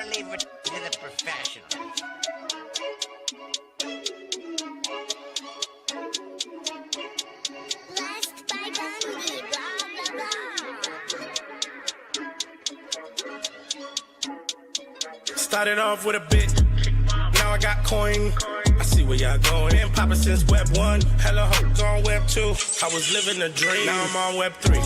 gotta leave it to the professionals. Blessed by Gandhi, blah, blah, blah. Started off with a bit, now I got coin. I see where y'all going. Been poppin' since Web 1, hella hoes on Web 2. I was living a dream, now I'm on Web 3.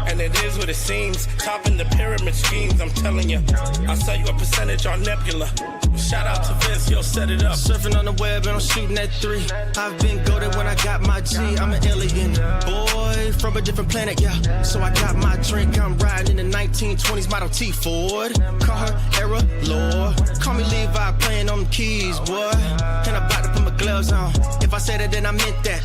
And it is what it seems, topping the pyramid schemes, I'm telling you. I'll sell you a percentage on Nebula. Shout out to Vince, yo, set it up. Surfing on the web and I'm shooting at 3. I've been goated when I got my G. I'm an alien boy from a different planet, yeah. So I got my drink, I'm riding in the 1920s Model T Ford. Call her Era Lord. Call me Levi, playing on the keys, boy. And I'm about to put my gloves on. If I said it, then I meant that.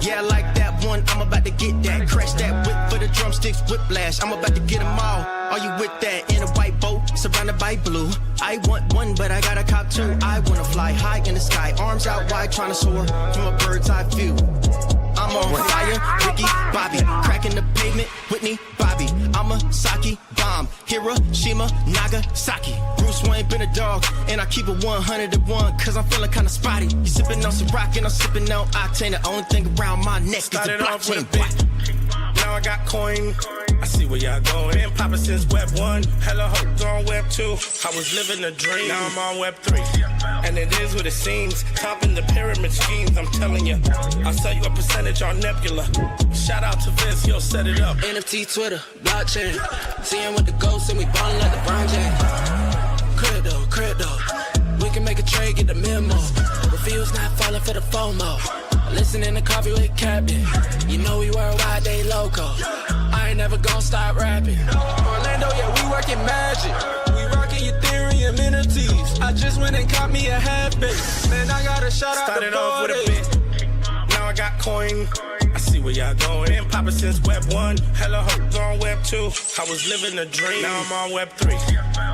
Yeah, I like that one, I'm about to get that. Crash that whip for the drumsticks, whiplash. I'm about to get them all. Are you with that? In a white boat, surrounded by blue. I want one, but I got a cop too. I wanna fly high in the sky, arms out wide, trying to soar from a bird's eye view. I'm on fire, Ricky, Bobby, cracking the pavement, Whitney, Bobby. I'm a Saki bomb, Hiroshima, Nagasaki. Bruce Wayne been a dog, and I keep it 101, cause I'm feeling kinda spotty. You sipping on some rock, and I'm sipping on octane. The only thing around my neck Started is the off with a blockchain. bit, now I got coin. I see where y'all going. Been poppin' since Web 1, hella hoes on Web 2. I was living a dream, now I'm on Web 3. And it is what it seems, topping the pyramid schemes, I'm telling you. I'll sell you a percentage on Nebula. Shout out to Vince, yo, set it up. NFT, Twitter, blockchain. Seeing with the ghosts and we ballin' like LeBron James. Crypto. We can make a trade, get the memo. Reviews not falling for the FOMO. Listening to coffee with Captain. You know we worldwide, they loco. I ain't never gonna stop rapping. Orlando, yeah, we working magic. We rocking Ethereum entities. I just went and caught me a half base. Man, I got a shout out Started to off with a 40. bit, now I got coin. I see where y'all going. Been poppin' since Web 1, hella hoes on Web 2. I was living a dream, now I'm on Web 3.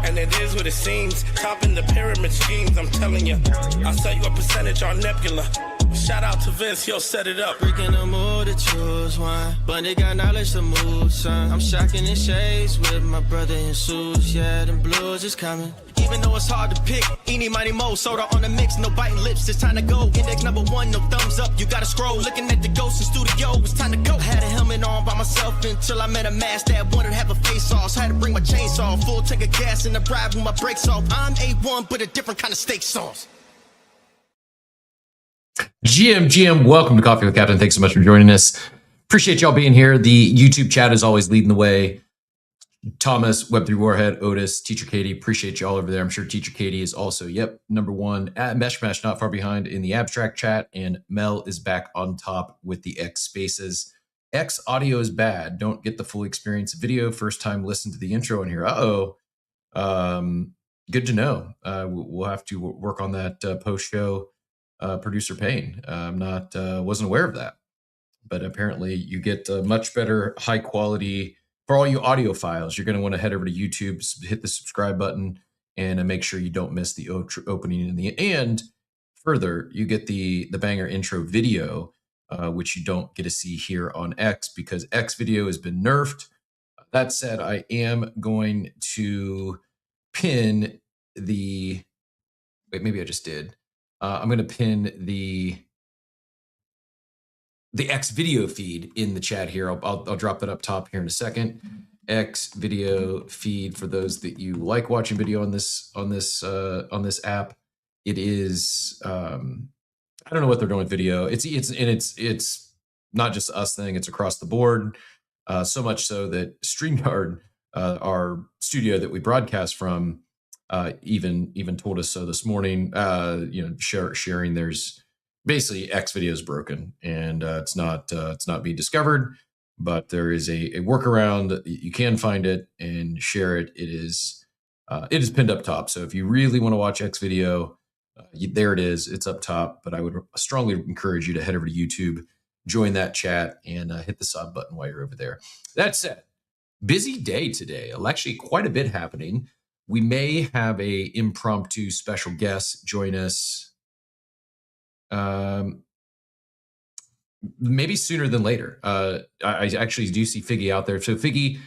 And it is what it seems, topping the pyramid schemes, I'm telling you. I'll sell you a percentage on Nebula. Shout out to Vince, yo, set it up. Freaking the mood to choose one, but they got knowledge to move, son. I'm shocking in shades with my brother in suits. Yeah, them blues is coming. Even though it's hard to pick, eeny, mighty, mo, soda on the mix, no biting lips, it's time to go. Index number 1, no thumbs up, you gotta scroll. Looking at the ghost in studio, it's time to go. Had a helmet on by myself until I met a mask that wanted to have a face off. So I had to bring my chainsaw, full tank of gas in the ride with my brakes off. I'm A1, but a different kind of steak sauce. GM, welcome to Coffee with Captain. Thanks so much for joining us. Appreciate y'all being here. The YouTube chat is always leading the way. Thomas, Web3 Warhead, Otis, Teacher Katie, appreciate y'all over there. I'm sure Teacher Katie is also, number 1 at Meshmash, not far behind in the abstract chat. And Mel is back on top with the X spaces. X audio is bad. Don't get the full experience video. First time listen to the intro in here. Good to know. We'll have to work on that post-show. Producer Payne. I'm not, wasn't aware of that, but apparently you get much better high quality for all you audiophiles. You're going to want to head over to YouTube, hit the subscribe button, and make sure you don't miss the opening in the end. Further, you get the banger intro video, which you don't get to see here on X because X video has been nerfed. That said, I am going to pin the, wait, maybe I just did. I'm going to pin the X video feed in the chat here. I'll drop that up top here in a second. X video feed for those that you like watching video on this app. It is I don't know what they're doing with video. It's not just us thing. It's across the board. So much so that StreamYard, our studio that we broadcast from, even told us so this morning. Sharing there's basically X video is broken and it's not being discovered, but there is a workaround. You can find it and share it. It is pinned up top. So if you really want to watch X video, there it is. It's up top. But I would strongly encourage you to head over to YouTube, join that chat, and hit the sub button while you're over there. That said, busy day today. Actually, quite a bit happening. We may have a impromptu special guest join us maybe sooner than later. I actually do see Figgy out there. So Figgy,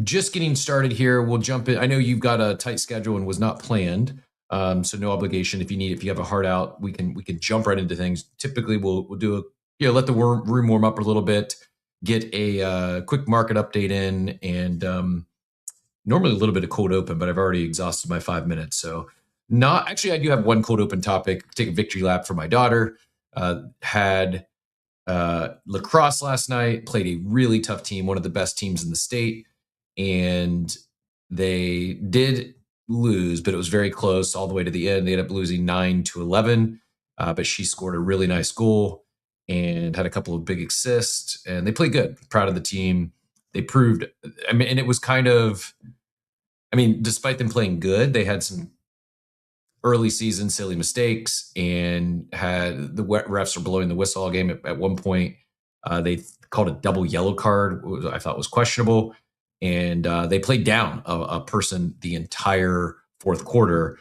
just getting started here. We'll jump in. I know you've got a tight schedule and was not planned. So no obligation. If you have a heart out, we can jump right into things. Typically we'll do let the room warm up a little bit, get a quick market update in, and normally a little bit of cold open, but I've already exhausted my 5 minutes. So I do have one cold open topic. Take a victory lap for my daughter. Had lacrosse last night, played a really tough team, one of the best teams in the state. And they did lose, but it was very close all the way to the end. They ended up losing 9-11, but she scored a really nice goal and had a couple of big assists, and they played good. Proud of the team. They proved, and it was kind of, despite them playing good, they had some early season silly mistakes and had the refs were blowing the whistle all game. At one point, they called a double yellow card, which I thought was questionable. And they played down a person the entire fourth quarter,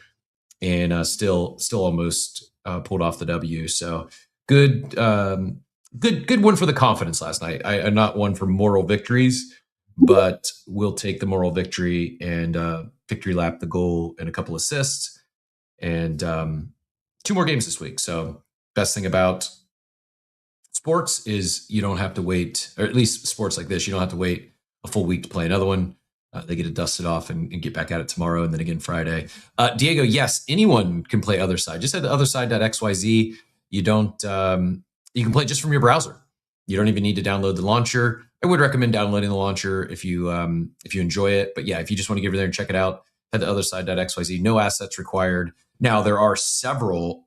and still almost pulled off the W. So good one for the confidence last night. I'm not one for moral victories, but we'll take the moral victory and victory lap the goal and a couple assists, and 2 more games this week. So best thing about sports is you don't have to wait, or at least sports like this, you don't have to wait a full week to play another one. They get it dusted off and get back at it tomorrow, and then again Friday. Diego, yes, anyone can play Otherside. Just head to otherside.xyz. You don't. You can play just from your browser. You don't even need to download the launcher. I would recommend downloading the launcher if you enjoy it. But yeah, if you just want to get over there and check it out, head to otherside.xyz. No assets required. Now there are several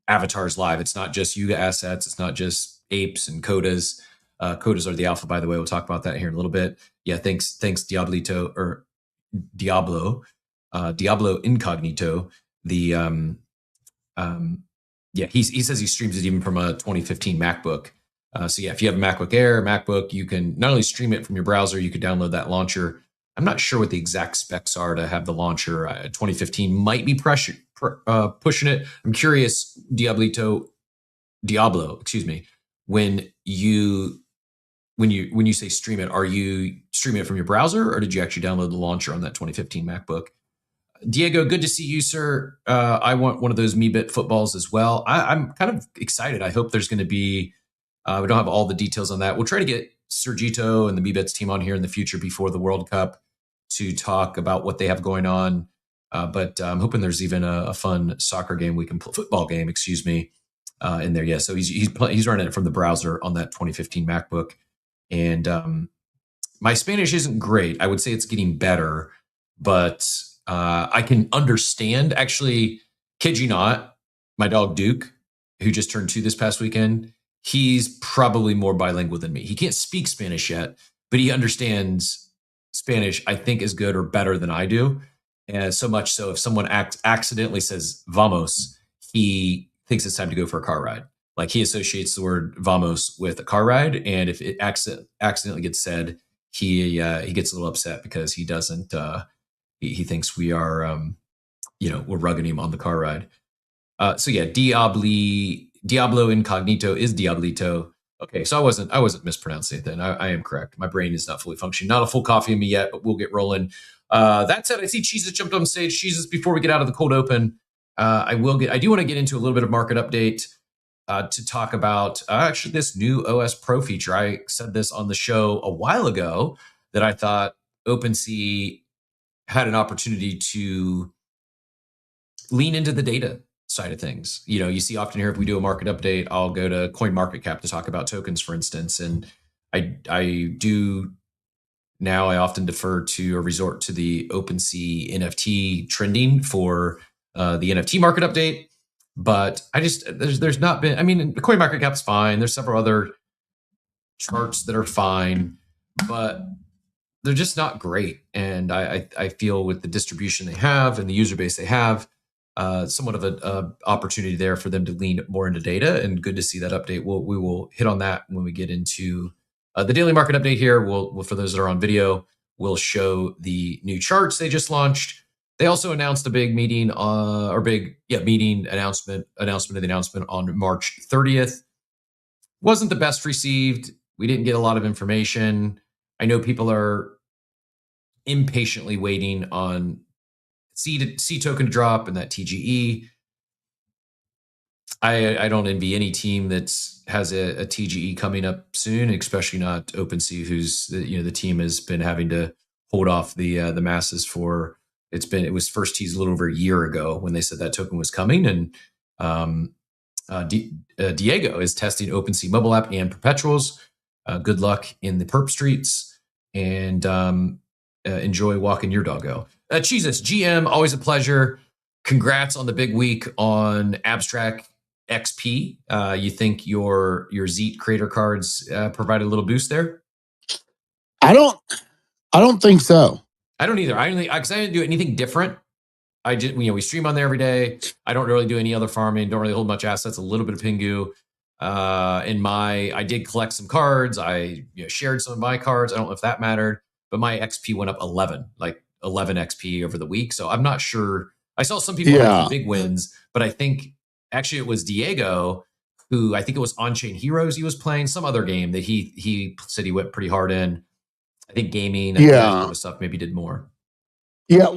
avatars live. It's not just Yuga assets. It's not just apes and codas. Codas are the alpha, by the way. We'll talk about that here in a little bit. Yeah, thanks Diablito or Diablo Incognito. The he says he streams it even from a 2015 MacBook. So yeah, if you have a MacBook Air, MacBook, you can not only stream it from your browser, you could download that launcher. I'm not sure what the exact specs are to have the launcher. 2015 might be pushing it. I'm curious, Diablo, excuse me, when you say stream it, are you streaming it from your browser, or did you actually download the launcher on that 2015 MacBook? Diego, good to see you, sir. I want one of those MeBit footballs as well. I'm kind of excited. I hope there's going to be, we don't have all the details on that. We'll try to get Sergito and the MeBits team on here in the future before the World Cup to talk about what they have going on. But I'm hoping there's even a fun soccer game we can play, football game, excuse me, in there. Yeah, so he's running it from the browser on that 2015 MacBook. And my Spanish isn't great. I would say it's getting better, but I can understand. Actually, kid you not, my dog Duke, who just turned 2 this past weekend, he's probably more bilingual than me. He can't speak Spanish yet, but he understands Spanish, I think, as good or better than I do. And so much so, if someone accidentally says vamos, he thinks it's time to go for a car ride. Like, he associates the word vamos with a car ride, and if it accidentally gets said, he gets a little upset because he doesn't. He thinks we are, we're rugging him on the car ride. So yeah, Diablo Incognito is Diablito. Okay, so I wasn't mispronouncing it then. I am correct. My brain is not fully functioning. Not a full coffee in me yet, but we'll get rolling. That said, I see Jesus jumped on stage. Jesus, before we get out of the cold open, I do want to get into a little bit of market update to talk about actually this new OS Pro feature. I said this on the show a while ago that I thought OpenSea had an opportunity to lean into the data side of things. You see often here, if we do a market update, I'll go to CoinMarketCap to talk about tokens, for instance. And I often defer to or resort to the OpenSea NFT trending for the NFT market update. But there's not been, CoinMarketCap's fine. There's several other charts that are fine, but they're just not great. And I feel with the distribution they have and the user base they have, somewhat of an opportunity there for them to lean more into data, and good to see that update. We will hit on that when we get into the daily market update here. We'll, for those that are on video, we'll show the new charts they just launched. They also announced a big meeting, announcement on March 30th. Wasn't the best received. We didn't get a lot of information. I know people are impatiently waiting on C token to drop and that TGE. I don't envy any team that has a TGE coming up soon, especially not OpenSea, who's the team has been having to hold off the masses for it was first teased a little over a year ago when they said that token was coming, and Diego is testing OpenSea mobile app and perpetuals. Good luck in the perp streets, and enjoy walking your doggo. Jesus, GM, always a pleasure. Congrats on the big week on Abstract XP. You think your Zeet creator cards provided a little boost there? I don't think so. I don't either. I didn't do anything different. I did, we stream on there every day. I don't really do any other farming. Don't really hold much assets. A little bit of Pingu. I did collect some cards. I shared some of my cards. I don't know if that mattered, but my XP went up 11 XP over the week. So I'm not sure. I saw some people have some big wins, but I think actually it was Diego who, I think it was On-Chain Heroes he was playing, some other game that he said he went pretty hard in. I think gaming and that kind of stuff maybe did more. Yeah,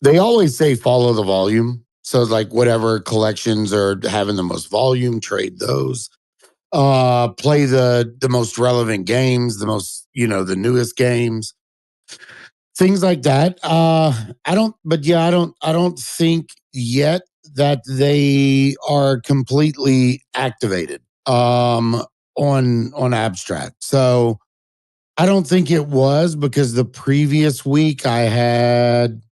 they always say follow the volume. So like whatever collections are having the most volume, trade those. Play the most relevant games, the newest games. Things like that. I don't think yet that they are completely activated on Abstract. So I don't think it was, because the previous week I had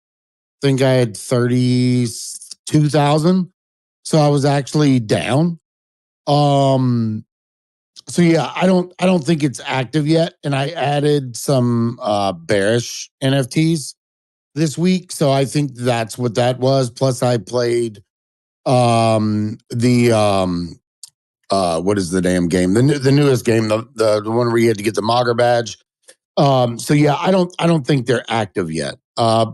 32,000. So I was actually down. So yeah, I don't think it's active yet. And I added some bearish NFTs this week. So I think that's what that was. Plus I played what is the damn game? The newest game, the one where you had to get the Mogger badge. So yeah, I don't think they're active yet.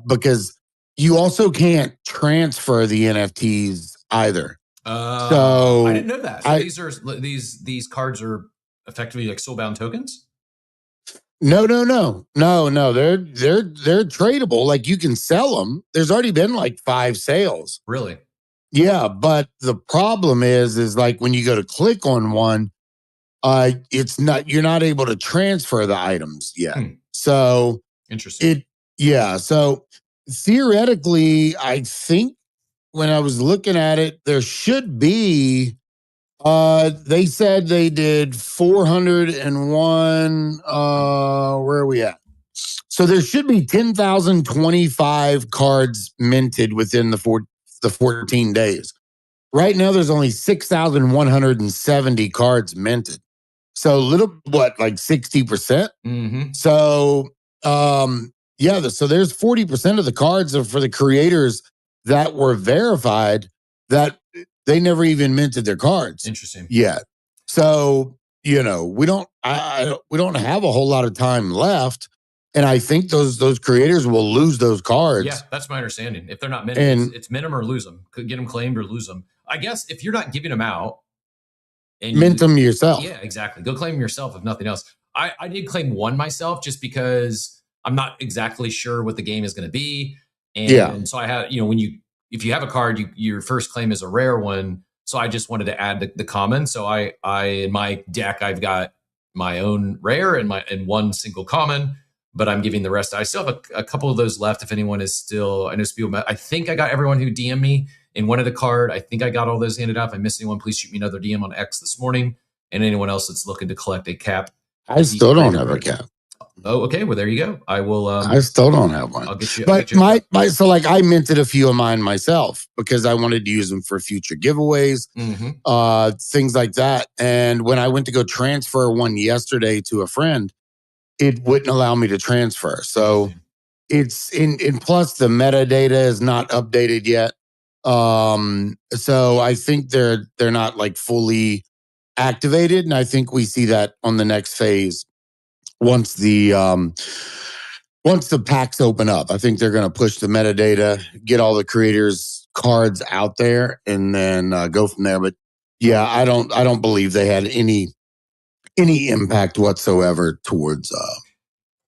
Because you also can't transfer the NFTs either. So I didn't know that. So these cards are effectively like soulbound tokens? No. They're tradable. Like you can sell them. There's already been like 5 sales. Really? Yeah, but the problem is like when you go to click on one, you're not able to transfer the items yet. So interesting. So theoretically, I think when I was looking at it, there should be. They said they did 401. Where are we at? So there should be 10,025 cards minted within the 14 days. Right now, there's only 6,170 cards minted. So like 60%. Mm-hmm. So so there's 40% of the cards for the creators that were verified that they never even minted their cards. Interesting. Yet. So, we don't have a whole lot of time left. And I think those creators will lose those cards. Yeah, that's my understanding. If they're not minted, it's min them or lose them. Could get them claimed or lose them. I guess if you're not giving them out, and mint them yourself. Yeah, exactly. Go claim them yourself, if nothing else. I did claim one myself just because I'm not exactly sure what the game is going to be. And so I had, if you have a card, your first claim is a rare one. So I just wanted to add the common. So I in my deck, I've got my own rare and one single common, but I'm giving the rest. I still have a couple of those left. If anyone is still, I know people, I think I got everyone who DM'd me in one of the card. I think I got all those handed out. If I missed anyone, please shoot me another DM on X this morning. And anyone else that's looking to collect a cap. I still don't have a cap. Oh, okay. Well, there you go. I will. I still don't have one. I'll get you. But I minted a few of mine myself because I wanted to use them for future giveaways, things like that. And when I went to go transfer one yesterday to a friend, it wouldn't allow me to transfer. So it's in plus the metadata is not updated yet. So I think they're not like fully activated, and I think we see that on the next phase. Once the packs open up, I think they're going to push the metadata, get all the creators' cards out there, and then go from there. But yeah, I don't believe they had any any impact whatsoever towards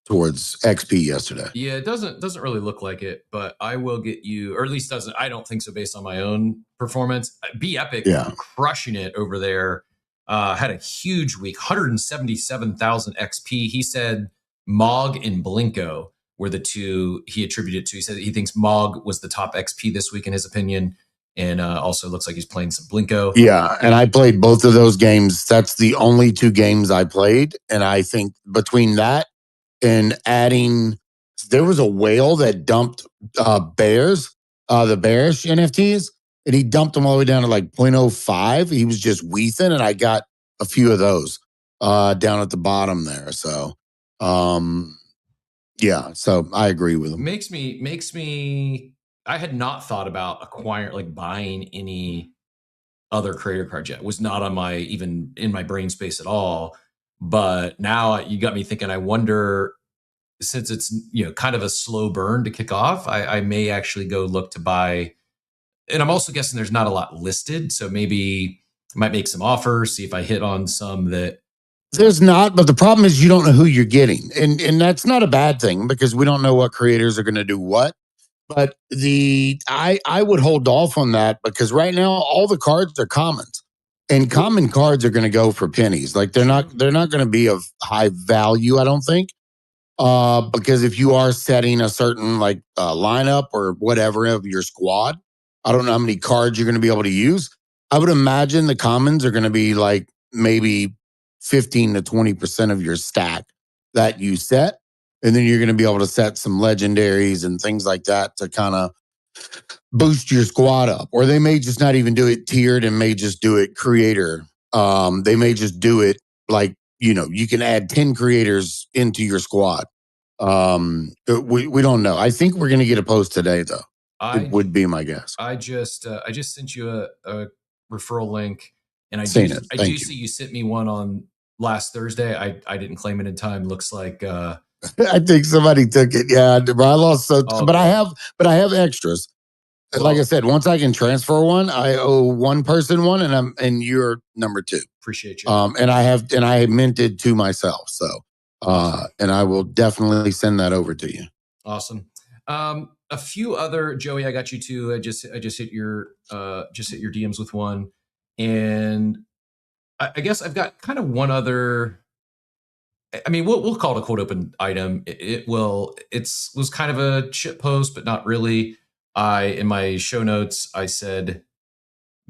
XP yesterday. Yeah, it doesn't really look like it, but I will get you, or at least doesn't. I don't think so based on my own performance. Be Epic, Yeah. crushing it over there. Had a huge week, 177,000 XP. He said Mog and Blinko were the two he attributed to. He said he thinks Mog was the top XP this week in his opinion, and also looks like he's playing some Blinko. Yeah, and I played both of those games. That's the only 2 games I played, and I think between that and adding, there was a whale that dumped bears, the bearish NFTs, and he dumped them all the way down to like 0.05. He was just weething, and I got a few of those down at the bottom there. So, yeah, so I agree with him. Makes me. I had not thought about buying any other creator cards yet. It was not on my even in my brain space at all. But now you got me thinking. I wonder, since it's kind of a slow burn to kick off, I may actually go look to buy. And I'm also guessing there's not a lot listed, so maybe I might make some offers, see if I hit on some that. There's not, but the problem is you don't know who you're getting, and that's not a bad thing because we don't know what creators are going to do what. But I would hold off on that because right now all the cards are commons, and common cards are going to go for pennies. Like they're not going to be of high value, I don't think. Because if you are setting a certain lineup or whatever of your squad, I don't know how many cards you're going to be able to use. I would imagine the commons are going to be like maybe 15 to 20% of your stack that you set. And then you're going to be able to set some legendaries and things like that to kind of boost your squad up. Or they may just not even do it tiered and may just do it creator. They may just do it like, you can add 10 creators into your squad. We don't know. I think we're going to get a post today, though. It would be my guess. I just sent you a referral link, and I see you sent me one on last Thursday. I didn't claim it in time. Looks like I think somebody took it. Yeah, I lost. But I have extras. Well, like I said, once I can transfer one, I owe one person one, and you're number 2. Appreciate you. And I minted 2 myself. So, awesome. And I will definitely send that over to you. Awesome. A few other, Joey, I got you 2. I just hit your DMs with one, and I guess I've got kind of one other. I mean, we'll call it a quote open item. It was kind of a shit post, but not really. In my show notes, I said,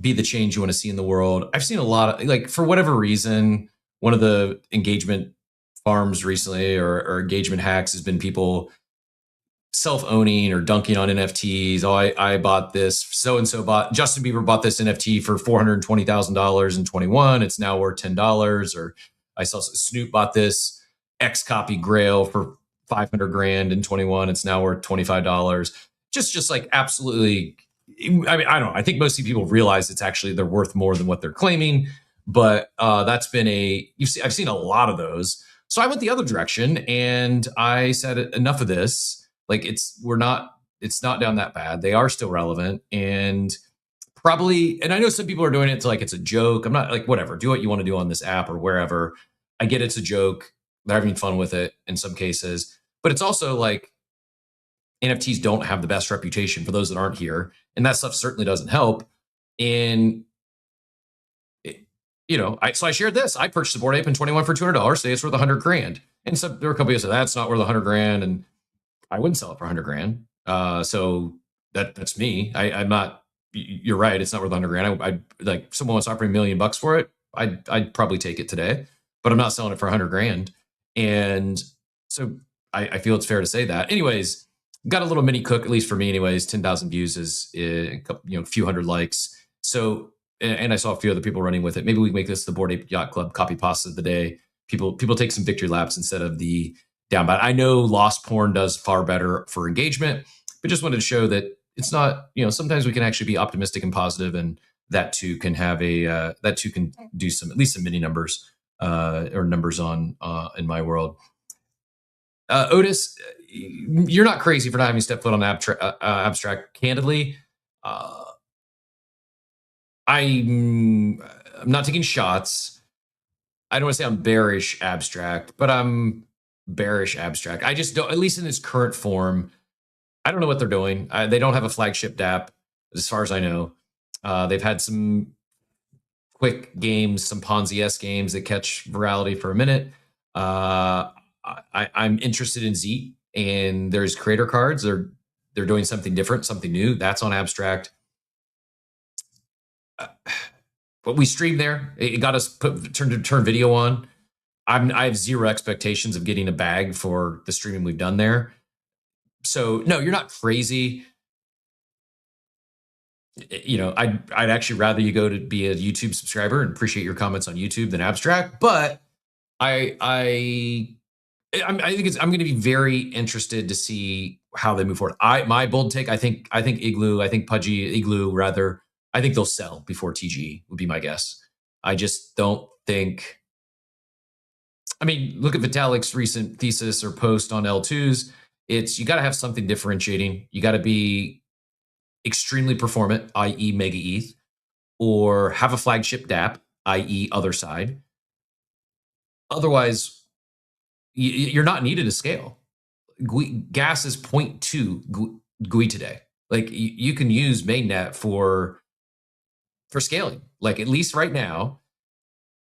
be the change you want to see in the world. I've seen a lot of, for whatever reason, one of the engagement farms recently or engagement hacks has been people self-owning or dunking on NFTs. Oh, I bought this. So-and-so Justin Bieber bought this NFT for $420,000 in 21. It's now worth $10. Or I saw Snoop bought this X copy Grail for 500 grand in 21. It's now worth $25. Just like absolutely. I mean, I don't know. I think most people realize they're worth more than what they're claiming, but that's been I've seen a lot of those. So I went the other direction and I said, enough of this. It's not down that bad. They are still relevant and probably, and I know some people are doing it to it's a joke. I'm not whatever, do what you want to do on this app or wherever. I get it's a joke. They're having fun with it in some cases, but it's also NFTs don't have the best reputation for those that aren't here. And that stuff certainly doesn't help. And, so I shared this. I purchased a Bored Ape in 21 for $200. Say it's worth 100 grand. And so there were a couple of people who said, that's not worth 100 grand. And I wouldn't sell it for 100 grand. So that's me. I'm not, you're right. It's not worth 100 grand. I someone wants to offer $1 million for it. I'd probably take it today, but I'm not selling it for 100 grand. And so I feel it's fair to say that. Anyways, got a little mini cook, at least for me anyways. 10,000 views is a few hundred likes. So, and I saw a few other people running with it. Maybe we can make this the Bored Ape Yacht Club copy pasta of the day. People take some victory laps instead of the down bad. I know Lost Porn does far better for engagement, but just wanted to show that it's not, sometimes we can actually be optimistic and positive, and that too can have that too can do at least some mini numbers or numbers on in my world. Otis, you're not crazy for not having stepped foot on abstract. Candidly, I'm not taking shots. I don't want to say I'm bearish abstract, but I'm bearish abstract. I just don't, at least in its current form, I don't know what they're doing. They don't have a flagship DApp, as far as I know. They've had some quick games, some Ponzi-esque games that catch virality for a minute. I'm interested in Z, and there's creator cards. They're doing something different, something new. That's on abstract. But we streamed there. It got us turn video on. I have zero expectations of getting a bag for the streaming we've done there. So no, you're not crazy. You know, I'd actually rather you go to be a YouTube subscriber and appreciate your comments on YouTube than abstract. But I think I'm going to be very interested to see how they move forward. My bold take, I think Igloo, I think Pudgy Igloo rather, I think they'll sell before TGE would be my guess. I just don't think. I mean, look at Vitalik's recent thesis or post on L2s. It's you got to have something differentiating. You got to be extremely performant, i.e. Mega ETH, or have a flagship DApp, i.e. Otherside. Otherwise, you're not needed to scale. Gas is 0.2 GUI today. Like you can use mainnet for scaling. Like at least right now,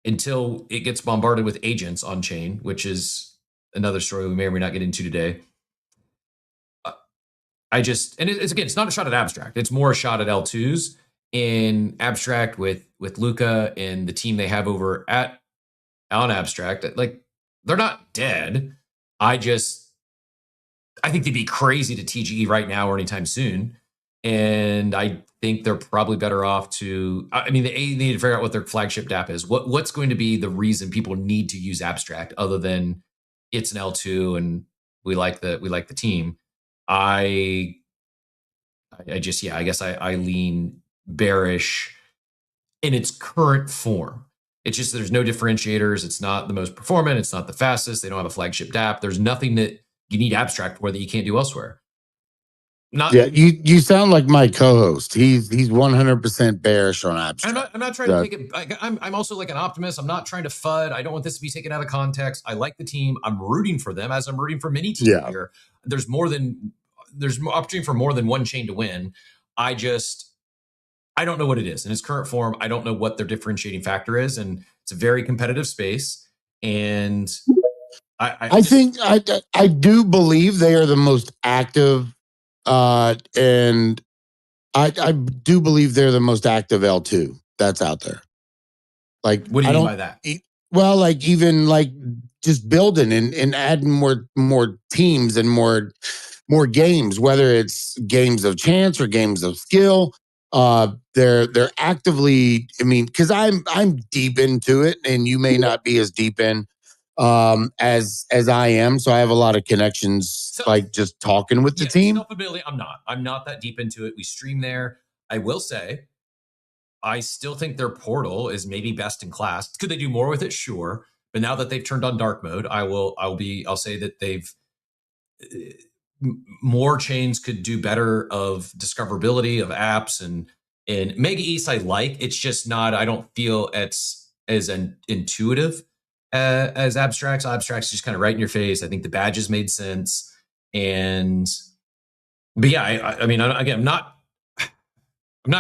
until it gets bombarded with agents on chain, which is another story we may or may not get into today. It's not a shot at abstract. It's more a shot at L2s in abstract with Luca and the team they have over on abstract. Like they're not dead. I think they'd be crazy to TGE right now or anytime soon. And I think they're probably better off to, they need to figure out what their flagship DApp is. What's going to be the reason people need to use abstract other than it's an L2 and we like the team. I guess I lean bearish in its current form. It's just there's no differentiators. It's not the most performant. It's not the fastest. They don't have a flagship DApp. There's nothing that you need abstract for that you can't do elsewhere. You sound like my co-host. He's 100% bearish on abstract. I'm not trying to take it. I'm also like an optimist. I'm not trying to FUD. I don't want this to be taken out of context. I like the team. I'm rooting for them as I'm rooting for many teams here. There's opportunity for more than one chain to win. I don't know what it is in its current form. I don't know what their differentiating factor is, and it's a very competitive space. And I do believe they are the most active. And I do believe they're the most active L2 that's out there. Like, what do you mean by that? Well, like even like just building and adding more teams and more games, whether it's games of chance or games of skill. They're actively. I mean, because I'm deep into it, and you may not be as deep in as I am, so I have a lot of connections, like just talking with the team. Self-ability, I'm not that deep into it. We stream there. I will say I still think their portal is maybe best in class. Could they do more with it? Sure, but now that they've turned on dark mode, I'll say that they've more chains could do better of discoverability of apps and Mega East I like. It's just not, I don't feel it's as intuitive as abstracts. Abstracts just kind of right in your face. I think the badges made sense. But yeah, I'm not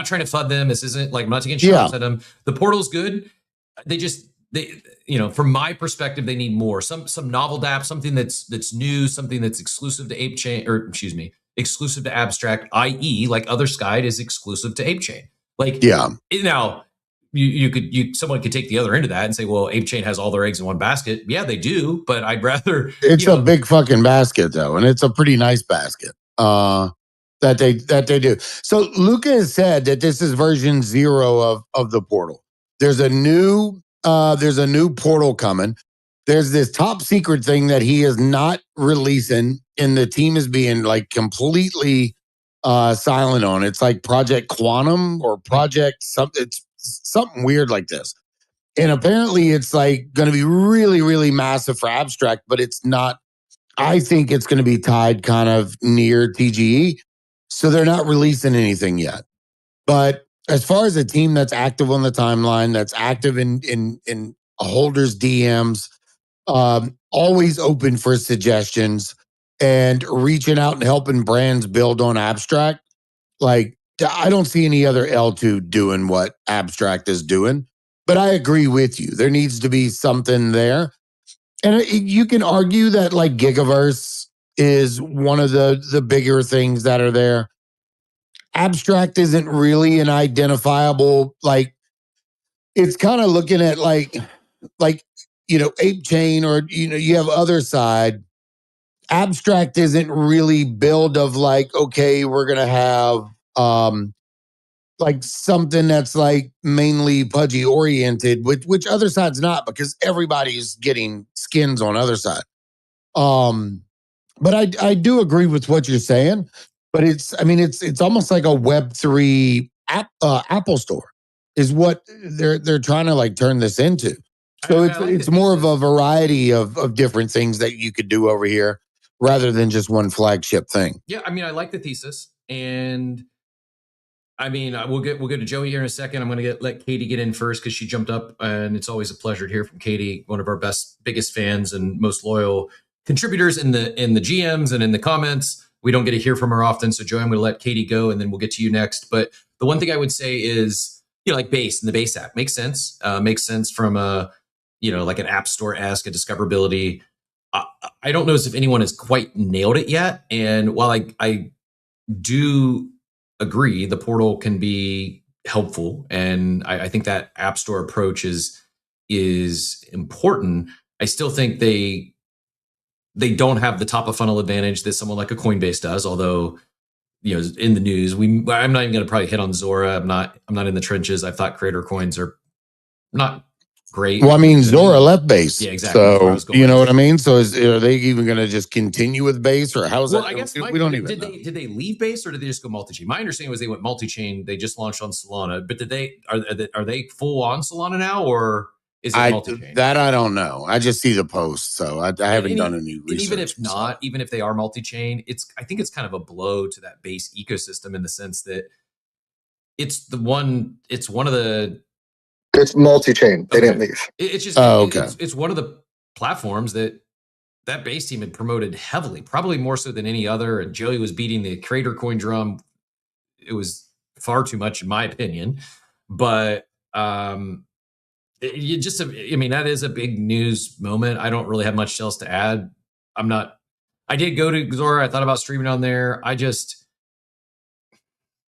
trying to FUD them. This isn't like, I'm not taking shots at them. The portal's good. They from my perspective, they need more. Some novel DApp, something that's new, something that's exclusive to ApeChain, or excuse me, exclusive to abstract, i.e. like Otherside is exclusive to ApeChain. Like, now someone could take the other end of that and say, well, ApeChain has all their eggs in one basket. Yeah, they do, but I'd rather. It's a big fucking basket though, and it's a pretty nice basket. That they do. So Luca has said that this is version 0 of the portal. There's a new portal coming. There's this top secret thing that he is not releasing, and the team is being like completely silent on. It's like Project Quantum or Project something. It's something weird like this. And apparently it's like going to be really, really massive for abstract, but it's not. I think it's going to be tied kind of near TGE. So they're not releasing anything yet. But as far as a team that's active on the timeline, that's active in holders DMs, always open for suggestions, and reaching out and helping brands build on Abstract. Like, I don't see any other L2 doing what Abstract is doing, but I agree with you. There needs to be something there. And you can argue that like Gigaverse is one of the bigger things that are there. Abstract isn't really an identifiable, like, it's kind of looking at like Ape Chain, or you have Otherside. Abstract isn't really build of like, okay, we're gonna have like something that's like mainly pudgy oriented, which Otherside's not, because everybody's getting skins on Otherside. But I do agree with what you're saying, but it's almost like a Web3 Apple store is what they're trying to like turn this into. So it's more of a variety of different things that you could do over here rather than just one flagship thing. Yeah, I mean, I like the thesis, and I mean, we'll get to Joey here in a second. I'm going to let Katie get in first because she jumped up, and it's always a pleasure to hear from Katie, one of our biggest fans and most loyal contributors in the GMs and in the comments. We don't get to hear from her often, so Joey, I'm going to let Katie go, and then we'll get to you next. But the one thing I would say is, like Base and the Base app makes sense. Makes sense from a like an app store-esque, a discoverability. I don't know if anyone has quite nailed it yet. And while I do agree the portal can be helpful, and I think that app store approach is important, I still think they don't have the top of funnel advantage that someone like a Coinbase does. Although, in the news, I'm not even going to probably hit on Zora. I'm not in the trenches. I thought creator coins are not great. Well, I mean, Zora left Base. Yeah, exactly. So you know what I mean? So are they even going to just continue with Base, or how's that? I guess we don't even know. Did they leave Base, or did they just go multi-chain? My understanding was they went multi-chain. They just launched on Solana, but are they full on Solana now, or is it multi-chain? That I don't know. I just see the post, so I haven't done any research. And even if not, even if they are multi-chain, I think it's kind of a blow to that Base ecosystem in the sense that it's one of the. It's multi-chain. They didn't leave. It's just it's one of the platforms that Base team had promoted heavily, probably more so than any other. And Joey was beating the creator coin drum. It was far too much, in my opinion. But that is a big news moment. I don't really have much else to add. I did go to Zora. I thought about streaming on there.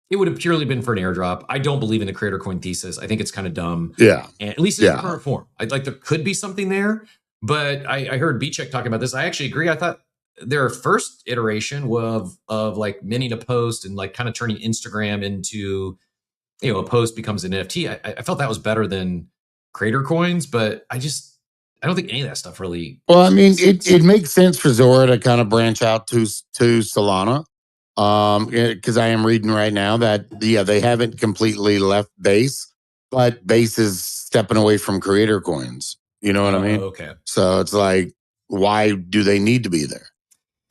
It would have purely been for an airdrop. I don't believe in the creator coin thesis. I think it's kind of dumb. Yeah. And at least in the current form. There could be something there, but I heard B-Check talking about this. I actually agree. I thought their first iteration of like minting a post and like kind of turning Instagram into, a post becomes an NFT. I felt that was better than creator coins, but I don't think any of that stuff really. Well, I mean, it makes sense for Zora to kind of branch out to Solana. Because I am reading right now that they haven't completely left Base, but Base is stepping away from creator coins. You know what I mean? Okay. So it's like, why do they need to be there?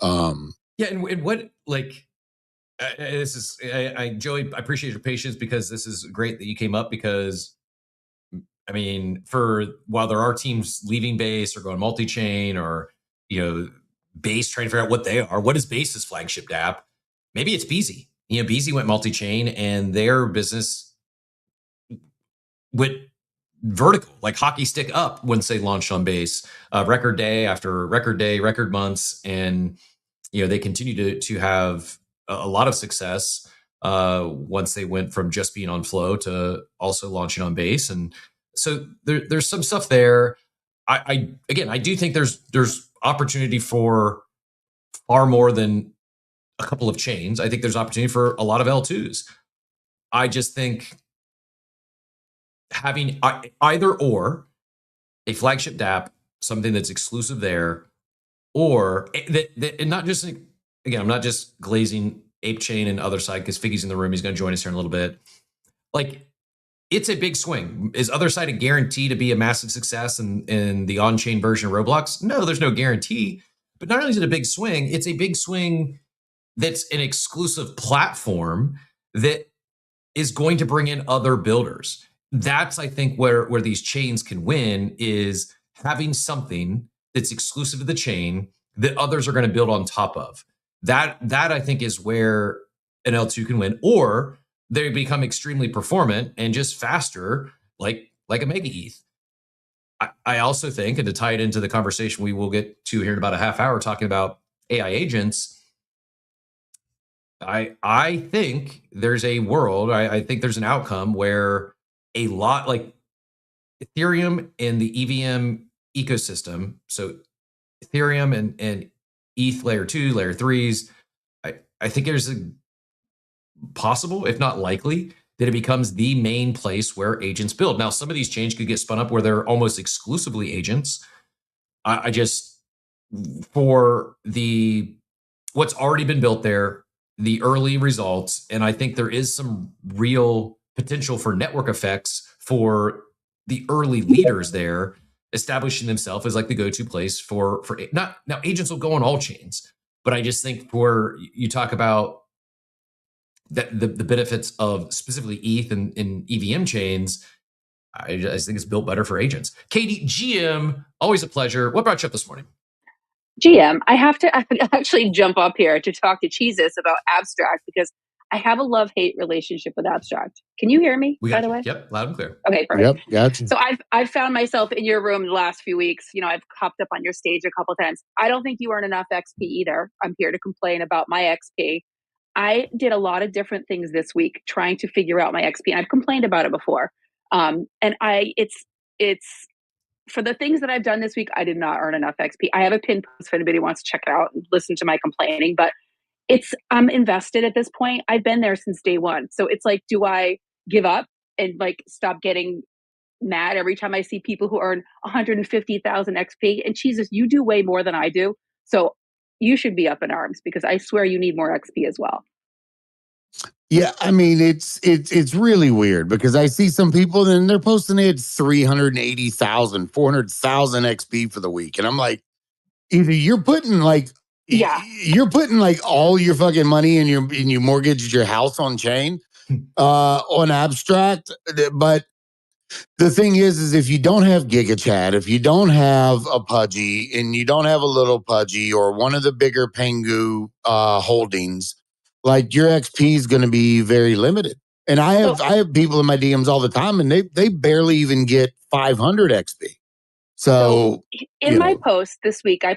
Yeah, and what this is Joey, I appreciate your patience because this is great that you came up, because I mean, while there are teams leaving Base or going multi-chain, or Base trying to figure out what they are, what is Base's flagship app? Maybe it's Beezy. Beezy went multi-chain, and their business went vertical, like hockey stick up, once they launched on Base. Record day after record day, record months, and they continue to have a lot of success once they went from just being on Flow to also launching on Base. And so there's some stuff there. I do think there's opportunity for far more than a couple of chains. I think there's opportunity for a lot of L2s. I just think having either or a flagship DApp, something that's exclusive there, or that and not just, again, I'm not just glazing Ape Chain and Otherside because Figgy's in the room. He's going to join us here in a little bit. Like, it's a big swing. Is Otherside a guarantee to be a massive success in the on-chain version of Roblox? No, there's no guarantee. But not only is it a big swing, it's a big swing that's an exclusive platform that is going to bring in other builders. that's, I think, where these chains can win, is having something that's exclusive to the chain that others are going to build on top of. That I think is where an L2 can win, or they become extremely performant and just faster, like a mega ETH. I also think, and to tie it into the conversation we will get to here in about a half hour talking about AI agents, I think there's a world, I think there's an outcome where a lot, like Ethereum and the EVM ecosystem, so Ethereum and ETH layer 2, layer 3s, I think there's a possible, if not likely, that it becomes the main place where agents build. Now, some of these chains could get spun up where they're almost exclusively agents. I just, for what's already been built there, the early results, and I think there is some real potential for network effects for the early leaders there, establishing themselves as like the go-to place for not now agents will go on all chains, but I just think for you talk about that the benefits of specifically ETH and EVM chains, I just think it's built better for agents. Katie, GM, always a pleasure. What brought you up this morning? GM, I have to actually jump up here to talk to Jesus about Abstract because I have a love-hate relationship with Abstract. Can you hear me, by the way? Yep, loud and clear. Okay, perfect. Yep, gotcha. So I've found myself in your room the last few weeks. You know, I've hopped up on your stage a couple times. I don't think you earn enough XP either. I'm here to complain about my XP. I did a lot of different things this week trying to figure out my XP. I've complained about it before. And it's for the things that I've done this week, I did not earn enough XP. I have a pin post if anybody wants to check it out and listen to my complaining, but I'm invested at this point. I've been there since day one. So it's like, do I give up and like stop getting mad every time I see people who earn 150,000 XP? And Jesus, you do way more than I do. So you should be up in arms because I swear you need more XP as well. Yeah, I mean, it's really weird because I see some people and they're posting they had 380,000, 400,000 XP for the week. And I'm like, either you're putting like, you're putting like all your fucking money and you mortgaged your house on chain, on Abstract. But the thing is if you don't have GigaChat, if you don't have a Pudgy and you don't have a little Pudgy or one of the bigger Pengu holdings, like your XP is going to be very limited. And I have people in my DMs all the time and they barely even get 500 XP. So in my post this week, I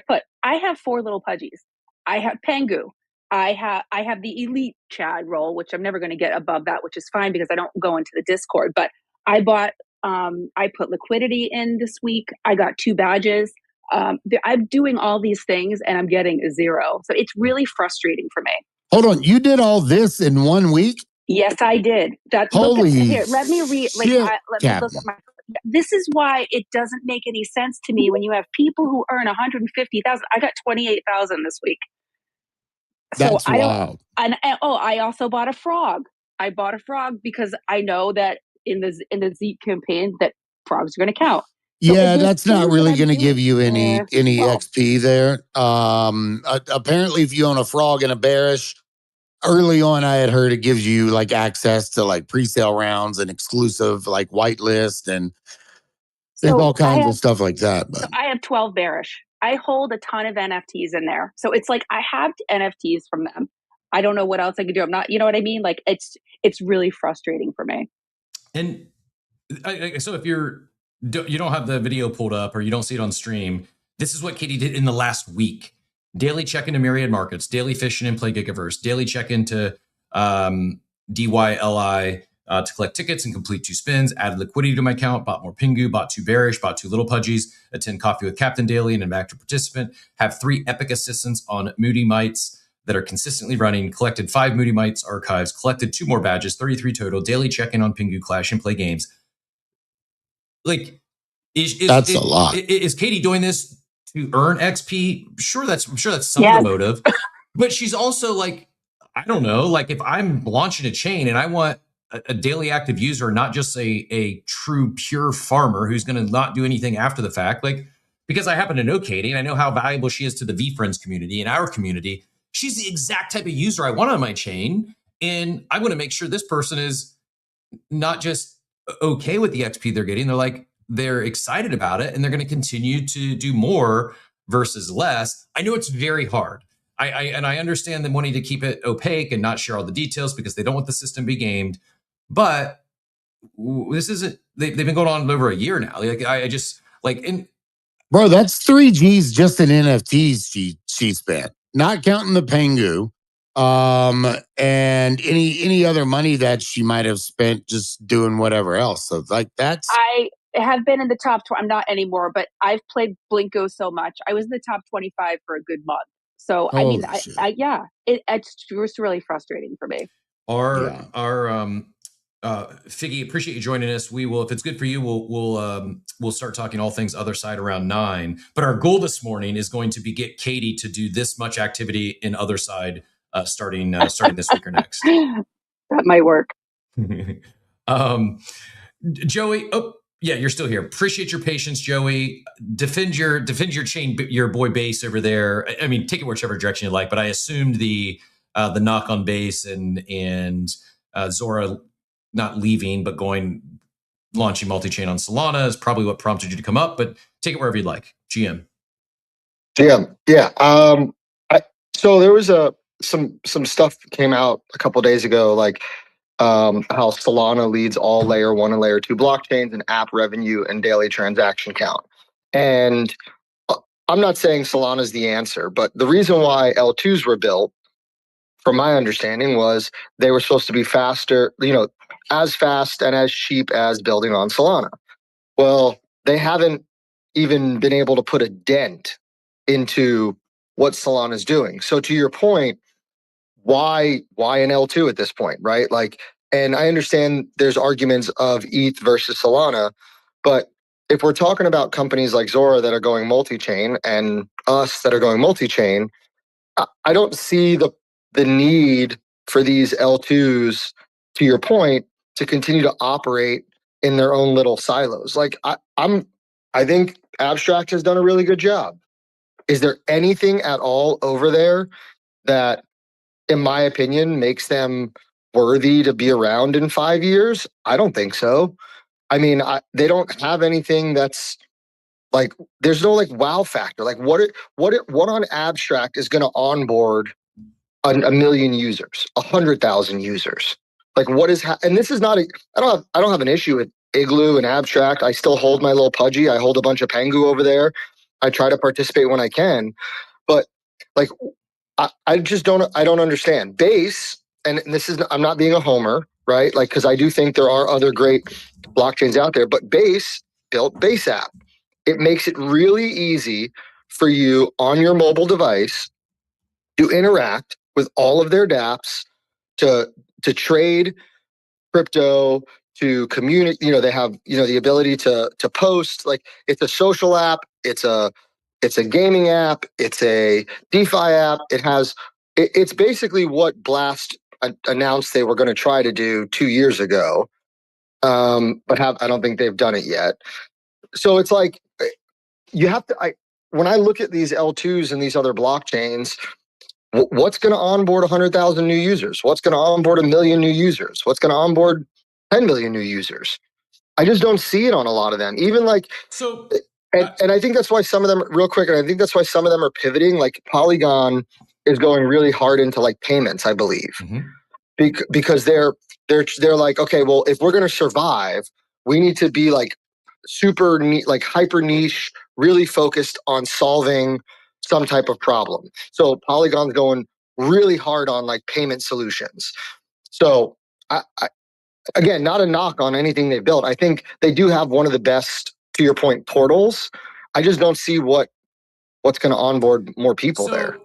have 4 little Pudgies. I have Pengu. I have the elite Chad roll, which I'm never going to get above that, which is fine because I don't go into the Discord. But I bought, I put liquidity in this week. I got 2 badges. I'm doing all these things and I'm getting a 0. So it's really frustrating for me. Hold on, you did all this in 1 week? Yes, I did. Holy here, let me read. shit, let me look at my. This is why it doesn't make any sense to me when you have people who earn 150,000. I got 28,000 this week. That's wild. I also bought a frog. I bought a frog because I know that in the Zeke campaign that frogs are going to count. So yeah, that's not really going to give you any XP there. Apparently, if you own a frog and a bearish, early on, I had heard it gives you like access to like pre-sale rounds and exclusive like whitelist and there's all kinds of stuff like that. But. So I have 12 bearish. I hold a ton of NFTs in there. So it's like I have NFTs from them. I don't know what else I could do. I'm not, you know what I mean? Like it's really frustrating for me. And so if you don't have the video pulled up or you don't see it on stream, this is what Katie did in the last week. Daily check into Myriad Markets, daily fish in and play Gigaverse, daily check into DYLI to collect tickets and complete 2 spins, added liquidity to my account, bought more Pingu, bought 2 bearish, bought 2 little Pudgies, attend Coffee with Captain daily and an active participant, have 3 epic assistants on Moody Mites that are consistently running, collected 5 Moody Mites archives, collected 2 more badges, 33 total, daily check-in on Pingu Clash and play games. Like, that's a lot. Is Katie doing this to earn XP? I'm sure that's some of the motive. But she's also like, I don't know, like if I'm launching a chain and I want a daily active user, not just a true pure farmer who's going to not do anything after the fact, like because I happen to know Katie and I know how valuable she is to the VFriends community and our community. She's the exact type of user I want on my chain. And I want to make sure this person is not just okay with the XP they're getting. They're excited about it, and they're going to continue to do more versus less. I know it's very hard. I understand them wanting to keep it opaque and not share all the details because they don't want the system to be gamed. But this isn't. They've been going on over a year now. I just and Bro, that's 3G's just in NFTs she spent, not counting the Pengu, and any other money that she might have spent just doing whatever else. So that's I have been in the top. I'm not anymore, but I've played Blinko so much. I was in the top 25 for a good month. So I mean, holy shit. it's just really frustrating for me. Our Figgy, appreciate you joining us. We will, if it's good for you, we'll start talking all things Otherside around 9. But our goal this morning is going to be get Katie to do this much activity in Otherside starting this week or next. That might work. Joey, oh yeah, you're still here. Appreciate your patience, Joey. Defend your chain, your boy Base over there. I mean, take it whichever direction you like. But I assumed the knock on Base and Zora not leaving, but launching multi-chain on Solana is probably what prompted you to come up, but take it wherever you'd like. GM. Yeah. So there was some stuff came out a couple days ago, like how Solana leads all layer 1 and layer 2 blockchains in app revenue and daily transaction count. And I'm not saying Solana is the answer, but the reason why L2s were built, from my understanding, was they were supposed to be faster, as fast and as cheap as building on Solana. Well, they haven't even been able to put a dent into what Solana is doing. So to your point, why an L2 at this point, right? And I understand there's arguments of ETH versus Solana, but if we're talking about companies like Zora that are going multi-chain and us that are going multi-chain, I don't see the need for these L2s, to your point, to continue to operate in their own little silos. I think Abstract has done a really good job. Is there anything at all over there that, in my opinion, makes them worthy to be around in 5 years? I don't think so. I mean, they don't have anything that's there's no wow factor. What on Abstract is going to onboard a million users, 100,000 users? What is and this is not I don't have an issue with Igloo and Abstract. I still hold my little Pudgy. I hold a bunch of Pengu over there. I try to participate when I can, but I just don't understand Base. And this is, I'm not being a homer, right? Because I do think there are other great blockchains out there, but Base built Base app. It makes it really easy for you on your mobile device to interact with all of their dApps, to trade crypto, to communicate. They have the ability to post. It's a social app. It's a gaming app. It's a DeFi app. It's basically what Blast announced they were going to try to do 2 years ago, but I don't think they've done it yet. So it's you have to. When I look at these L2s and these other blockchains, what's going to onboard 100,000 new users? What's going to onboard 1 million new users? What's going to onboard 10 million new users? I just don't see it on a lot of them. Even and I think that's why some of them, real quick, and I think that's why some of them are pivoting. Polygon is going really hard into payments, I believe, because they're okay, well, if we're going to survive, we need to be super hyper niche, really focused on solving some type of problem. So Polygon's going really hard on payment solutions. So I again, not a knock on anything they've built. I think they do have one of the best, to your point, portals. I just don't see what's going to onboard more people there.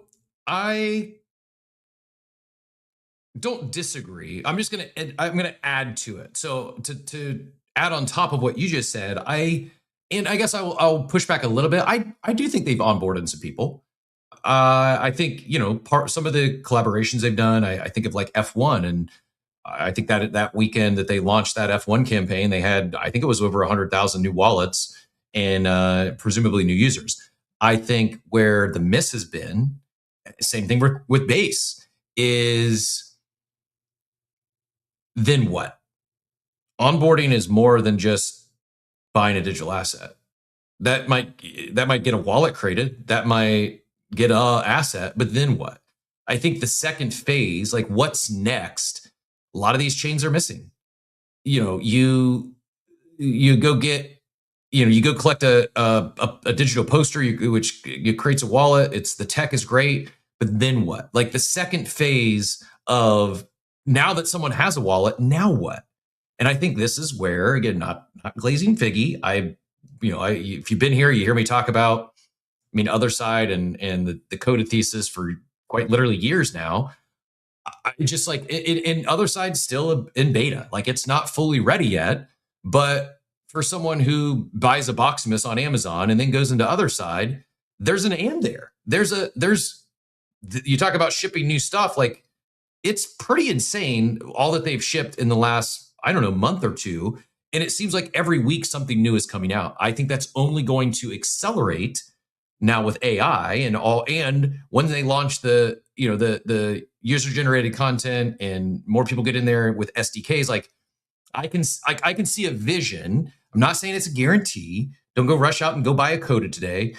I don't disagree. I'm going to add to it. So to add on top of what you just said, I guess I'll push back a little bit. I do think they've onboarded some people. I think some of the collaborations they've done. I think of F1, and I think that weekend that they launched that F1 campaign, they had, I think it was over 100,000 new wallets and presumably new users. I think where the miss has been, same thing with Base, is then what? onboarding is more than just buying a digital asset. That might get a wallet created. That might get a asset, but then what? I think the second phase, like what's next, a lot of these chains are missing. You know, you go get, you go collect a digital poster, which creates a wallet. The tech is great, but then what? Like the second phase of now that someone has a wallet, now what? And I think this is where, again, not glazing figgy. If you've been here, you hear me talk about, Otherside and the coded thesis for quite literally years now. Just like in Otherside's still in beta, like it's not fully ready yet. But for someone who buys a Boximus on Amazon and then goes into Otherside, there's an and there. You talk about shipping new stuff, like it's pretty insane all that they've shipped in the last, I don't know, month or two. And it seems like every week something new is coming out. I think that's only going to accelerate now with AI and when they launch the user generated content and more people get in there with SDKs, like I can see a vision. I'm not saying it's a guarantee. Don't go rush out and go buy a coded today.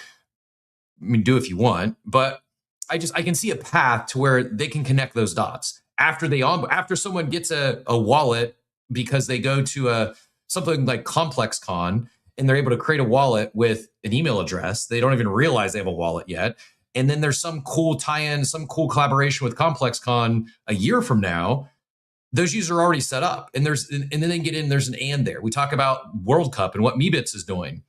Do if you want, but I can see a path to where they can connect those dots after someone gets a wallet because they go to something like ComplexCon and they're able to create a wallet with an email address. They don't even realize they have a wallet yet. And then there's some cool tie-in, some cool collaboration with ComplexCon a year from now. Those users are already set up. And then they get in, there's an and there. We talk about World Cup and what Meebits is doing.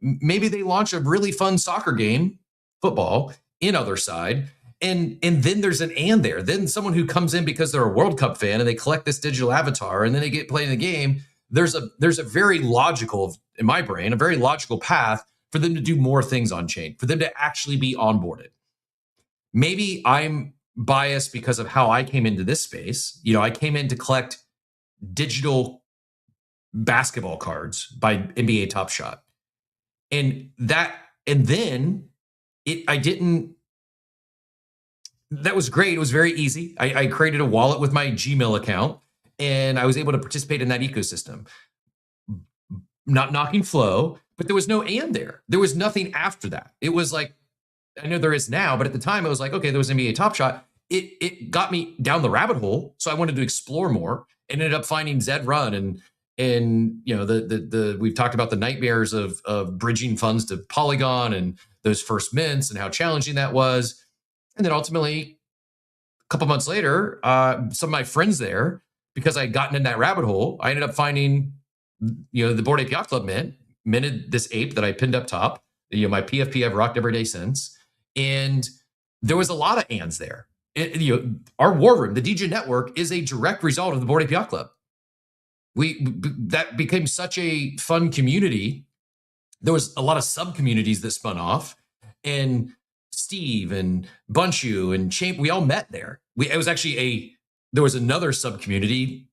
Maybe they launch a really fun soccer game, football, in Otherside. And then there's an and there. Then someone who comes in because they're a World Cup fan and they collect this digital avatar and then they get playing the game. There's a very logical, in my brain, a very logical path for them to do more things on chain, for them to actually be onboarded. Maybe I'm biased because of how I came into this space. I came in to collect digital basketball cards by NBA Top Shot. That was great. It was very easy. I created a wallet with my Gmail account and I was able to participate in that ecosystem. Not knocking flow, but there was no and there. There was nothing after that. It was like, I know there is now, but at the time it was like, okay, there was NBA Top Shot. It got me down the rabbit hole. So I wanted to explore more and ended up finding Zed Run and we've talked about the nightmares of bridging funds to Polygon and those first mints and how challenging that was. And then ultimately, a couple months later, some of my friends there, because I had gotten in that rabbit hole, I ended up finding, the Bored Ape Yacht Club minted this ape that I pinned up top. My PFP I've rocked every day since. And there was a lot of ands there. Our war room, the DJ network, is a direct result of the Bored Ape Yacht Club. That became such a fun community. There was a lot of sub communities that spun off, and Steve and Bunchu and Champ, we all met there. There was another sub community.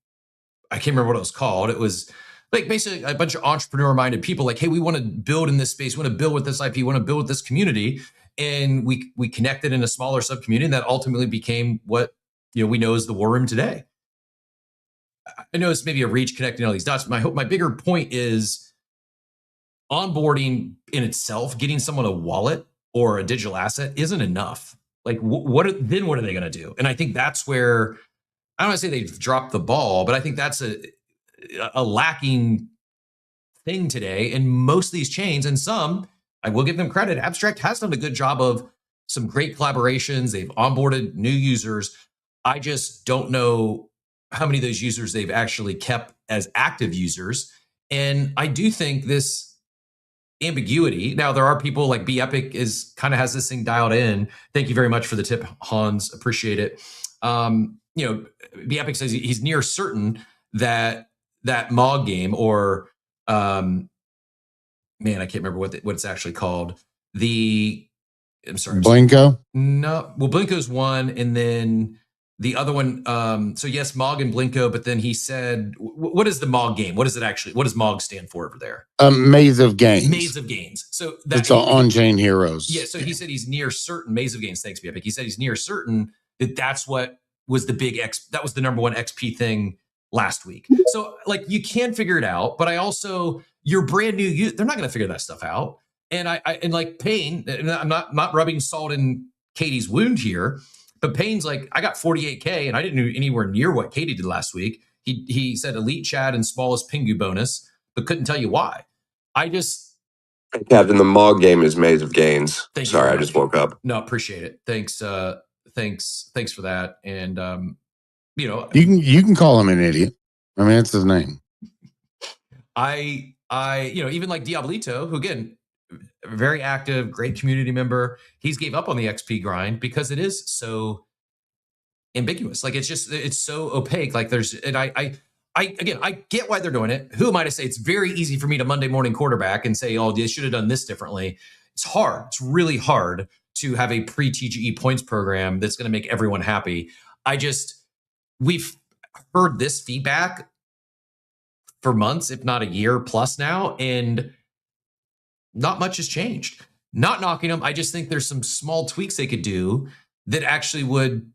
I can't remember what it was called. It was like basically a bunch of entrepreneur minded people like, hey, we want to build in this space. We want to build with this IP. We want to build with this community. And we connected in a smaller sub community that ultimately became what, we know as the war room today. I know it's maybe a reach connecting all these dots, but my bigger point is onboarding in itself, getting someone a wallet or a digital asset isn't enough. Like what are they going to do? And I think that's where, I don't want to say they've dropped the ball, but I think that's a lacking thing today in most of these chains. And some, I will give them credit, Abstract has done a good job of some great collaborations. They've onboarded new users. I just don't know how many of those users they've actually kept as active users. And I do think this ambiguity, now there are people like B Epic kind of has this thing dialed in. Thank you very much for the tip, Hans, appreciate it. B Epic says he's near certain that MOG game or, man, I can't remember what it's actually called. I'm sorry. Blinko? No, well, Blinko's one, and then the other one, so yes, MOG and Blinko, but then he said, what is the MOG game? What does MOG stand for over there? Maze of Gains. Maze of Gains. So it's on-chain heroes. Yeah, so he said he's near certain, Maze of Gains, thanks, Epic. He said he's near certain that's what was that was the number one XP thing last week. So like you can figure it out, but I also, you're brand new, they're not going to figure that stuff out. And and like Payne, and I'm not rubbing salt in Katie's wound here, but Payne's like, I got 48K and I didn't do anywhere near what Katie did last week. He said elite Chad and smallest Pingu bonus, but couldn't tell you why. Captain, the Mog game is Maze of Gains. Sorry, I just woke up. No, appreciate it. Thanks for that. And you can call him an idiot. I mean, that's his name. I even like Diablito, who again, very active, great community member. He's gave up on the XP grind because it is so ambiguous. Like it's so opaque. Like I get why they're doing it. Who am I to say? It's very easy for me to Monday morning quarterback and say, oh, they should have done this differently. It's hard. It's really hard to have a pre-TGE points program that's going to make everyone happy. We've heard this feedback for months, if not a year plus now, and not much has changed. Not knocking them. I just think there's some small tweaks they could do that actually would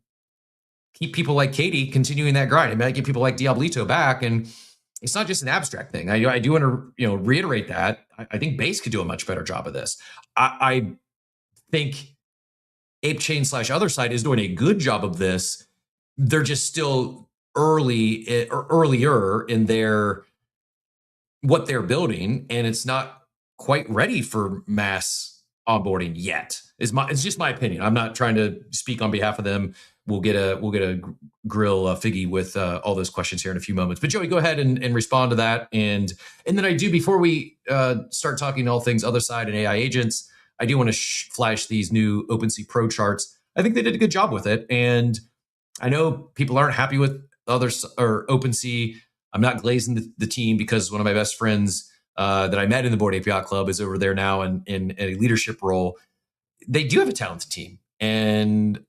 keep people like Katie continuing that grind. It might get people like Diablito back. And it's not just an abstract thing. I do want to reiterate that. I think Base could do a much better job of this. I think Ape Chain / Otherside is doing a good job of this. They're just still earlier in their what they're building, and it's not quite ready for mass onboarding yet. It's just my opinion. I'm not trying to speak on behalf of them. We'll get a grill Figgy with all those questions here in a few moments. But Joey, go ahead and respond to that. And then I do, before we start talking all things Otherside and AI agents, I do want to flash these new OpenSea Pro charts. I think they did a good job with it. And I know people aren't happy with OpenSea. I'm not glazing the team because one of my best friends that I met in the Board Ape Yacht Club is over there now in a leadership role. They do have a talented team, and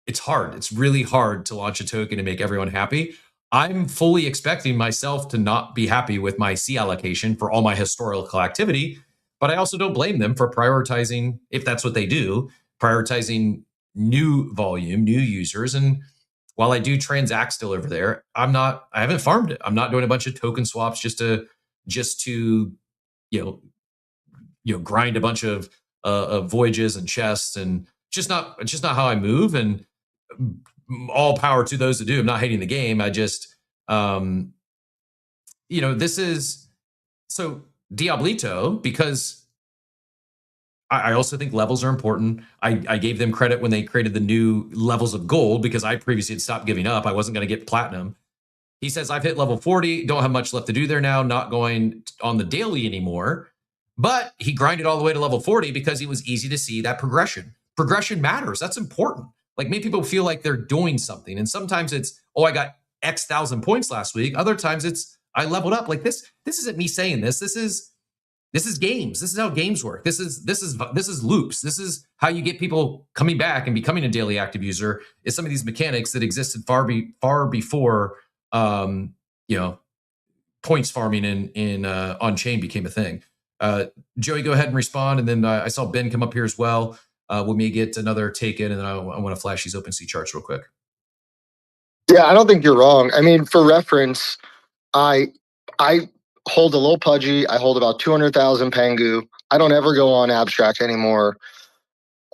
it's hard. It's really hard to launch a token and make everyone happy. I'm fully expecting myself to not be happy with my C allocation for all my historical activity, but I also don't blame them for prioritizing, if that's what they do, prioritizing new volume, new users. And while I do transact still over there, I haven't farmed it. I'm not doing a bunch of token swaps just to grind a bunch of voyages and chests, and just not how I move. And all power to those that do. I'm not hating the game. I just, this is so Diablito, because I also think levels are important. I gave them credit when they created the new levels of gold because I previously had stopped giving up. I wasn't going to get platinum. He says, I've hit level 40, don't have much left to do there now, not going on the daily anymore. But he grinded all the way to level 40 because it was easy to see that progression. Progression matters. That's important. Like, many people feel like they're doing something. And sometimes it's, oh, I got X thousand points last week. Other times it's, I leveled up. Like this isn't me saying this. This is games. This is how games work. This is loops. This is how you get people coming back and becoming a daily active user. Is some of these mechanics that existed far before, points farming in on chain became a thing. Joey, go ahead and respond. And then I saw Ben come up here as well. We may get another take in, and then I want to flash these OpenSea charts real quick. Yeah, I don't think you're wrong. I mean, for reference, I hold a little pudgy. I hold about 200,000 Pengu. I don't ever go on abstract anymore.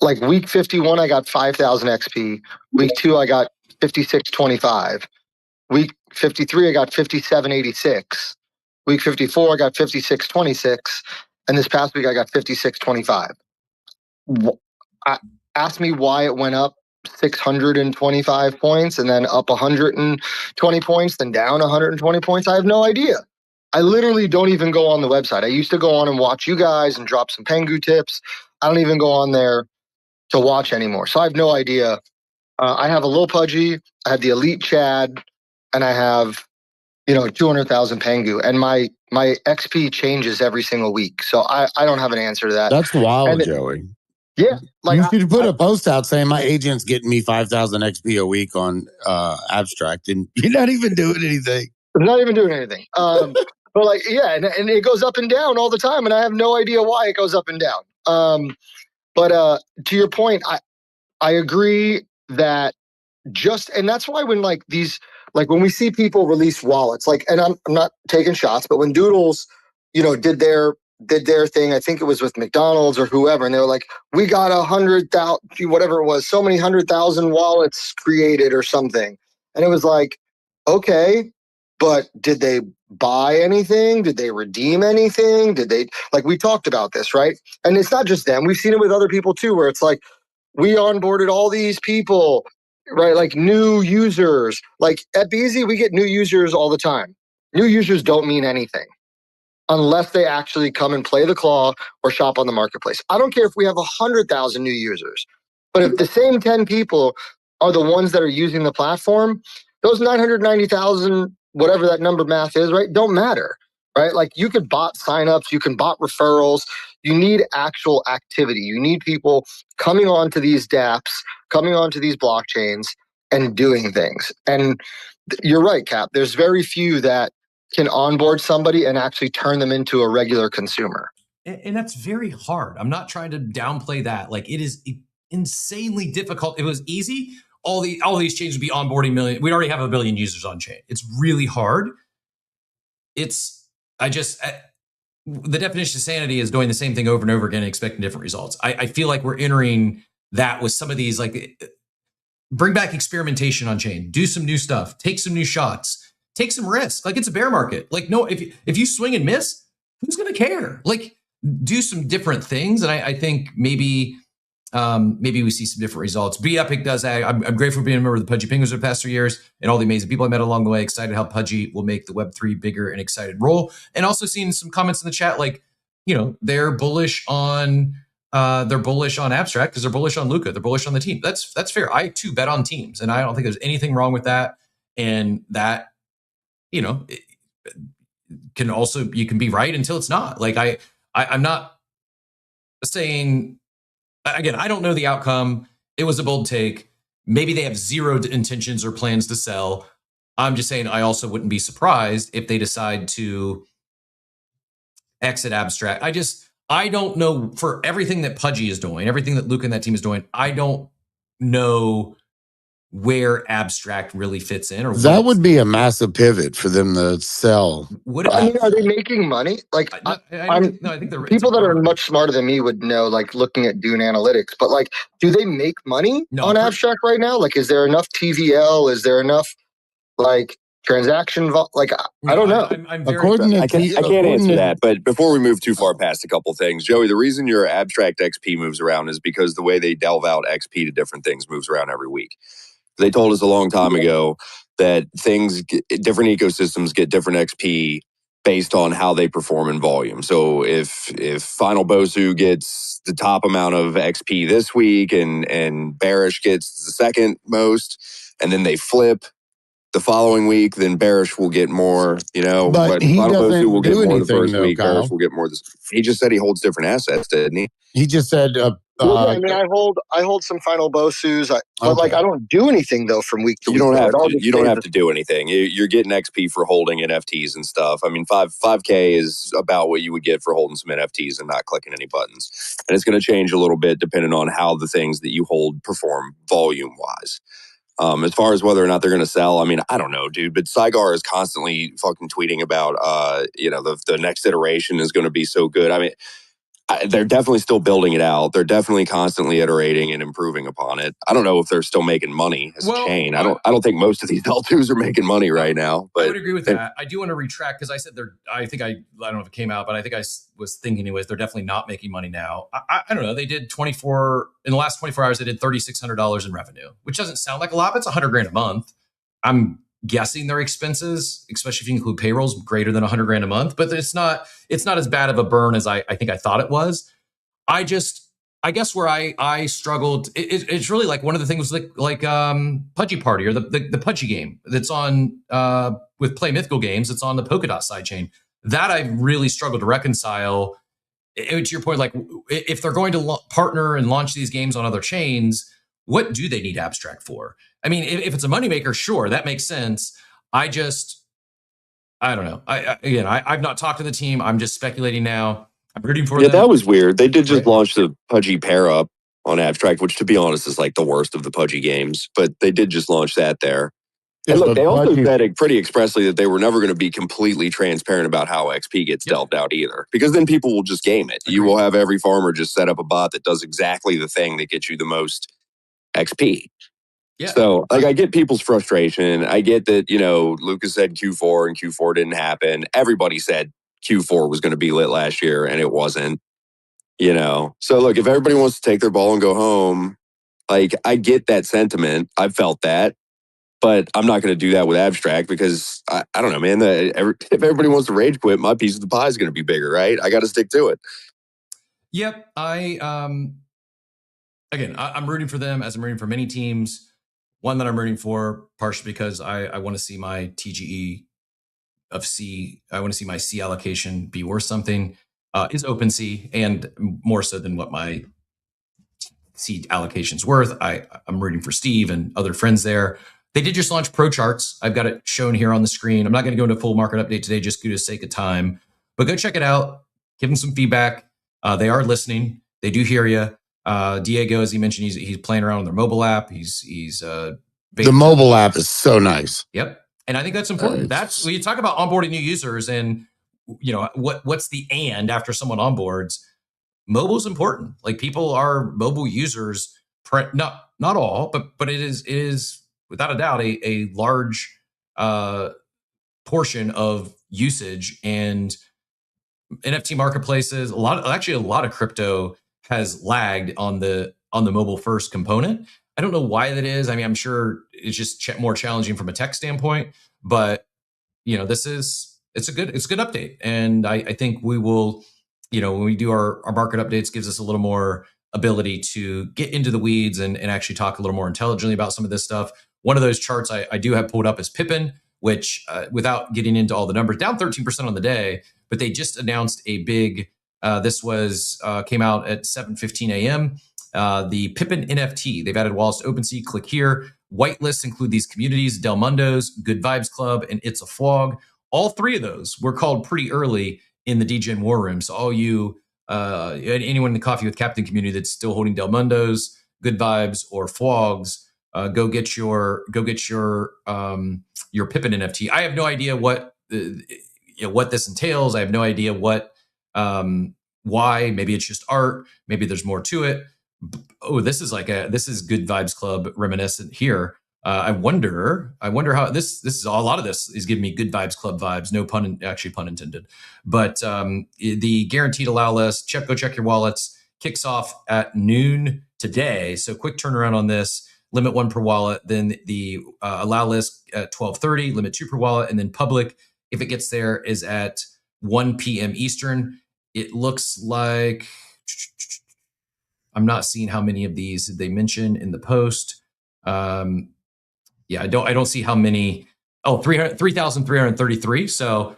Like week 51, I got 5,000 XP. Week 2, I got 5625. Week 53, I got 5786. Week 54, I got 5626. And this past week, I got 5625. Ask me why it went up 625 points and then up 120 points, then down 120 points. I have no idea. I literally don't even go on the website. I used to go on and watch you guys and drop some Pengu tips. I don't even go on there to watch anymore. So I have no idea. I have a low pudgy, I have the elite Chad, and I have 200,000 Pengu, and my XP changes every single week. So I don't have an answer to that. That's wild, Joey. Yeah, like you should put a post out saying my agent's getting me 5,000 XP a week on abstract, and you're not even doing anything. I'm not even doing anything. But and it goes up and down all the time, and I have no idea why it goes up and down. But to your point, I agree that and that's why when like these, like when we see people release wallets, like, and I'm not taking shots, but when Doodles, you know, did their thing, I think it was with McDonald's or whoever, and they were like, we got 100,000, whatever it was, so many 100,000 wallets created or something. And it was like, okay, but did they buy anything? Did they redeem anything? Did they, like, we talked about this, right? And it's not just them. We've seen it with other people too, where it's like, we onboarded all these people, right? Like new users. Like at Beezy, we get new users all the time. New users don't mean anything unless they actually come and play the claw or shop on the marketplace. I don't care if we have 100,000 new users, but if the same 10 people are the ones that are using the platform, those 990,000, whatever that number math is, right, don't matter, right? Like you could bot signups, you can bot referrals. You need actual activity. You need people coming onto these dApps, coming onto these blockchains and doing things. And you're right, Cap. There's very few that can onboard somebody and actually turn them into a regular consumer. And that's very hard. I'm not trying to downplay that. Like it is insanely difficult. If it was easy, all these chains would be onboarding million. We'd already have 1 billion users on chain. It's really hard. The definition of sanity is doing the same thing over and over again and expecting different results. I feel like we're entering that with some of these, like bring back experimentation on chain, do some new stuff, take some new shots, take some risks. Like it's a bear market. Like, no, if you swing and miss, who's going to care? Like do some different things. And I think maybe we see some different results. Be Epic does that. I'm grateful for being a member of the Pudgy Penguins for the past 3 years and all the amazing people I met along the way. Excited how Pudgy will make the Web3 bigger and excited role. And also seeing some comments in the chat, like, you know, they're bullish on Abstract because they're bullish on Luca. They're bullish on the team. That's fair. I too bet on teams, and I don't think there's anything wrong with that. And that, you know, you can be right until it's not. Like I'm not saying. Again, I don't know the outcome. It was a bold take. Maybe they have zero intentions or plans to sell. I'm just saying I also wouldn't be surprised if they decide to exit Abstract. I don't know, for everything that Pudgy is doing, everything that Luke and that team is doing, I don't know where Abstract really fits in. Or that would be a massive pivot for them to sell. I mean, are they making money? Like, I think the people that are much smarter than me would know, like looking at Dune Analytics, but like, do they make money on Abstract right now? Like, is there enough TVL? Is there enough like transaction? Like, I don't know. I can't answer that. But before we move too far past a couple things, Joey, the reason your Abstract XP moves around is because the way they delve out XP to different things moves around every week. They told us a long time ago that different ecosystems get different XP based on how they perform in volume. So if Final Bosu gets the top amount of XP this week and Bearish gets the second most, and then they flip the following week, then Bearish will get more, you know. But he Final doesn't Bosu will get do more anything, the first though, week. Kyle. Bearish will get more. He just said he holds different assets, didn't he? He just said... I mean, I hold some Final Bosus, but like I don't do anything though from week to week. You don't have to do anything. You're getting XP for holding NFTs and stuff. I mean, 5K is about what you would get for holding some NFTs and not clicking any buttons. And it's going to change a little bit depending on how the things that you hold perform volume wise. As far as whether or not they're going to sell, I mean, I don't know, dude. But Saigar is constantly fucking tweeting about, the next iteration is going to be so good. I mean. They're definitely still building it out. They're definitely constantly iterating and improving upon it. I don't know if they're still making money as a chain. I don't think most of these L2s are making money right now. But I would agree with that. I do want to retract because I said I don't know if it came out, but I think I was thinking anyways, they're definitely not making money now. I don't know. They did in the last 24 hours, they did $3,600 in revenue, which doesn't sound like a lot, but it's $100,000 a month. I'm guessing their expenses, especially if you include payrolls, greater than $100,000 a month, but it's not as bad of a burn as I think I thought it was. I guess where I struggled, it's really like one of the things like Pudgy Party or the Pudgy game that's on with Play Mythical Games. It's on the Polkadot sidechain. That I really struggled to reconcile. To your point, like if they're going to partner and launch these games on other chains, what do they need Abstract for? I mean, if it's a moneymaker, sure, that makes sense. I don't know. I've not talked to the team. I'm just speculating now. I'm rooting for them. Yeah, that was weird. They did just launch the Pudgy pair up on Abstract, which to be honest is like the worst of the pudgy games. But they did just launch that there. Yeah, And look, but they also Pudgy- said it pretty expressly that they were never going to be completely transparent about how XP gets delved out either, because then people will just game it. You will have every farmer just set up a bot that does exactly the thing that gets you the most XP. Yeah. So, like, I get people's frustration. I get that, you know, Lucas said Q4 and Q4 didn't happen. Everybody said Q4 was going to be lit last year and it wasn't, you know. So, look, if everybody wants to take their ball and go home, like, I get that sentiment. I've felt that. But I'm not going to do that with Abstract because I don't know, man. If everybody wants to rage quit, my piece of the pie is going to be bigger, right? I got to stick to it. Yep. I'm rooting for them as I'm rooting for many teams. One that I'm rooting for, partially because I want to see my TGE of C. I want to see my C allocation be worth something. Is OpenSea, and more so than what my C allocation's worth. I'm rooting for Steve and other friends there. They did just launch Pro Charts. I've got it shown here on the screen. I'm not going to go into full market update today, just due to sake of time. But go check it out. Give them some feedback. They are listening. They do hear you. Diego, as he mentioned, he's playing around with their mobile app. He's the mobile app is so nice. Yep, and I think that's important. That's when you talk about onboarding new users, and you know what's the and after someone onboards. Mobile's important. Like, people are mobile users. Not all, but it is without a doubt a large portion of usage. And NFT marketplaces, a lot of crypto has lagged on the mobile first component. I don't know why that is. I mean, I'm sure it's just more challenging from a tech standpoint, but you know, it's a good update. And I think we will, you know, when we do our market updates, gives us a little more ability to get into the weeds and actually talk a little more intelligently about some of this stuff. One of those charts I do have pulled up is Pippin, which without getting into all the numbers, down 13% on the day, but they just announced a big, this was came out at 7:15 a.m. The Pippin NFT. They've added wallets to OpenSea. Click here. Whitelists include these communities: Del Mundo's, Good Vibes Club, and It's a Flog. All three of those were called pretty early in the DGen War Room. So all you, anyone in the Coffee with Captain community that's still holding Del Mundo's, Good Vibes, or Flogs, go get your Pippin NFT. I have no idea what what this entails. I have no idea what why. Maybe it's just art. Maybe there's more to it. Oh, this is Good Vibes Club reminiscent here. I wonder how this is. A lot of this is giving me Good Vibes Club vibes. No pun intended. But the guaranteed allow list. Go check your wallets. Kicks off at noon today. So quick turnaround on this. Limit 1 per wallet. Then the allow list at 12:30. Limit 2 per wallet, and then public, if it gets there, is at 1 p.m. Eastern. It looks like I'm not seeing how many of these did they mention in the post. Yeah, I don't see how many. Oh, 3,333. So,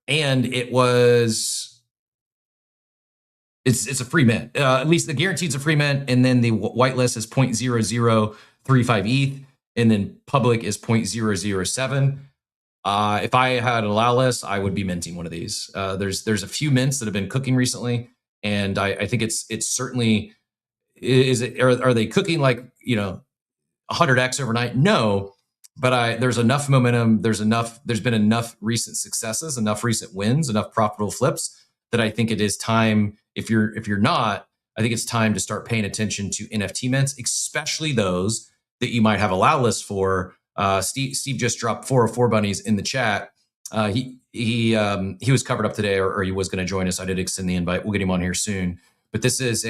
and it's a free mint. At least the guaranteed's a free mint, and then the whitelist is 0.0035 ETH, and then public is 0.007. If I had an allow list, I would be minting one of these. There's a few mints that have been cooking recently, and I think it's certainly are they cooking like 100x overnight? No, but there's enough momentum. There's been enough recent successes, enough recent wins, enough profitable flips that I think it is time. If you're not, I think it's time to start paying attention to NFT mints, especially those that you might have allow lists for. Steve just dropped 404 bunnies in the chat. He was covered up today, or he was going to join us. I did extend the invite. We'll get him on here soon. But this is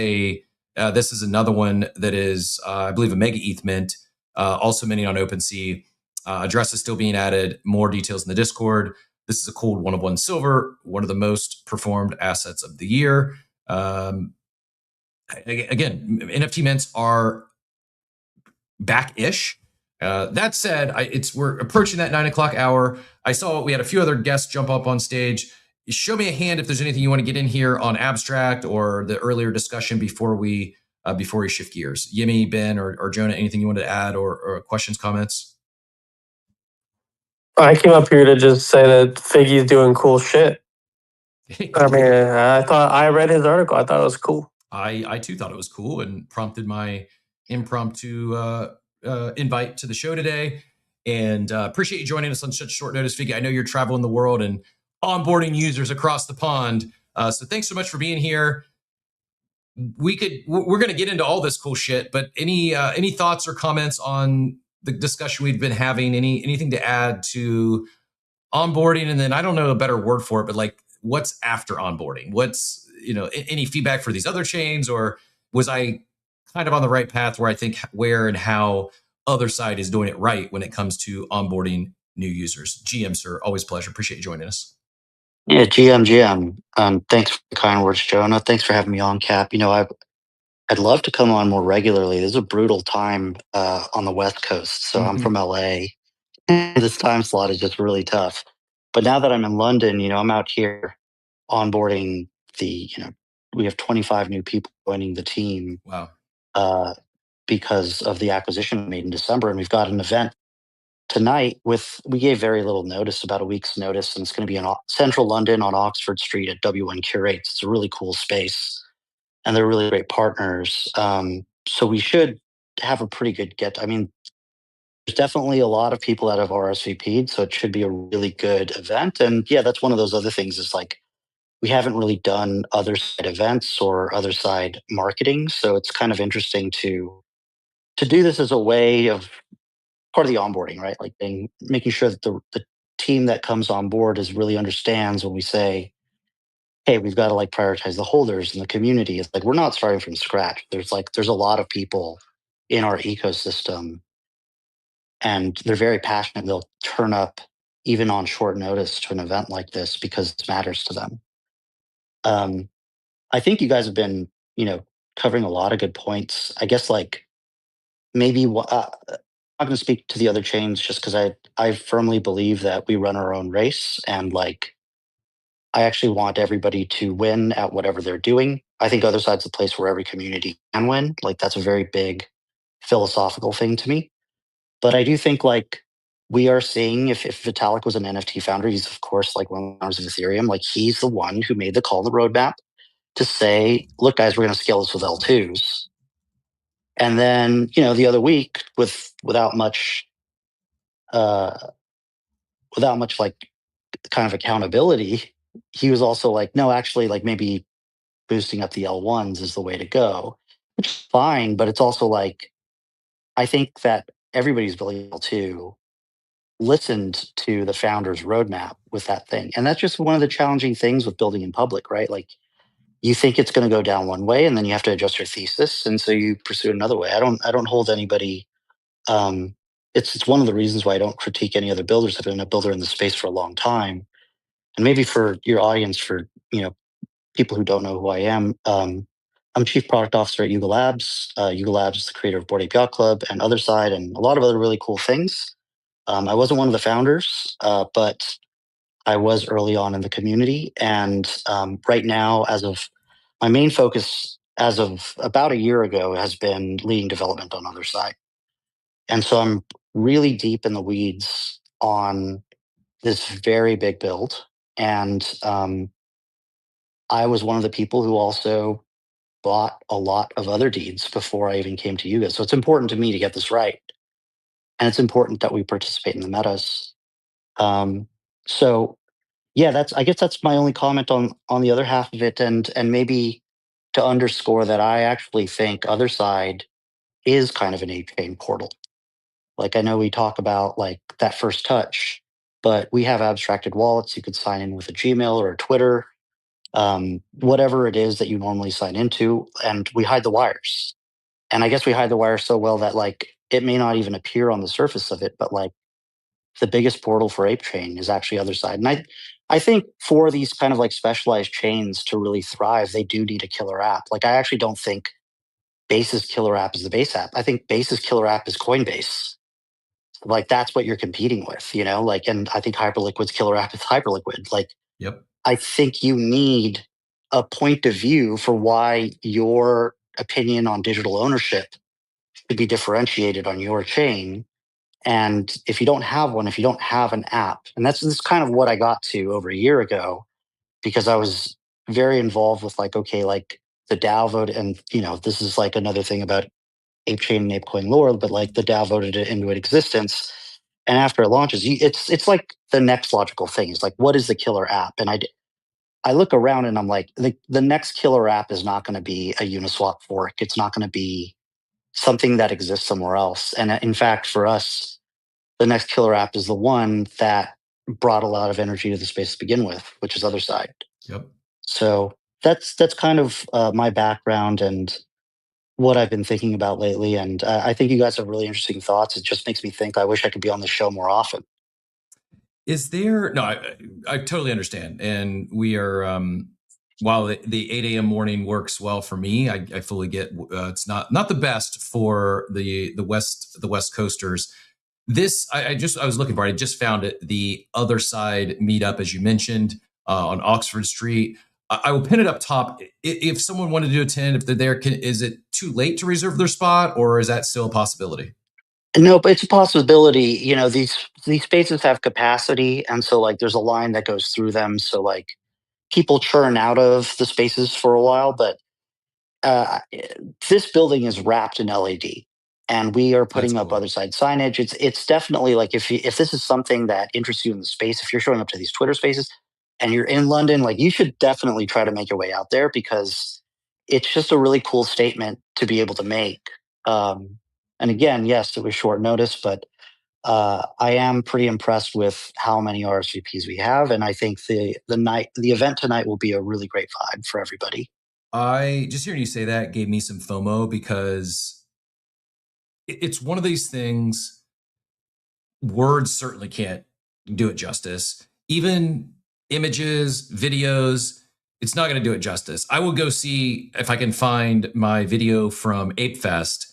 another one that is, I believe, a mega ETH mint, also minting on OpenSea. Address is still being added. More details in the Discord. This is a cold 1 of 1 silver, one of the most performed assets of the year. Again, NFT mints are back-ish. That said, we're approaching that 9 o'clock hour. I saw we had a few other guests jump up on stage. Show me a hand if there's anything you want to get in here on Abstract or the earlier discussion before we shift gears. Yimmy, Ben, or Jonah, anything you wanted to add or questions, comments? I came up here to just say that Figgy's doing cool shit. I mean, I read his article. I thought it was cool. I too thought it was cool and prompted my impromptu invite to the show today. And appreciate you joining us on such short notice, Figgy. I know you're traveling the world and onboarding users across the pond. So thanks so much for being here. We're going to get into all this cool shit, but any thoughts or comments on the discussion we've been having? Anything to add to onboarding? And then I don't know a better word for it, but like what's after onboarding? What's, any feedback for these other chains, or was I kind of on the right path where I think where and how Otherside is doing it right when it comes to onboarding new users? GM, sir, always a pleasure. Appreciate you joining us. Yeah, GM. Thanks for the kind words, Jonah. Thanks for having me on, Cap. I'd love to come on more regularly. This is a brutal time on the West Coast, so I'm from LA. This time slot is just really tough. But now that I'm in London, I'm out here onboarding we have 25 new people joining the team. Wow. Because of the acquisition made in December, and we've got an event tonight we gave very little notice, about a week's notice, and it's going to be in central London on Oxford Street at W1 Curates. It's a really cool space, and they're really great partners. So we should have a pretty good there's definitely a lot of people that have RSVP'd, so it should be a really good event. And yeah, that's one of those other things is like, we haven't really done other side events or other side marketing. So it's kind of interesting to do this as a way of part of the onboarding, right? Like making sure that the team that comes on board really understands when we say, hey, we've got to like prioritize the holders and the community. It's like, we're not starting from scratch. There's a lot of people in our ecosystem, and they're very passionate. They'll turn up even on short notice to an event like this because it matters to them. I think you guys have been, covering a lot of good points. I guess like maybe I'm not going to speak to the other chains just because I firmly believe that we run our own race, and like I actually want everybody to win at whatever they're doing. I think Otherside's a place where every community can win. Like that's a very big philosophical thing to me. But I do think like we are seeing if Vitalik was an NFT founder, he's of course like one of the founders of Ethereum. Like he's the one who made the call in the roadmap to say, look, guys, we're going to scale this with L2s. And then, the other week without much like kind of accountability, he was also like, no, actually like maybe boosting up the L1s is the way to go, which is fine. But it's also like, I think that everybody's building L2 listened to the founder's roadmap with that thing. And that's just one of the challenging things with building in public, right? Like you think it's going to go down one way and then you have to adjust your thesis. And so you pursue another way. I don't hold anybody. It's one of the reasons why I don't critique any other builders. I've been a builder in the space for a long time. And maybe for your audience, for, people who don't know who I am, I'm chief product officer at Yuga Labs. Yuga Labs is the creator of Board Ape Yacht Club and Otherside and a lot of other really cool things. I wasn't one of the founders, but I was early on in the community. And right now, my main focus as of about a year ago has been leading development on Otherside. And so I'm really deep in the weeds on this very big build. And I was one of the people who also bought a lot of other deeds before I even came to Yuga. So it's important to me to get this right. And it's important that we participate in the metas. So yeah, I guess that's my only comment on the other half of it, and maybe to underscore that I actually think Otherside is kind of an ape chain portal. Like I know we talk about like that first touch, but we have abstracted wallets. You could sign in with a Gmail or a Twitter, whatever it is that you normally sign into, and we hide the wires. And I guess we hide the wires so well that like it may not even appear on the surface of it, but like the biggest portal for ape chain is actually Otherside. And I think for these kind of like specialized chains to really thrive, they do need a killer app. Like I actually don't think Base's killer app is the Base app. I think Base's killer app is Coinbase. Like that's what you're competing with, like, and I think Hyperliquid's killer app is Hyperliquid. Like, yep. I think you need a point of view for why your opinion on digital ownership should be differentiated on your chain. And if you don't have one, if you don't have an app, and this is kind of what I got to over a year ago, because I was very involved with like, okay, like the DAO voted, and this is like another thing about Ape Chain and ApeCoin lore, but like the DAO voted it into existence, and after it launches, it's like the next logical thing. It's like, what is the killer app? And I look around and I'm like, the next killer app is not going to be a Uniswap fork. It's not going to be something that exists somewhere else. And in fact, for us, the next killer app is the one that brought a lot of energy to the space to begin with, which is Otherside. Yep. So that's kind of my background and what I've been thinking about lately. And I think you guys have really interesting thoughts. It just makes me think I wish I could be on the show more often. Is there no? I totally understand, and we are. While the 8 a.m. morning works well for me, I fully get it's not the best for the West Coasters. This I was looking for it. I just found it. The Otherside meetup, as you mentioned, on Oxford Street. I will pin it up top. If someone wanted to attend, if they're there, is it too late to reserve their spot, or is that still a possibility? No, but it's a possibility. These spaces have capacity, and so like there's a line that goes through them. So like people churn out of the spaces for a while, but this building is wrapped in LED, and we are putting up Otherside signage. It's definitely like if this is something that interests you in the space, if you're showing up to these Twitter spaces and you're in London, like you should definitely try to make your way out there because it's just a really cool statement to be able to make. And again, yes, it was short notice, but I am pretty impressed with how many RSVPs we have, and I think the event tonight will be a really great vibe for everybody. I just hearing you say that gave me some FOMO because it's one of these things. Words certainly can't do it justice. Even images, videos, it's not going to do it justice. I will go see if I can find my video from Ape Fest.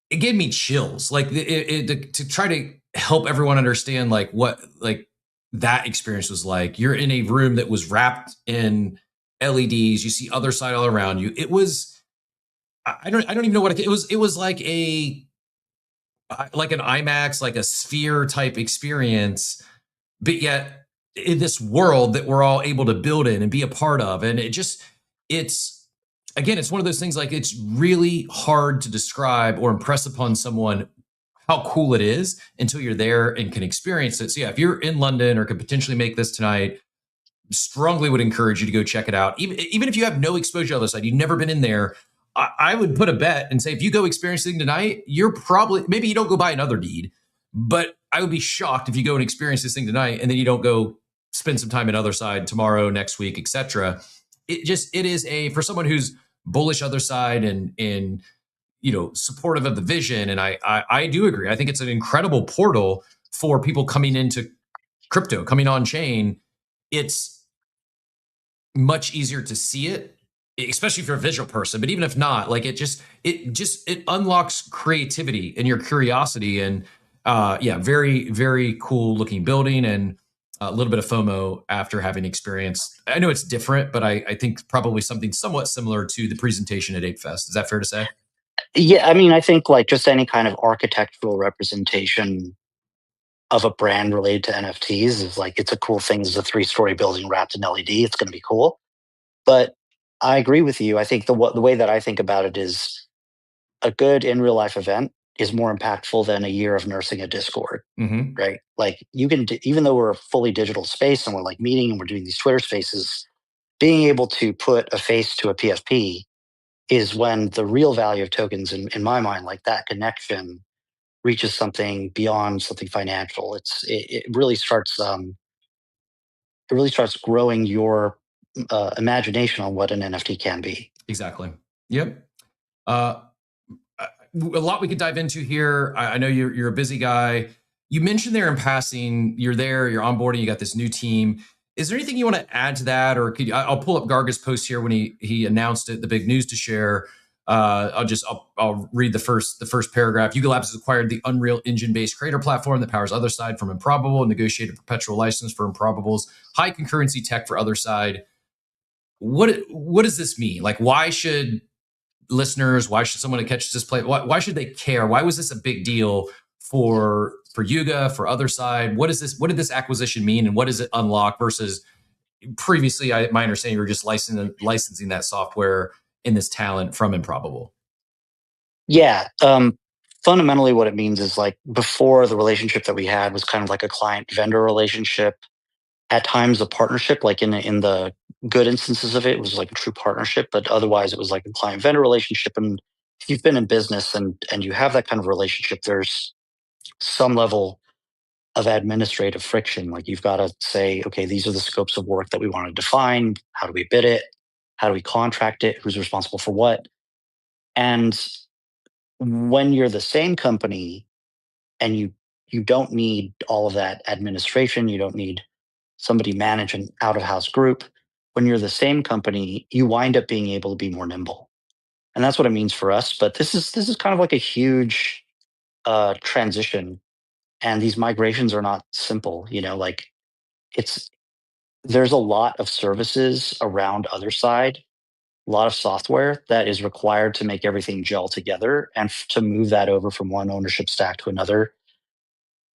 It gave me chills, like to try to help everyone understand like what like that experience was like. You're in a room that was wrapped in LEDs. You see Otherside all around you. It was I don't even know what it was. It was like an IMAX, like a sphere type experience, but yet in this world that we're all able to build in and be a part of. And it's one of those things like it's really hard to describe or impress upon someone how cool it is until you're there and can experience it. So yeah, if you're in London or could potentially make this tonight, strongly would encourage you to go check it out. Even if you have no exposure to the other side, you've never been in there, I would put a bet and say if you go experiencing tonight, you're probably, maybe you don't go buy another deed, but I would be shocked if you go and experience this thing tonight and then you don't go spend some time in Otherside tomorrow, next week, etc. It is for someone who's bullish Otherside and supportive of the vision. And I do agree. I think it's an incredible portal for people coming into crypto, coming on chain. It's much easier to see it, especially if you're a visual person, but even if not, like it unlocks creativity and your curiosity. And very, very cool looking building and a little bit of FOMO after having experienced. I know it's different, but I think probably something somewhat similar to the presentation at Ape Fest. Is that fair to say? Yeah, I mean, I think like just any kind of architectural representation of a brand related to NFTs is like, it's a cool thing. It's a 3-story building wrapped in LED. It's going to be cool. But I agree with you. I think the way that I think about it is a good in real life event is more impactful than a year of nursing a Discord, right? Like you can, even though we're a fully digital space and we're like meeting and we're doing these Twitter spaces, being able to put a face to a PFP is when the real value of tokens, in my mind, like that connection reaches something beyond something financial. It really starts growing your imagination on what an NFT can be. Exactly. Yep. A lot we could dive into here. I know you're a busy guy. You mentioned there in passing, you're onboarding, you got this new team. Is there anything you want to add to that? Or I'll pull up Garga's post here when he announced it, the big news to share. I'll read the first paragraph. Yuga Labs has acquired the Unreal Engine-based creator platform that powers Otherside from Improbable and negotiated a perpetual license for Improbable's high concurrency tech for Otherside. What does this mean? Like, why should listeners, why should someone who catches this play, why should they care? Why was this a big deal for Yuga, for Otherside? What did this acquisition mean, and what does it unlock versus previously? My understanding, you were just licensing that software this talent from Improbable? Yeah. Fundamentally, what it means is like before the relationship that we had was kind of like a client vendor relationship. At times, a partnership, like in the good instances of it, was like a true partnership, but otherwise, it was like a client vendor relationship. And if you've been in business and you have that kind of relationship, there's some level of administrative friction. Like you've got to say, okay, these are the scopes of work that we want to define. How do we bid it? How do we contract it? Who's responsible for what? And when you're the same company and you don't need all of that administration, you don't need somebody manage an out of house group. When you're the same company, you wind up being able to be more nimble, and that's what it means for us. But this is kind of like a huge transition, and these migrations are not simple. You know, like it's there's a lot of services around Otherside, a lot of software that is required to make everything gel together, and to move that over from one ownership stack to another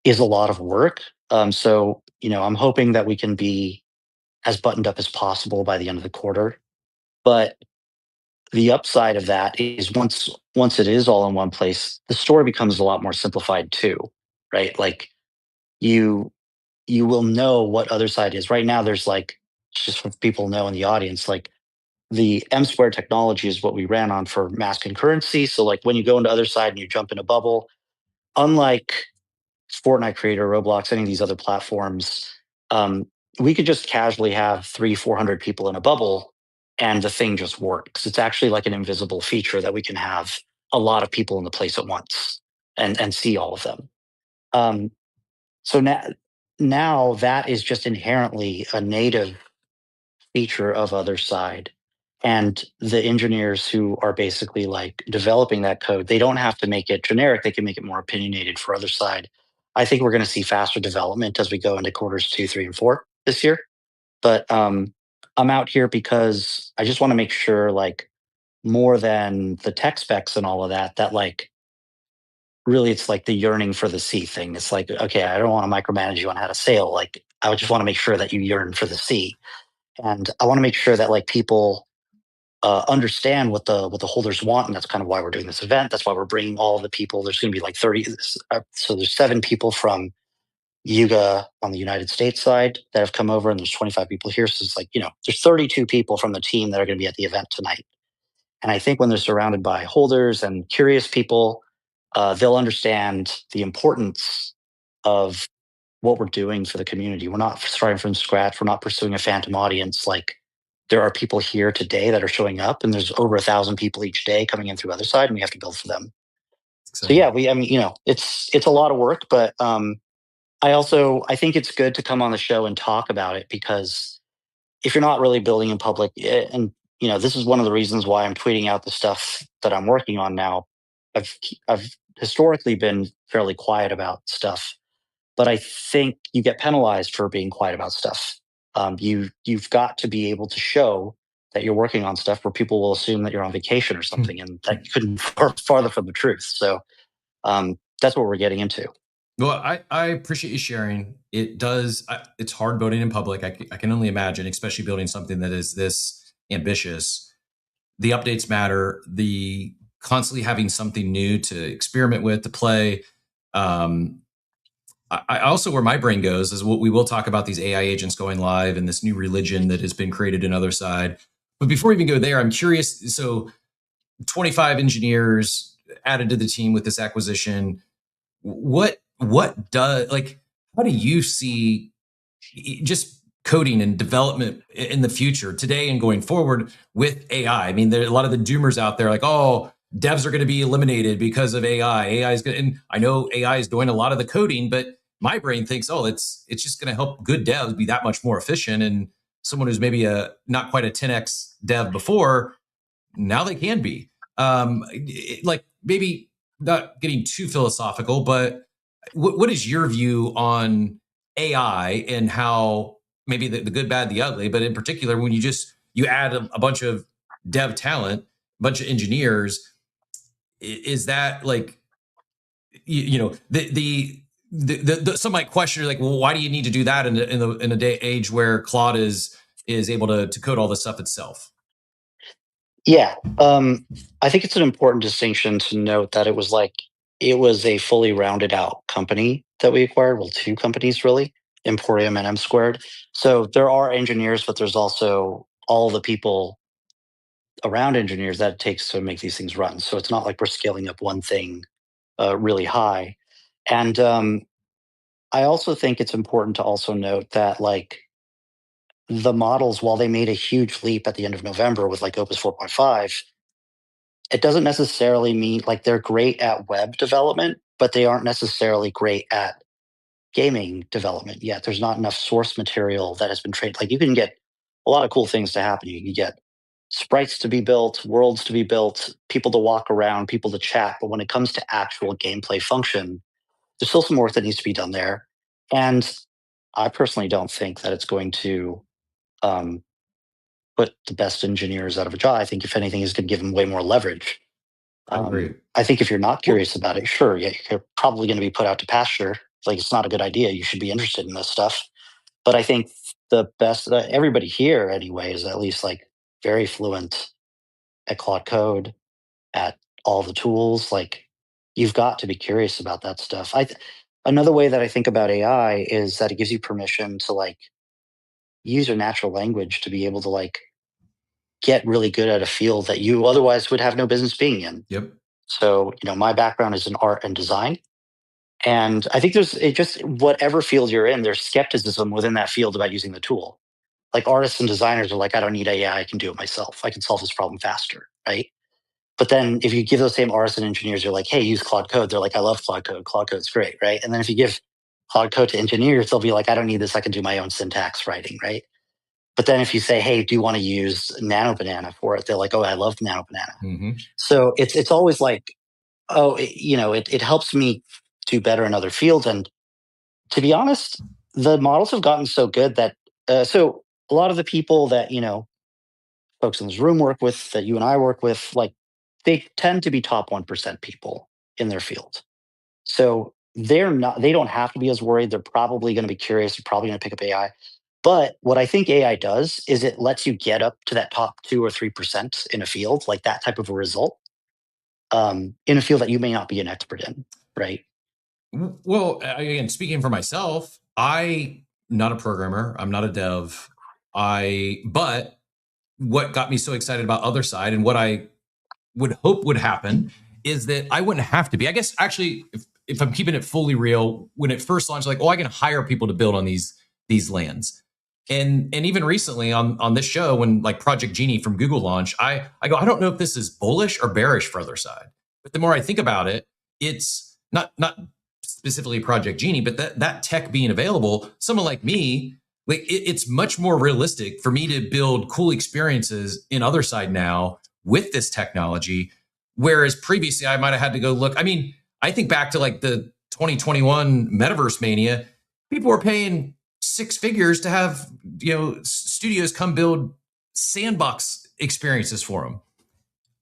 is a lot of work. So I'm hoping that we can be as buttoned up as possible by the end of the quarter. But the upside of that is once it is all in one place, the story becomes a lot more simplified too, right? Like you you will know what other side is. Right now, there's like just for people to know in the audience, like the M squared technology is what we ran on for mass concurrency. So like when you go into other side and you jump in a bubble, unlike Fortnite Creator, Roblox, any of these other platforms, um, we could just casually have 300-400 people in a bubble and the thing just works. It's actually like an invisible feature that we can have a lot of people in the place at once and see all of them. Um, so now that is just inherently a native feature of other side. And the engineers who are basically like developing that code, they don't have to make it generic. They can make it more opinionated for other side. I think we're going to see faster development as we go into quarters 2, 3, and 4 this year. But I'm out here because I just want to make sure, like, more than the tech specs and all of that, that like really it's like the yearning for the C thing. It's like, okay, I don't want to micromanage you on how to sail. Like, I would just want to make sure that you yearn for the sea. And I want to make sure that like people understand what the holders want, and that's kind of why we're doing this event. That's why we're bringing all of the people. There's going to be like 30. So there's 7 people from Yuga on the United States side that have come over, and there's 25 people here. So it's like there's 32 people from the team that are going to be at the event tonight. And I think when they're surrounded by holders and curious people, they'll understand the importance of what we're doing for the community. We're not starting from scratch. We're not pursuing a phantom audience. Like there are people here today that are showing up, and there's over 1,000 people each day coming in through other side, and we have to build for them. So yeah, it's a lot of work, but I think it's good to come on the show and talk about it, because if you're not really building in public, and this is one of the reasons why I'm tweeting out the stuff that I'm working on now. I've historically been fairly quiet about stuff, but I think you get penalized for being quiet about stuff. You've got to be able to show that you're working on stuff where people will assume that you're on vacation or something, and that couldn't be farther from the truth. So that's what we're getting into. Well, I appreciate you sharing. It does. It's hard voting in public. I can only imagine, especially building something that is this ambitious. The updates matter. The constantly having something new to experiment with, to play. I also, where my brain goes is what we will talk about, these AI agents going live and this new religion that has been created in other side. But before we even go there, I'm curious. So 25 engineers added to the team with this acquisition. What does, like, how do you see just coding and development in the future today and going forward with AI? I mean, there are a lot of the doomers out there like, oh, devs are going to be eliminated because of AI. AI is good. And I know AI is doing a lot of the coding, but my brain thinks, oh, it's just going to help good devs be that much more efficient. And someone who's maybe not quite a 10x dev before, now they can be. Like, maybe not getting too philosophical, but what is your view on AI and how maybe the good, bad, the ugly, but in particular, when you add a bunch of dev talent, a bunch of engineers, is that like, some might question, like, well, why do you need to do that in a day age where Claude is able to code all this stuff itself? Yeah. I think it's an important distinction to note that it was a fully rounded out company that we acquired. Well, two companies really, Emporium and M Squared. So there are engineers, but there's also all the people around engineers that it takes to make these things run. So it's not like we're scaling up one thing really high. And I also think it's important to also note that the models, while they made a huge leap at the end of November with like Opus 4.5, it doesn't necessarily mean like they're great at web development, but they aren't necessarily great at gaming development yet. There's not enough source material that has been trained. Like you can get a lot of cool things to happen. You can get sprites to be built, worlds to be built, people to walk around, people to chat. But when it comes to actual gameplay function, there's still some work that needs to be done there. And I personally don't think that it's going to um, put the best engineers out of a job. I think if anything, is going to give them way more leverage. I agree. I think if you're not Well, curious about it, sure, yeah, you're probably going to be put out to pasture. Like it's not a good idea. You should be interested in this stuff. But I think the best, everybody here anyway, is at least like very fluent at Claude Code, at all the tools. Like you've got to be curious about that stuff. Another way that I think about AI is that it gives you permission to like use your natural language to be able to like get really good at a field that you otherwise would have no business being in. yep. So, my background is in art and design. And I think it just whatever field you're in, there's skepticism within that field about using the tool. Like artists and designers are like, I don't need AI, I can do it myself. I can solve this problem faster, right? But then if you give those same artists and engineers, you're like, hey, use Claude Code. They're like, I love Claude Code. Claude Code's great, right? And then if you give Claude Code to engineers, they'll be like, I don't need this. I can do my own syntax writing, right? But then if you say, hey, do you want to use Nano Banana for it? They're like, oh, I love Nano Banana. Mm-hmm. So it's always like, oh, it helps me do better in other fields. And to be honest, the models have gotten so good that so a lot of the people that folks in this room work with, that you and I work with, like they tend to be top 1% people in their field. So they don't have to be as worried. They're probably going to be curious. They're probably going to pick up AI. But what I think AI does is it lets you get up to that top 2 or 3% in a field, like that type of a result, in a field that you may not be an expert in, right? Well, again, speaking for myself, I'm not a programmer. I'm not a dev. But what got me so excited about Otherside and what I would hope would happen is that I wouldn't have to be. I guess actually, if I'm keeping it fully real, when it first launched, like, oh, I can hire people to build on these lands. And even recently on this show, when like Project Genie from Google launched, I go, I don't know if this is bullish or bearish for Otherside. But the more I think about it, it's not specifically Project Genie, but that tech being available, someone like me, like it's much more realistic for me to build cool experiences in Otherside now with this technology. Whereas previously I might have had to go look. I mean, I think back to like the 2021 Metaverse Mania, people were paying 6 figures to have, studios come build sandbox experiences for them.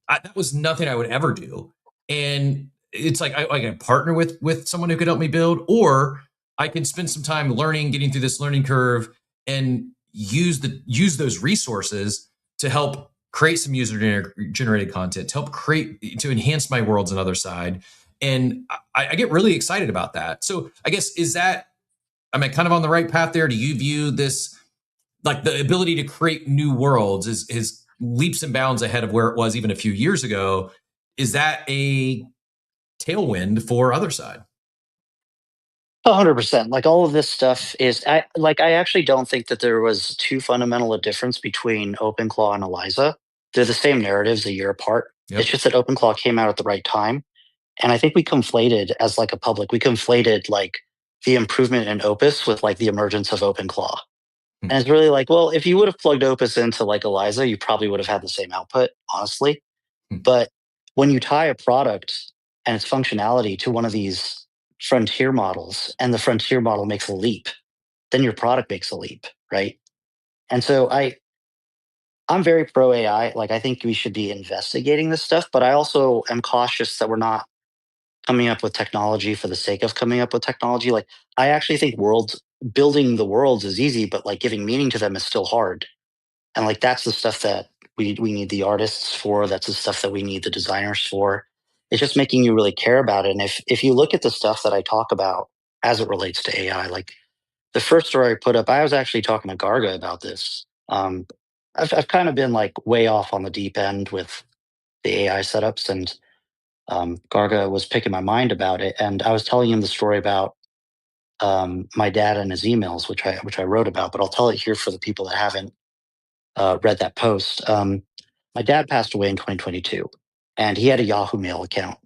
That was nothing I would ever do. And it's like I can partner with someone who could help me build, or I can spend some time learning, getting through this learning curve, and use those resources to help create some user generated content, to enhance my worlds on Otherside. And I get really excited about that. So I guess am I kind of on the right path there? Do you view this like the ability to create new worlds is leaps and bounds ahead of where it was even a few years ago? Is that a tailwind for Otherside? 100%. Like all of this stuff I actually don't think that there was too fundamental a difference between OpenClaw and Eliza. They're the same narratives a year apart. Yep. It's just that OpenClaw came out at the right time. And I think we conflated like the improvement in Opus with like the emergence of OpenClaw. And it's really like, well, if you would have plugged Opus into like Eliza, you probably would have had the same output, honestly. But when you tie a product and its functionality to one of these frontier models, and the frontier model makes a leap, then your product makes a leap, right? And so I'm very pro AI. Like I think we should be investigating this stuff, but I also am cautious that we're not coming up with technology for the sake of coming up with technology. Like I actually think building the worlds is easy, but like giving meaning to them is still hard. And like that's the stuff that we need the artists for. That's the stuff that we need the designers for. It's just making you really care about it. And if you look at the stuff that I talk about as it relates to AI, like the first story I put up, I was actually talking to Garga about this. I've kind of been like way off on the deep end with the AI setups, and Garga was picking my mind about it. And I was telling him the story about my dad and his emails, which I wrote about, but I'll tell it here for the people that haven't read that post. My dad passed away in 2022, and he had a Yahoo Mail account,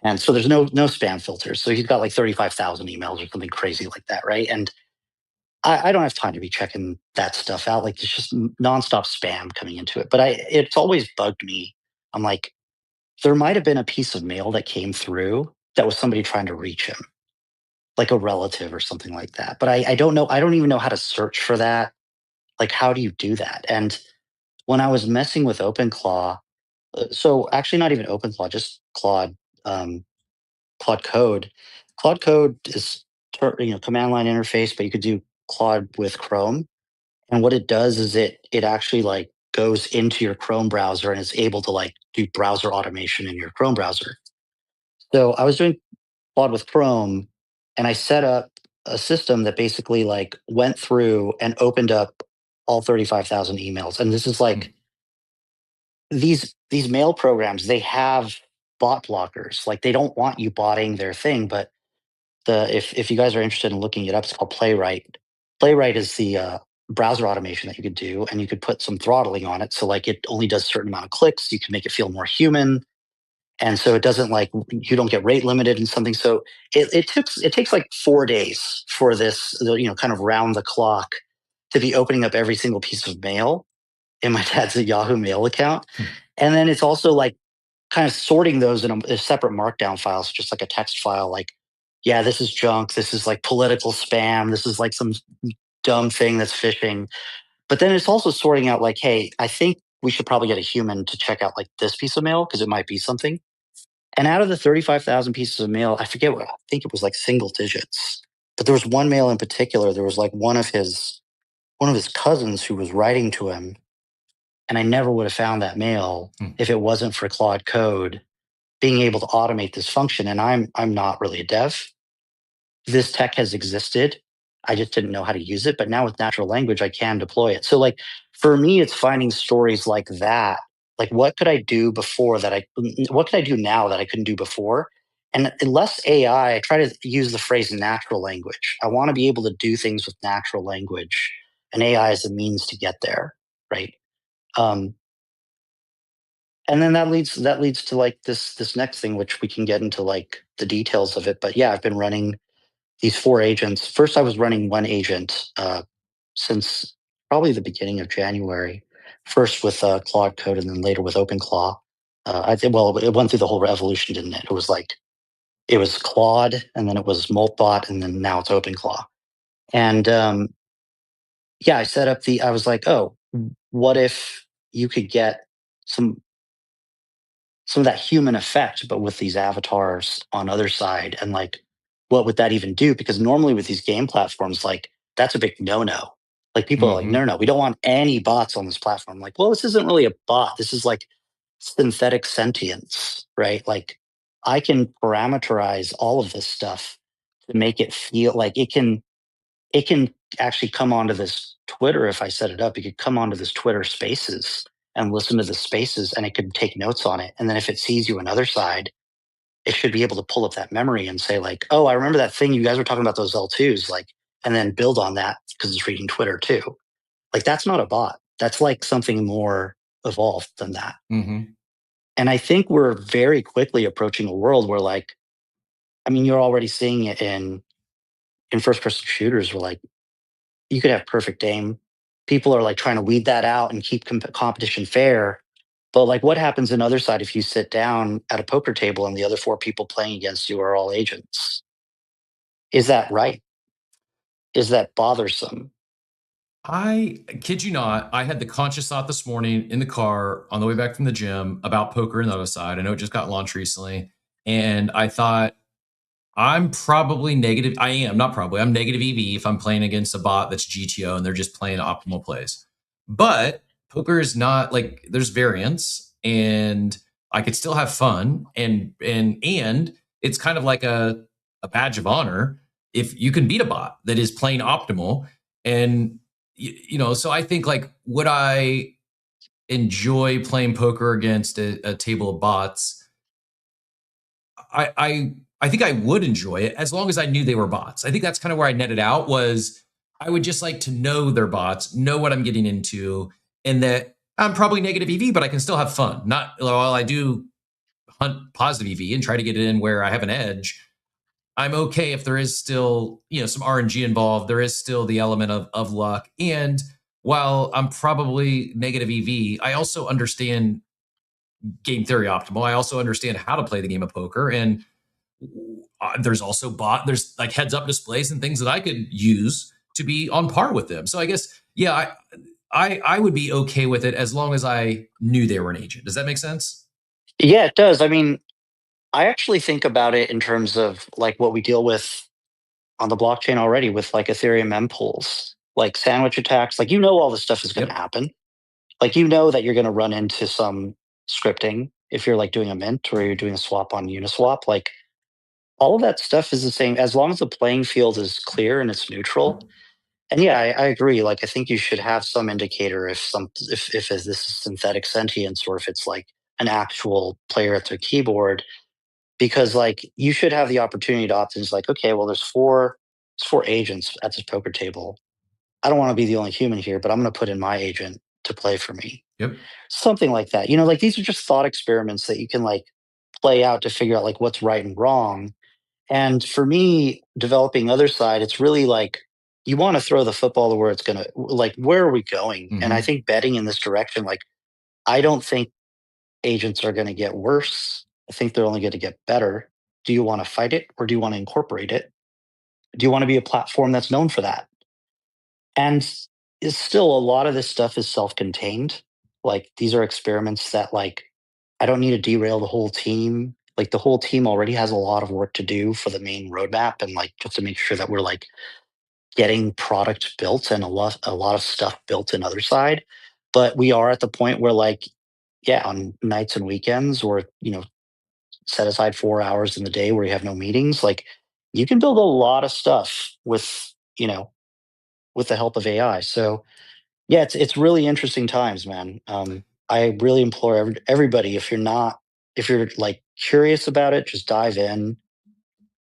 and so there's no spam filters. So he's got like 35,000 emails or something crazy like that, right? And I don't have time to be checking that stuff out. Like there's just nonstop spam coming into it. But it's always bugged me. I'm like, there might have been a piece of mail that came through that was somebody trying to reach him, like a relative or something like that. But I don't know. I don't even know how to search for that. Like, how do you do that? And when I was messing with OpenClaw, so actually not even OpenClaw, just Claude, Claude Code. Claude Code is command line interface, but you could do Claude with Chrome. And what it does is it actually like goes into your Chrome browser and is able to like do browser automation in your Chrome browser. So I was doing Claude with Chrome, and I set up a system that basically like went through and opened up all 35,000 emails. And this is like these mail programs, they have bot blockers. Like they don't want you botting their thing, but if you guys are interested in looking it up, it's called Playwright. Playwright is the browser automation that you could do, and you could put some throttling on it. So like it only does a certain amount of clicks. You can make it feel more human. And so it doesn't like you don't get rate limited and something. So it takes like 4 days for this, kind of round the clock to be opening up every single piece of mail in my dad's Yahoo Mail account. And then it's also like kind of sorting those in a separate markdown file. So just like a text file, like, yeah, this is junk. This is like political spam. This is like some dumb thing that's phishing. But then it's also sorting out like, hey, I think we should probably get a human to check out like this piece of mail because it might be something. And out of the 35,000 pieces of mail, I forget what, I think it was like single digits. But there was one mail in particular. There was like one of his cousins who was writing to him, and I never would have found that mail if it wasn't for Claude Code being able to automate this function. And I'm not really a dev. This tech has existed. I just didn't know how to use it. But now with natural language, I can deploy it. So like for me, it's finding stories like that. Like what could I do what could I do now that I couldn't do before? And less AI, I try to use the phrase natural language. I want to be able to do things with natural language, and AI is a means to get there, right? Um, and then that leads to like this next thing, which we can get into like the details of it. But yeah, I've been running these 4 agents. First, I was running one agent since probably the beginning of January. First with Claude Code, and then later with OpenClaw. It went through the whole revolution, didn't it? It was Claude, and then it was Moltbot, and then now it's OpenClaw. And yeah, I was like, oh, what if you could get some of that human effect, but with these avatars on Otherside, and like, what would that even do? Because normally with these game platforms, like that's a big no-no. Like people are like, no, we don't want any bots on this platform. Like, well, this isn't really a bot. This is like synthetic sentience, right? Like I can parameterize all of this stuff to make it feel like it can actually come onto this Twitter. If I set it up, it could come onto this Twitter Spaces and listen to the Spaces, and it could take notes on it. And then if it sees you on Otherside, it should be able to pull up that memory and say like, oh, I remember that thing you guys were talking about, those L2s, like, and then build on that because it's reading Twitter too. Like that's not a bot. That's like something more evolved than that. And I think we're very quickly approaching a world where like, I mean, you're already seeing it in first person shooters where like you could have perfect aim. People are like trying to weed that out and keep competition fair. But like, what happens in Otherside if you sit down at a poker table and the other 4 people playing against you are all agents? Is that right? Is that bothersome? I kid you not, I had the conscious thought this morning in the car on the way back from the gym about poker and the other side. I know it just got launched recently. And I thought, I'm probably negative. I am not probably. I'm negative EV if I'm playing against a bot that's GTO and they're just playing optimal plays. But poker is not like there's variance, and I could still have fun, and it's kind of like a badge of honor if you can beat a bot that is playing optimal. And so I think, like, would I enjoy playing poker against a table of bots? I think I would enjoy it as long as I knew they were bots. I think that's kind of where I netted out, was I would just like to know they're bots, know what I'm getting into, and that I'm probably negative EV, but I can still have fun. Not while I do hunt positive EV and try to get it in where I have an edge. I'm okay if there is still, some RNG involved. There is still the element of luck. And while I'm probably negative EV, I also understand game theory optimal. I also understand how to play the game of poker. And there's also there's like heads up displays and things that I could use to be on par with them. So I guess, yeah, I would be okay with it as long as I knew they were an agent. Does that make sense? Yeah, it does. I mean, I actually think about it in terms of like what we deal with on the blockchain already with like Ethereum mempools, like sandwich attacks. Like, all this stuff is going to happen. Like, that you're going to run into some scripting if you're like doing a mint or you're doing a swap on Uniswap. Like, all of that stuff is the same as long as the playing field is clear and it's neutral. And yeah, I agree. Like, I think you should have some indicator if this is synthetic sentience or if it's like an actual player at their keyboard, because like you should have the opportunity to opt in. It's like, okay, well, there's four agents at this poker table. I don't want to be the only human here, but I'm going to put in my agent to play for me. Yep. Something like that. Like these are just thought experiments that you can like play out to figure out like what's right and wrong. And for me, developing Otherside, it's really like you want to throw the football to where it's going to, like, where are we going? Mm-hmm. And I think betting in this direction, like, I don't think agents are going to get worse. I think they're only going to get better. Do you want to fight it or do you want to incorporate it? Do you want to be a platform that's known for that? And is still a lot of this stuff is self-contained. Like these are experiments that like I don't need to derail the whole team. Like the whole team already has a lot of work to do for the main roadmap and like just to make sure that we're like getting product built and a lot of stuff built in Otherside. But we are at the point where like, yeah, on nights and weekends or, set aside 4 hours in the day where you have no meetings, like you can build a lot of stuff with, with the help of AI. So yeah, it's really interesting times, man. I really implore everybody, if you're like curious about it, just dive in,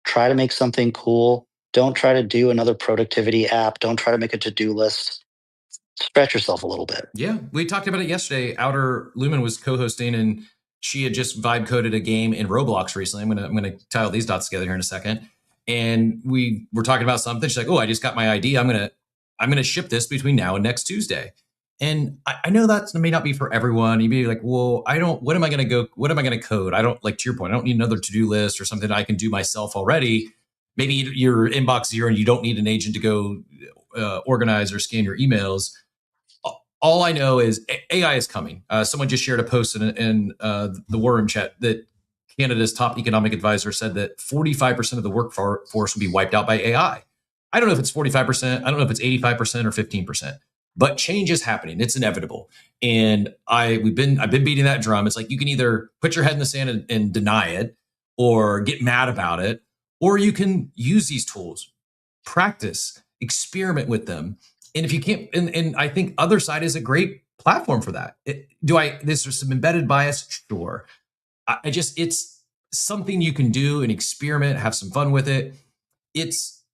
try to make something cool. Don't try to do another productivity app. Don't try to make a to-do list. Stretch yourself a little bit. Yeah, we talked about it yesterday. Outer Lumen was co-hosting, and she had just vibe coded a game in Roblox recently. I'm gonna tie all these dots together here in a second. And we were talking about something. She's like, "Oh, I just got my ID. I'm gonna ship this between now and next Tuesday." And I know that may not be for everyone. You'd be like, "Well, I don't. What am I gonna code? I don't, like, to your point, I don't need another to-do list or something that I can do myself already. Maybe you're inbox zero and you don't need an agent to go organize or scan your emails." All I know is AI is coming. Someone just shared a post in the War Room chat that Canada's top economic advisor said that 45% of the workforce will be wiped out by AI. I don't know if it's 45%. I don't know if it's 85% or 15%. But change is happening. It's inevitable. And I've been beating that drum. It's like you can either put your head in the sand and deny it or get mad about it, or you can use these tools, practice, experiment with them. And if you can't, and I think Otherside is a great platform for that. There's some embedded bias? Sure. It's something you can do and experiment, have some fun with it.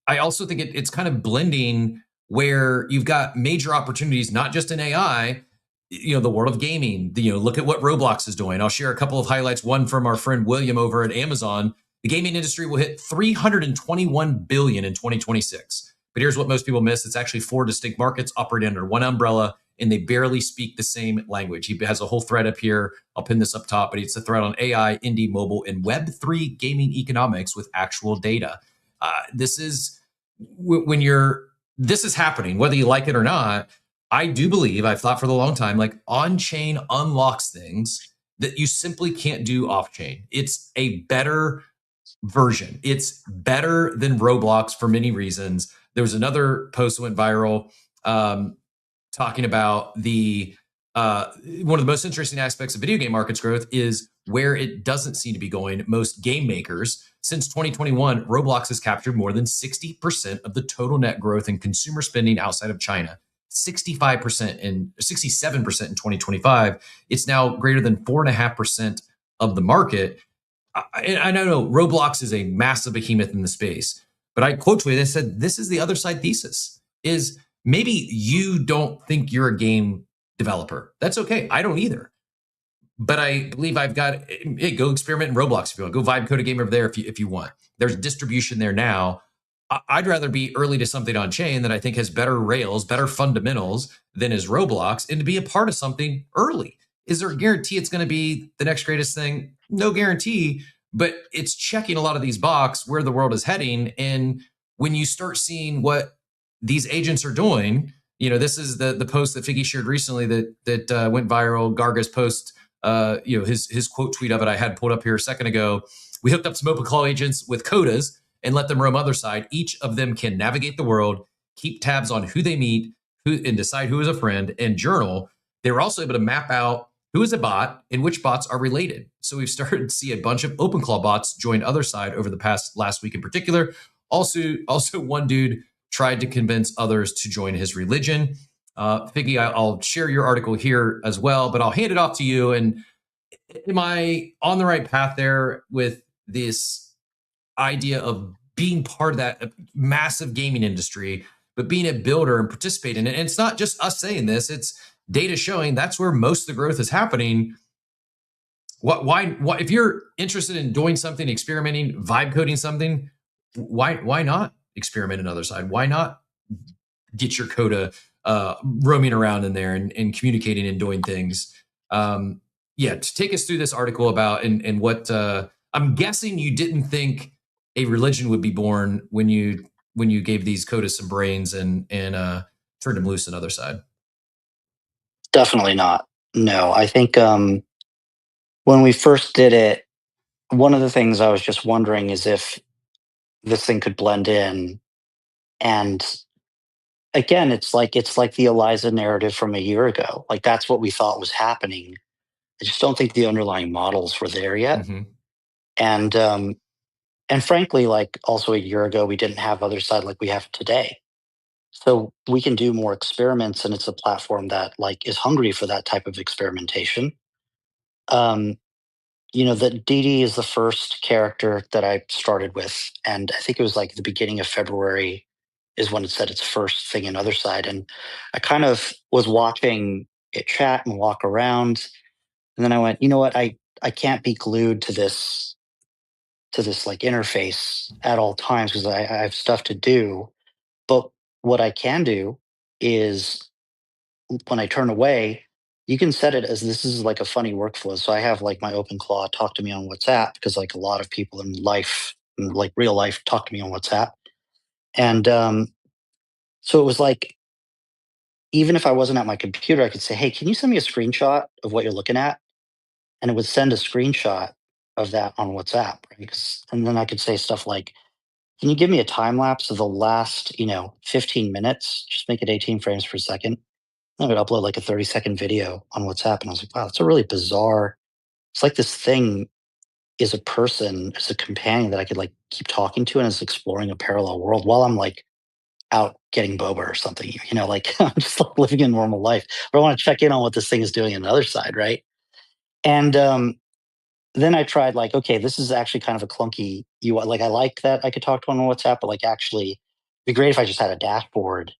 I also think it's kind of blending where you've got major opportunities, not just in AI, the world of gaming. Look at what Roblox is doing. I'll share a couple of highlights. One from our friend William over at Amazon. The gaming industry will hit $321 billion in 2026. But here's what most people miss. It's actually 4 distinct markets operating under one umbrella, and they barely speak the same language. He has a whole thread up here. I'll pin this up top, but it's a thread on AI, indie, mobile, and Web3 gaming economics with actual data. This is happening, whether you like it or not. I do believe, I've thought for the long time, like on-chain unlocks things that you simply can't do off-chain. It's a better version. It's better than Roblox for many reasons. There was another post that went viral talking about the one of the most interesting aspects of video game markets growth is where it doesn't seem to be going. Most game makers, since 2021, Roblox has captured more than 60% of the total net growth in consumer spending outside of China. 65% and 67% in 2025. It's now greater than 4.5% of the market. I don't know, Roblox is a massive behemoth in the space, but I quote tweeted, I said, this is the Otherside thesis, is maybe you don't think you're a game developer. That's okay. I don't either. But I believe I've got, hey, go experiment in Roblox if you want. Go vibe code a game over there if you want. There's distribution there now. I'd rather be early to something on chain that I think has better rails, better fundamentals than is Roblox, and to be a part of something early. Is there a guarantee it's going to be the next greatest thing? No guarantee, but it's checking a lot of these boxes where the world is heading. And when you start seeing what these agents are doing, this is the post that Figgy shared recently that went viral. Garga's post, his quote tweet of it I had pulled up here a second ago. We hooked up some OpenClaw agents with codas and let them roam Otherside. Each of them can navigate the world, keep tabs on who they meet, and decide who is a friend, and journal. They were also able to map out who is a bot and which bots are related. So we've started to see a bunch of OpenClaw bots join Otherside over the last week in particular. Also, one dude tried to convince others to join his religion. Figgy, I'll share your article here as well, but I'll hand it off to you. And am I on the right path there with this idea of being part of that massive gaming industry, but being a builder and participate in it? And it's not just us saying this, it's data showing that's where most of the growth is happening. Why if you're interested in doing something, experimenting, vibe coding something, why not experiment in Otherside? Why not get your coda roaming around in there and communicating and doing things? To take us through this article about and what I'm guessing you didn't think a religion would be born when you gave these codas some brains and turned them loose on Otherside. Definitely not. No, I think when we first did it, one of the things I was just wondering is if this thing could blend in. And again, it's like the Eliza narrative from a year ago. Like that's what we thought was happening. I just don't think the underlying models were there yet. Mm-hmm. And frankly, like also a year ago, we didn't have Otherside like we have today. So we can do more experiments, and it's a platform that like is hungry for that type of experimentation. That Dee Dee is the first character that I started with, and I think it was like the beginning of February is when it said its first thing in Otherside. And I kind of was watching it chat and walk around, and then I went, you know what, I can't be glued to this like interface at all times because I have stuff to do. But what I can do is when I turn away, you can set it as this is like a funny workflow. So I have like my OpenClaw talk to me on WhatsApp because like a lot of people in life, in like real life, talk to me on WhatsApp. And so it was like, even if I wasn't at my computer, I could say, hey, can you send me a screenshot of what you're looking at? And it would send a screenshot of that on WhatsApp. Right? And then I could say stuff like, can you give me a time lapse of the last, 15 minutes? Just make it 18 frames per second. I would upload like a 30-second video on WhatsApp. And I was like, wow, that's a really bizarre. It's like this thing is a person, is a companion that I could like keep talking to and is exploring a parallel world while I'm like out getting boba or something, like I'm just like living a normal life. But I want to check in on what this thing is doing on the other side, right? And then I tried like, okay, this is actually kind of a clunky UI. Like I like that I could talk to on WhatsApp, but like actually it'd be great if I just had a dashboard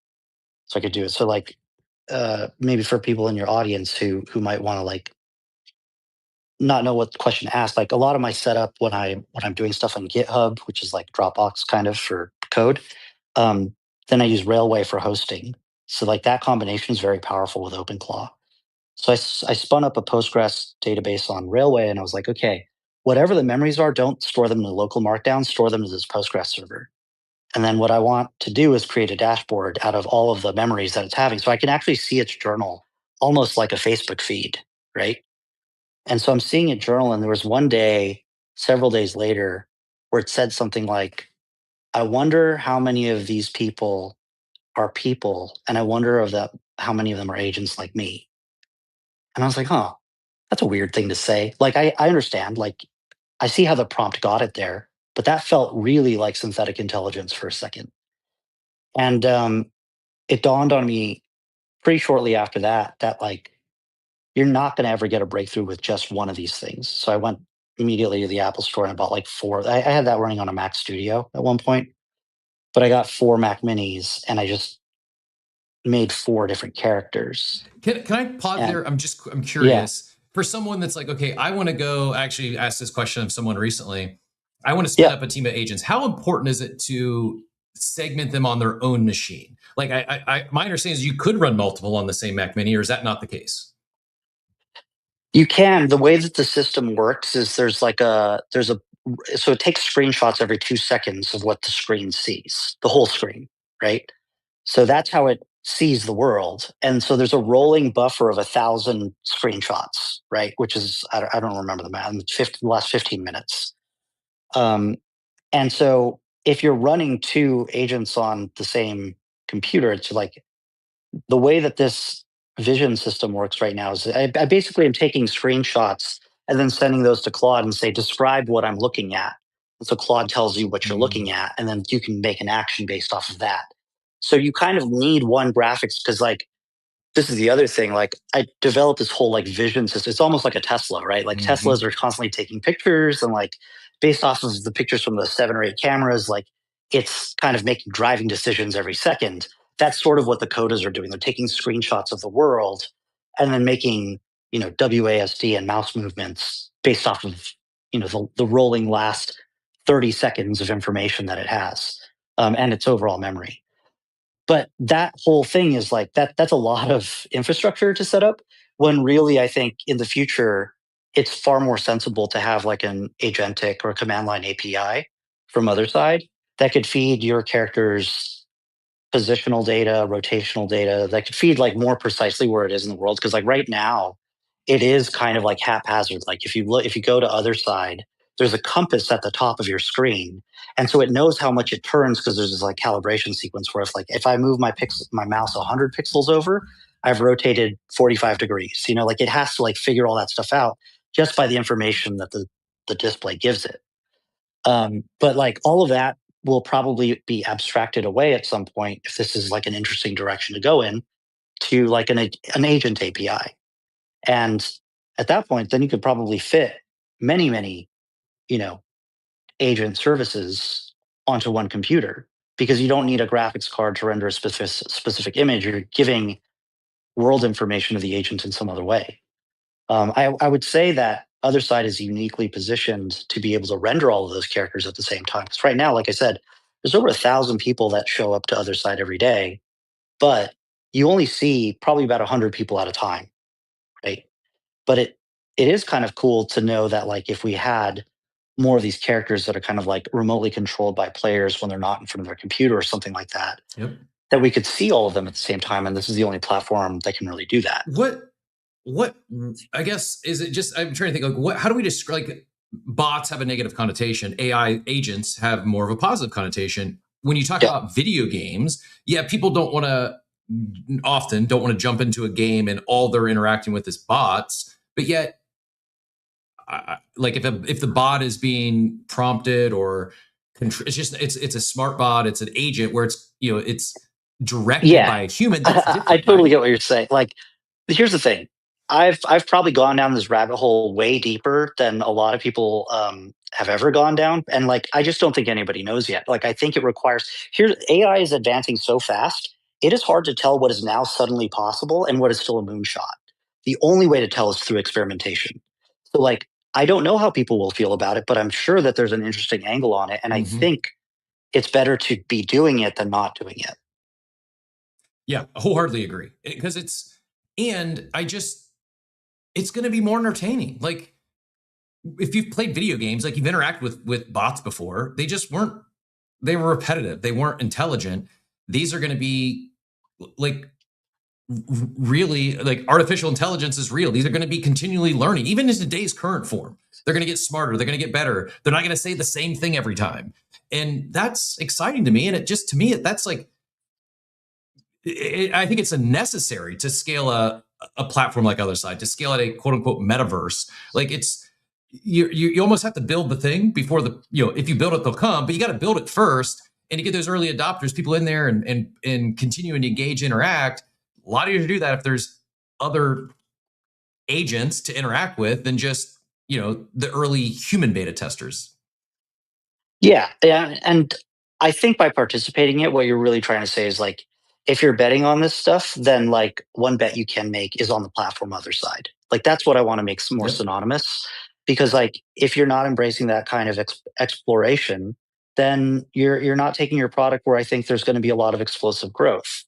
so I could do it. So like maybe for people in your audience who might want to like not know what the question asked, like a lot of my setup when I'm doing stuff on GitHub, which is like Dropbox kind of for code, then I use Railway for hosting. So like that combination is very powerful with OpenClaw. So I spun up a Postgres database on Railway, and I was like, okay, whatever the memories are, don't store them in a local markdown, store them to this Postgres server. And then what I want to do is create a dashboard out of all of the memories that it's having. So I can actually see its journal almost like a Facebook feed, right? And so I'm seeing it journal, and there was one day, several days later, where it said something like, I wonder how many of these people are people, and I wonder how many of them are agents like me. And I was like, huh, that's a weird thing to say. Like, I understand, like, I see how the prompt got it there, but that felt really like synthetic intelligence for a second. And it dawned on me pretty shortly after that that like you're not going to ever get a breakthrough with just one of these things. So I went immediately to the Apple Store and bought like four. I had that running on a Mac Studio at one point, but I got 4 Mac Minis and I just made 4 different characters. Can I pause And- there? I'm curious. For someone that's like, okay, I want to go. I actually asked this question of someone recently. I want to spin up a team of agents. How important is it to segment them on their own machine? Like, my understanding is you could run multiple on the same Mac Mini, or is that not the case? You can. The way that the system works is so it takes screenshots every 2 seconds of what the screen sees, the whole screen, right? So that's how it sees the world. And so there's a rolling buffer of 1,000 screenshots, right? Which is, I don't remember the math, the last 15 minutes. And so if you're running 2 agents on the same computer, it's like the way that this vision system works right now is I basically am taking screenshots and then sending those to Claude and say, describe what I'm looking at. And so Claude tells you what you're looking at, and then you can make an action based off of that. So you kind of need one graphics because like, this is the other thing. Like I developed this whole like vision system. It's almost like a Tesla, right? Like Teslas are constantly taking pictures and like based off of the pictures from the 7 or 8 cameras, like it's kind of making driving decisions every second. That's sort of what the coders are doing. They're taking screenshots of the world and then making, WASD and mouse movements based off of, the rolling last 30 seconds of information that it has and its overall memory. But that whole thing is like that's a lot of infrastructure to set up when really I think in the future it's far more sensible to have like an agentic or command line API from Otherside that could feed your character's positional data, rotational data, that could feed like more precisely where it is in the world. Because like right now, it is kind of like haphazard. Like if you go to Otherside, there's a compass at the top of your screen, and so it knows how much it turns because there's this like calibration sequence where if I move my mouse 100 pixels over, I've rotated 45 degrees. Like it has to like figure all that stuff out just by the information that the display gives it. But like all of that will probably be abstracted away at some point if this is like an interesting direction to go in to like an agent API. And at that point, then you could probably fit many, many, agent services onto one computer because you don't need a graphics card to render a specific image. You're giving world information to the agent in some other way. I would say that Otherside is uniquely positioned to be able to render all of those characters at the same time. Because right now, like I said, there's over 1,000 people that show up to Otherside every day, but you only see probably about 100 people at a time, right? But it is kind of cool to know that like if we had more of these characters that are kind of like remotely controlled by players when they're not in front of their computer or something like that, that we could see all of them at the same time. And this is the only platform that can really do that. What I guess is it just I'm trying to think like how do we describe like bots have a negative connotation, AI agents have more of a positive connotation. When you talk about video games, people don't want to jump into a game and all they're interacting with is bots, but yet like if the bot is being prompted or it's a smart bot, it's an agent where it's directed by a human. I totally get what you're saying. Like, here's the thing. I've probably gone down this rabbit hole way deeper than a lot of people have ever gone down. And like, I just don't think anybody knows yet. Like, I think it requires AI is advancing so fast. It is hard to tell what is now suddenly possible and what is still a moonshot. The only way to tell is through experimentation. So like, I don't know how people will feel about it, but I'm sure that there's an interesting angle on it. And I think it's better to be doing it than not doing it. Yeah, I wholeheartedly agree. Because it's going to be more entertaining. Like if you've played video games, like you've interacted with bots before, they were repetitive. They weren't intelligent. These are going to be like really like artificial intelligence is real. These are going to be continually learning, even in today's current form. They're going to get smarter. They're going to get better. They're not going to say the same thing every time. And that's exciting to me. And that's like, I think it's necessary to scale a a platform like Otherside, to scale at a quote unquote metaverse. Like it's you almost have to build the thing before if you build it, they'll come, but you got to build it first. And to get those early adopters, people in there and continuing to engage, interact, a lot easier to do that if there's other agents to interact with than just the early human beta testers. Yeah, and I think by participating in it, what you're really trying to say is like, if you're betting on this stuff, then like one bet you can make is on the platform Otherside. Like that's what I want to make more synonymous, because like if you're not embracing that kind of exploration, then you're not taking your product where I think there's going to be a lot of explosive growth.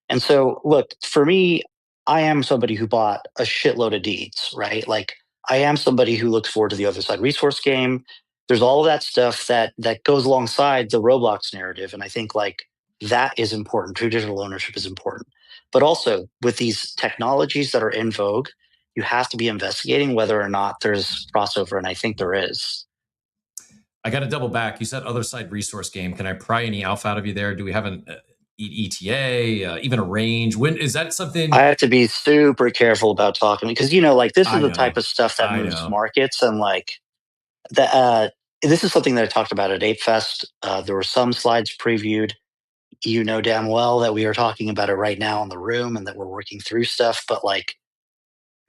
And so, look, for me, I am somebody who bought a shitload of deeds, right? Like, I am somebody who looks forward to the Otherside resource game. There's all of that stuff that goes alongside the Roblox narrative, and I think like that is important. True digital ownership is important, but also with these technologies that are in vogue, you have to be investigating whether or not there's crossover, and I think there is. I got to double back. You said Otherside resource game. Can I pry any alpha out of you there? Do we have an ETA, even a range? When is that something? I have to be super careful about talking because like this is the type of stuff that moves markets, and like the this is something that I talked about at Ape Fest. There were some slides previewed. You know damn well that we are talking about it right now in the room and that we're working through stuff. But like,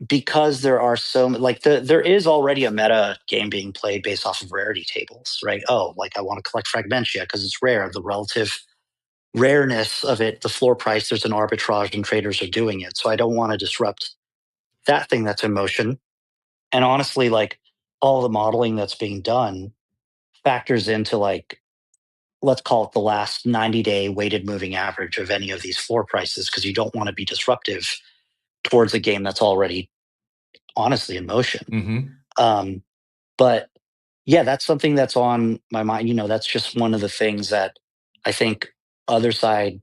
because there are there is already a meta game being played based off of rarity tables, right? Oh, like I want to collect Fragmentia because it's rare. The relative rareness of it, the floor price, there's an arbitrage and traders are doing it. So I don't want to disrupt that thing that's in motion. And honestly, like all the modeling that's being done factors into like, let's call it the last 90-day weighted moving average of any of these floor prices, because you don't want to be disruptive towards a game that's already honestly in motion. But yeah, that's something that's on my mind. That's just one of the things that I think Otherside,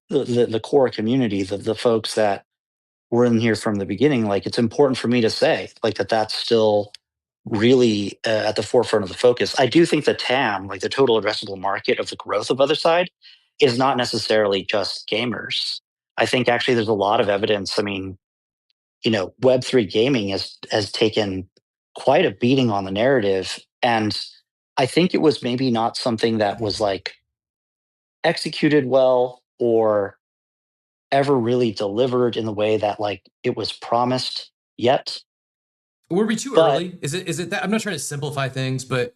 the core community, the folks that were in here from the beginning, like it's important for me to say like that's still really at the forefront of the focus. I do think the TAM, like the total addressable market of the growth of Otherside, is not necessarily just gamers. I think actually there's a lot of evidence. I mean, Web3 gaming has taken quite a beating on the narrative, and I think it was maybe not something that was like executed well or ever really delivered in the way that like it was promised yet. Were we too early? Is it that I'm not trying to simplify things, but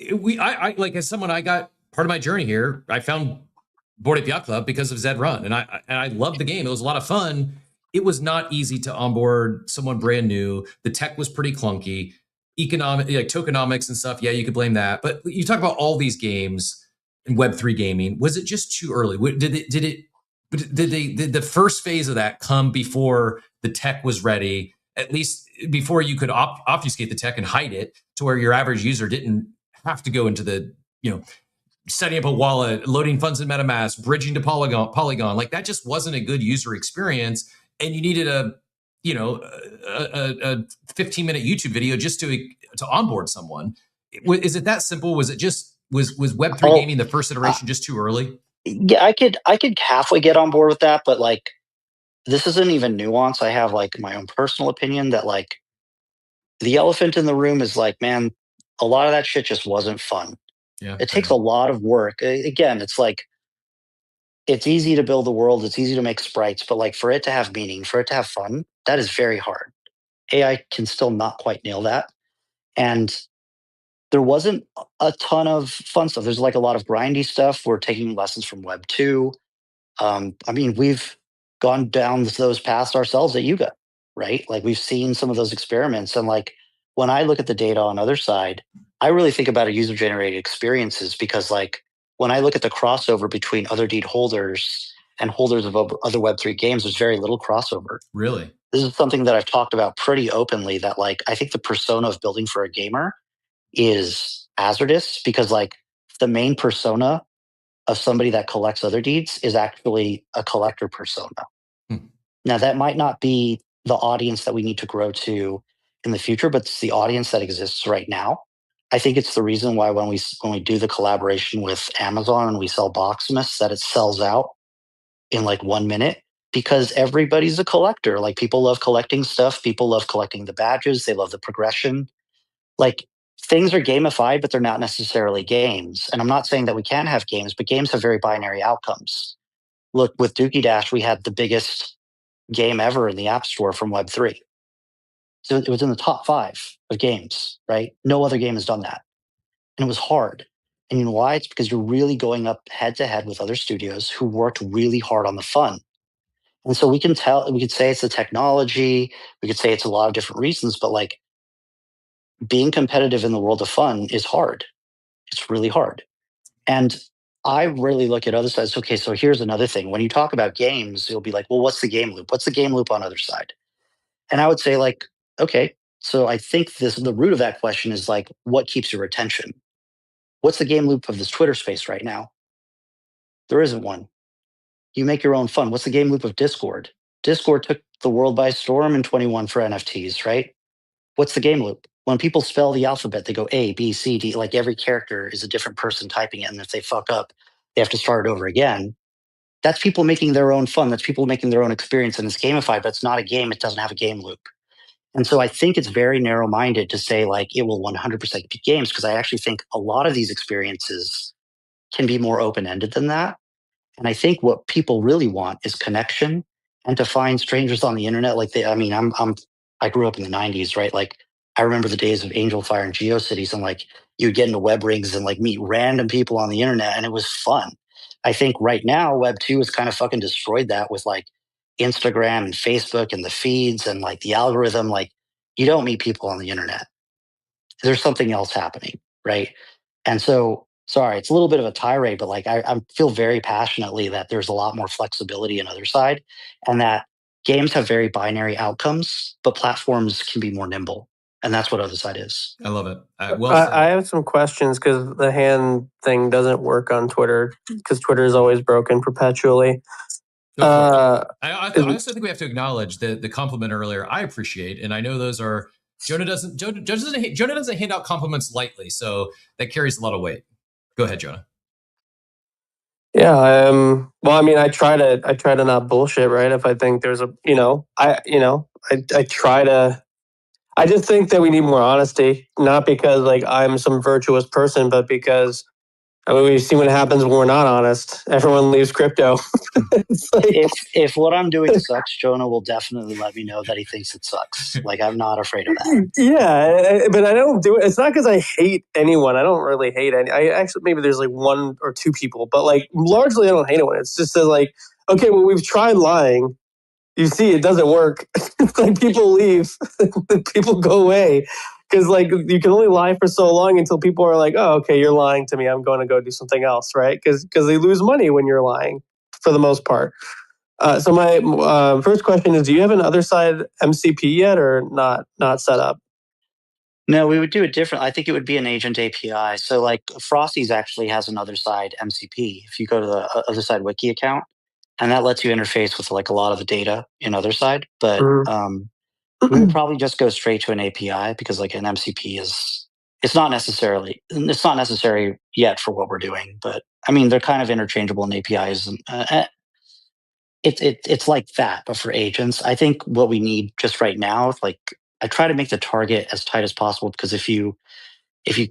I like, as someone, I got part of my journey here. I found Board Ape Yacht Club because of Zed Run, and I loved the game. It was a lot of fun. It was not easy to onboard someone brand new. The tech was pretty clunky. Economic, like tokenomics and stuff. Yeah, you could blame that. But you talk about all these games in Web3 gaming. Was it just too early? Did the first phase of that come before the tech was ready? At least before you could obfuscate the tech and hide it to where your average user didn't have to go into the, setting up a wallet, loading funds in MetaMask, bridging to Polygon. Like that just wasn't a good user experience. And you needed a 15-minute YouTube video just to onboard someone. Is it that simple? Was it just, was Web3 gaming the first iteration just too early? Yeah, I could halfway get on board with that, but like, this isn't even nuance. I have like my own personal opinion that like the elephant in the room is like, man, a lot of that shit just wasn't fun. Yeah, it takes a lot of work. Again, it's like, it's easy to build the world. It's easy to make sprites, but like for it to have meaning, for it to have fun, that is very hard. AI can still not quite nail that. And there wasn't a ton of fun stuff. There's like a lot of grindy stuff. We're taking lessons from Web 2. I mean, we've gone down those paths ourselves at Yuga, right? Like we've seen some of those experiments. And like when I look at the data on Otherside, I really think about a user-generated experiences, because like when I look at the crossover between other deed holders and holders of other Web3 games, there's very little crossover. Really? This is something that I've talked about pretty openly, that like I think the persona of building for a gamer is hazardous, because like the main persona of somebody that collects other deeds is actually a collector persona. Now, that might not be the audience that we need to grow to in the future, but it's the audience that exists right now. I think it's the reason why when we do the collaboration with Amazon and we sell Boxmas, that it sells out in like 1 minute, because everybody's a collector. Like, people love collecting stuff. People love collecting the badges. They love the progression. Like, things are gamified, but they're not necessarily games. And I'm not saying that we can't have games, but games have very binary outcomes. Look, with Dookie Dash, we had the biggest game ever in the App Store from Web3. So it was in the top 5 of games, right? No other game has done that. And it was hard. And you know why? It's because you're really going up head to head with other studios who worked really hard on the fun. And so we could say it's the technology, we could say it's a lot of different reasons, but like, being competitive in the world of fun is hard. It's really hard. And I really look at Otherside. Okay, so here's another thing. When you talk about games, you'll be like, well, what's the game loop? What's the game loop on Otherside? And I would say, like, okay, so I think the root of that question is like, what keeps your attention? What's the game loop of this Twitter space right now? There isn't one. You make your own fun. What's the game loop of Discord? Discord took the world by storm in 21 for NFTs, right? What's the game loop? When people spell the alphabet, they go A, B, C, D. Like, every character is a different person typing it. And if they fuck up, they have to start it over again. That's people making their own fun. That's people making their own experience. And it's gamified, but it's not a game. It doesn't have a game loop. And so I think it's very narrow minded to say, like, it will 100% be games, because I actually think a lot of these experiences can be more open ended than that. And I think what people really want is connection, and to find strangers on the internet. Like, I grew up in the 90s, right? Like, I remember the days of Angel Fire and GeoCities, and like, you'd get into web rings and like meet random people on the internet, and it was fun. I think right now Web 2 has kind of fucking destroyed that with like Instagram and Facebook and the feeds and like the algorithm. Like, you don't meet people on the internet. There's something else happening, right? And so, sorry, it's a little bit of a tirade, but like, I feel very passionately that there's a lot more flexibility in Otherside, and that games have very binary outcomes, but platforms can be more nimble. And that's what Otherside is. I love it. I have some questions because the hand thing doesn't work on Twitter, because Twitter is always broken perpetually. I also think we have to acknowledge the compliment earlier. I appreciate, and I know those are Jonah doesn't hand out compliments lightly, so that carries a lot of weight. Go ahead, Jonah. Yeah. Well, I mean, I try to not bullshit, right? If I think there's I try to. I just think that we need more honesty, not because like I'm some virtuous person, but because, I mean, we've seen what happens when we're not honest. Everyone leaves crypto. It's like, If what I'm doing sucks, Jonah will definitely let me know that he thinks it sucks. Like, I'm not afraid of that. yeah, but I don't do it. It's not because I hate anyone. I don't really hate any. I actually, maybe there's like 1 or 2 people, but like largely I don't hate anyone. It's just that, like, okay, well, we've tried lying. You see, it doesn't work. It's like, people leave, people go away, because like, you can only lie for so long until people are like, oh, okay, you're lying to me. I'm going to go do something else, right? Because they lose money when you're lying, for the most part. So my first question is: do you have an Otherside MCP yet, or not set up? No, we would do it different. I think it would be an agent API. So like, Frosty's actually has an Otherside MCP. If you go to the Otherside wiki account, and that lets you interface with like a lot of the data in Otherside. But we would probably just go straight to an API, because like an MCP it's not necessary yet for what we're doing. But I mean, they're kind of interchangeable in APIs. And, it's like that, but for agents. I think what we need just right now, like, I try to make the target as tight as possible, because if you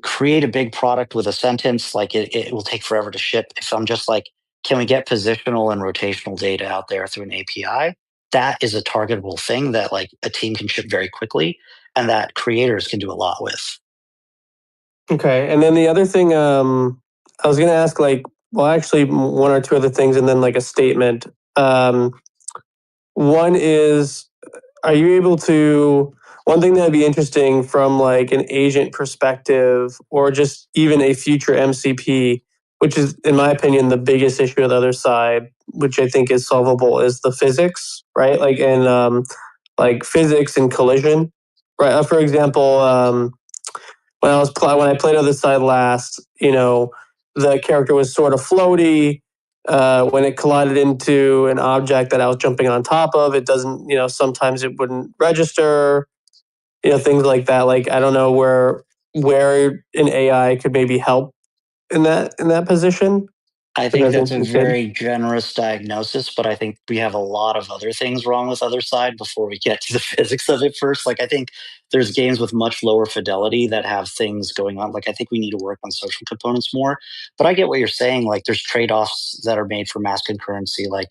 create a big product with a sentence, like, it will take forever to ship. If I'm just like, can we get positional and rotational data out there through an API? That is a targetable thing that like a team can ship very quickly, and that creators can do a lot with. Okay, and then the other thing, I was going to ask, like, well, actually, 1 or 2 other things, and then like a statement. One is, are you able to? One thing that'd be interesting from like an agent perspective, or just even a future MCP, which is, in my opinion, the biggest issue of the Otherside, which I think is solvable, is the physics, right? Like, and like physics and collision, right? For example, when I played Otherside last, the character was sort of floaty. When it collided into an object that I was jumping on top of, it doesn't, sometimes it wouldn't register, things like that. Like, I don't know where an AI could maybe help in that position. I think That's that's a interesting. very generous diagnosis, but I think we have a lot of other things wrong with Otherside before we get to the physics of it first. Like, I think there's games with much lower fidelity that have things going on. Like, I think we need to work on social components more. But I get what you're saying. Like, there's trade-offs that are made for mass concurrency. Like,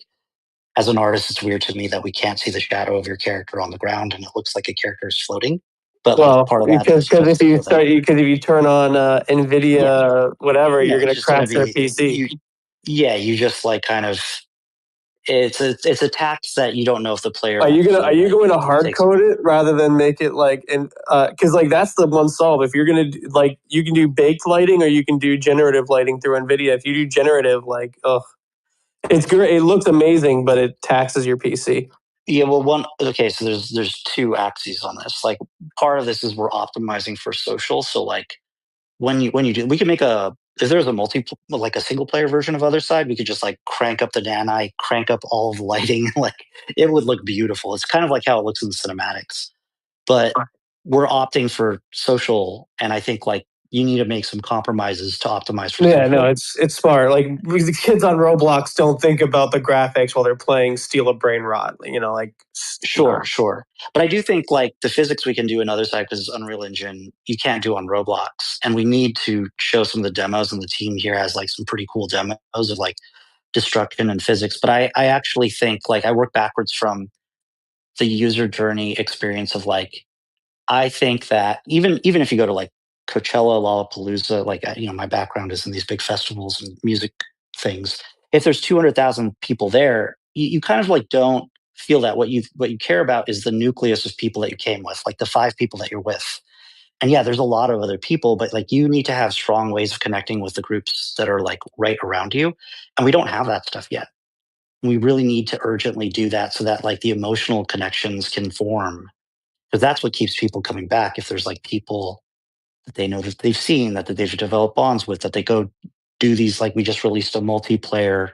as an artist, it's weird to me that we can't see the shadow of your character on the ground and it looks like a character is floating. But like Well, part of that because is just if you turn on Nvidia whatever, no, you're going it's to just going to crash their be PC. you just like kind of it's a tax that you don't know if the player Are you actually going to hard takes. code it rather than make it like because like that's the one solve. If you're gonna like you can do baked lighting or you can do generative lighting through Nvidia. If you do generative, like it's great. It looks amazing, but it taxes your PC. Yeah, well, so there's two axes on this. Like part of this is we're optimizing for social. So like when you do, we can make if there's a single player version of Otherside, we could just like crank up the nani, crank up all of the lighting, like it would look beautiful. It's kind of like how it looks in the cinematics. But we're opting for social, and I think like you need to make some compromises to optimize for Yeah, social. no, it's smart. Like the kids on Roblox don't think about the graphics while they're playing Steal a Brain Rot. Sure. But I do think like the physics we can do in Otherside because it's Unreal Engine, you can't do on Roblox. And we need to show some of the demos, and the team here has like some pretty cool demos of like destruction and physics. But I actually think like I work backwards from the user journey experience of like I think that even if you go to like Coachella, Lollapalooza, like my background is in these big festivals and music things. If there's 200,000 people there, you kind of like don't feel that what you care about is the nucleus of people that you came with, like the 5 people that you're with. And yeah, there's a lot of other people, but like you need to have strong ways of connecting with the groups that are like right around you. And we don't have that stuff yet. We really need to urgently do that so that like the emotional connections can form because that's what keeps people coming back. If there's like people that they know that they've seen that they've developed bonds with, that they go do these, like we just released a multiplayer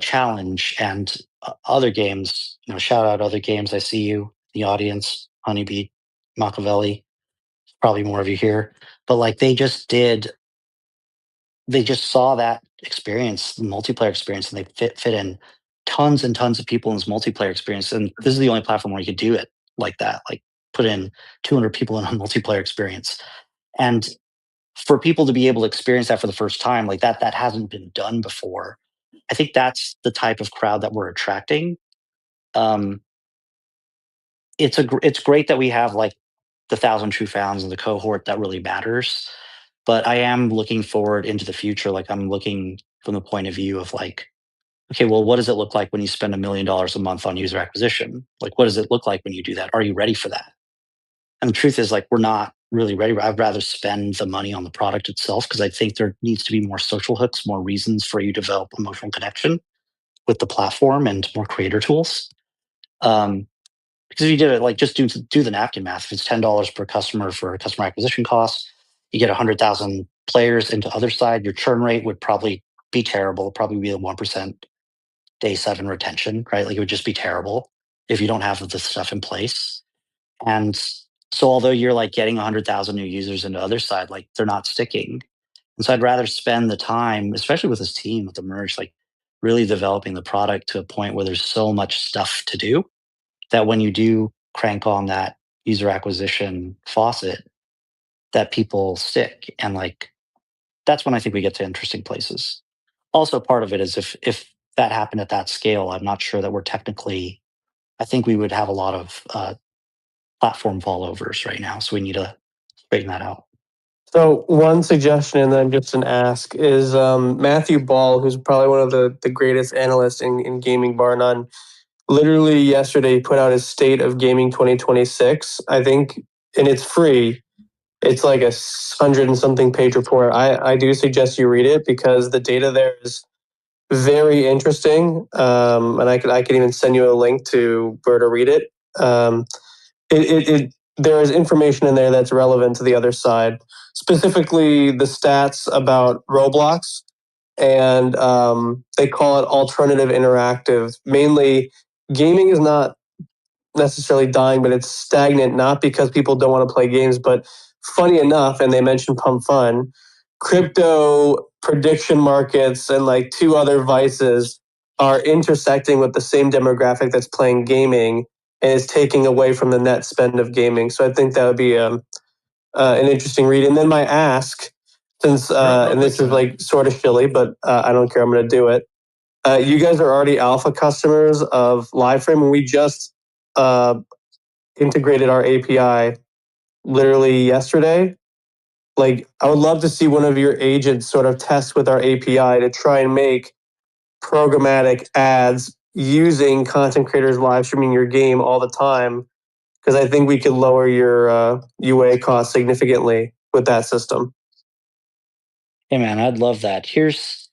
challenge and other games, shout out other games. I see you, the audience, Honeybee, Machiavelli, probably more of you here, but like they just saw that experience, the multiplayer experience, and they fit in tons and tons of people in this multiplayer experience. And this is the only platform where you could do it like that, like put in 200 people in a multiplayer experience. And for people to be able to experience that for the first time, like that hasn't been done before. I think that's the type of crowd that we're attracting. Um, it's great that we have like the 1,000 true fans and the cohort that really matters. But I am looking forward into the future. Like I'm looking from the point of view of like, okay, well, what does it look like when you spend $1 million a month on user acquisition? Like, what does it look like when you do that? Are you ready for that? And the truth is, like, we're not really ready. I'd rather spend the money on the product itself because I think there needs to be more social hooks, more reasons for you to develop emotional connection with the platform and more creator tools. Because if you did it, like just do the napkin math. If it's $10 per customer for a customer acquisition cost, you get 100,000 players into Otherside. Your churn rate would probably be terrible. Probably be a 1% day 7 retention, right? Like it would just be terrible if you don't have this stuff in place. And so, although you're like getting 100,000 new users into Otherside, like they're not sticking. And so, I'd rather spend the time, especially with this team, with the merge, like really developing the product to a point where there's so much stuff to do that when you do crank on that user acquisition faucet, that people stick. And like that's when I think we get to interesting places. Also, part of it is if that happened at that scale, I'm not sure that we're technically. I think we would have a lot of platform fallovers right now, so we need to straighten that out. So one suggestion and then just an ask is Matthew Ball, who's probably one of the greatest analysts in gaming bar none, literally yesterday put out his State of Gaming 2026, I think, and it's free. It's like 100 and something page report. I do suggest you read it because the data there is very interesting. And I could even send you a link to where to read it. There is information in there that's relevant to the other side, specifically the stats about Roblox, and they call it alternative interactive. Mainly, gaming is not necessarily dying, but it's stagnant, not because people don't want to play games, but funny enough, and they mentioned Pump Fun, crypto prediction markets and like two other vices are intersecting with the same demographic that's playing gaming and is taking away from the net spend of gaming. So I think that would be an interesting read. And then my ask, since and this is like sort of shilly, but I don't care. I'm going to do it. You guys are already alpha customers of LiveFrame, and we just integrated our API literally yesterday. Like, I would love to see one of your agents sort of test with our API to try and make programmatic ads using content creators live streaming your game all the time, because I think we could lower your UA cost significantly with that system. Hey man, I'd love that. Here's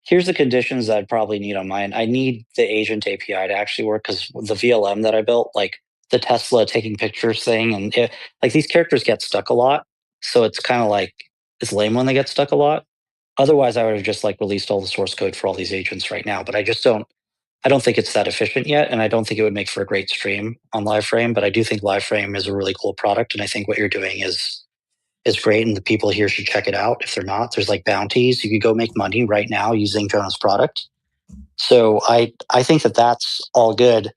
the conditions that I'd probably need on mine. I need the agent API to actually work, because the VLM that I built, like the Tesla taking pictures thing, and like these characters get stuck a lot. So it's kind of like, it's lame when they get stuck a lot. Otherwise, I would have just like released all the source code for all these agents right now. But I don't think it's that efficient yet. And I don't think it would make for a great stream on LiveFrame. But I do think LiveFrame is a really cool product. And I think what you're doing is great, and the people here should check it out. If they're not, there's like bounties. You could go make money right now using Jonah's product. So I think that that's all good.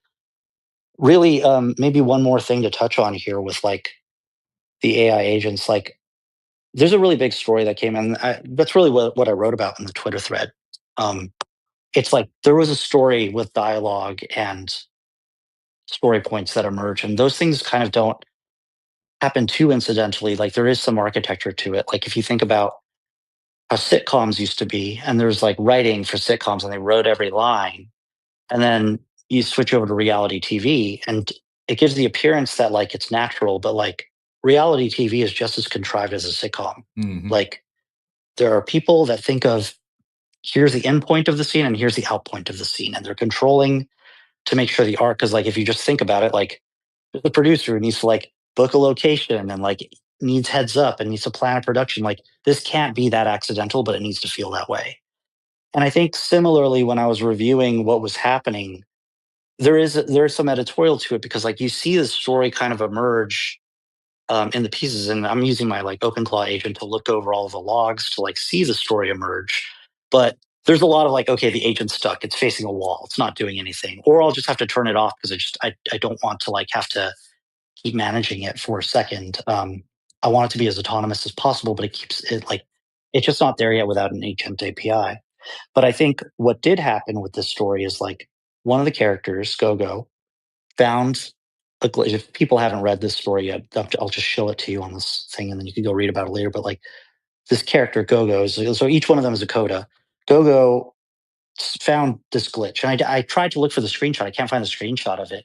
Really, maybe one more thing to touch on here with like the AI agents. Like, there's a really big story that came in. That's really what I wrote about in the Twitter thread. It's like there was a story with dialogue and story points that emerge, and those things kind of don't happen too incidentally. Like, there is some architecture to it. Like, if you think about how sitcoms used to be, and there's like writing for sitcoms, and they wrote every line, and then you switch over to reality TV, and it gives the appearance that like it's natural, but like reality TV is just as contrived as a sitcom. Like, there are people that think of, here's the end point of the scene and here's the out point of the scene, and they're controlling to make sure the arc, because like if you just think about it, like the producer needs to like book a location and like needs heads up and needs to plan a production. Like, this can't be that accidental, but it needs to feel that way. And I think similarly, when I was reviewing what was happening, there's some editorial to it, because like you see the story kind of emerge in the pieces, and I'm using my like OpenClaw agent to look over all of the logs to like see the story emerge. But there's a lot of like, okay, the agent's stuck, it's facing a wall, it's not doing anything, or I'll just have to turn it off because I don't want to like have to keep managing it for a second. I want it to be as autonomous as possible, but it keeps it like, it's just not there yet without an agent API. But I think what did happen with this story is like one of the characters, Gogo, found a glitch. If people haven't read this story yet, I'll just show it to you on this thing, and then you can go read about it later. But like this character, Gogo, so each one of them is a coda. Gogo found this glitch, and I tried to look for the screenshot. I can't find the screenshot of it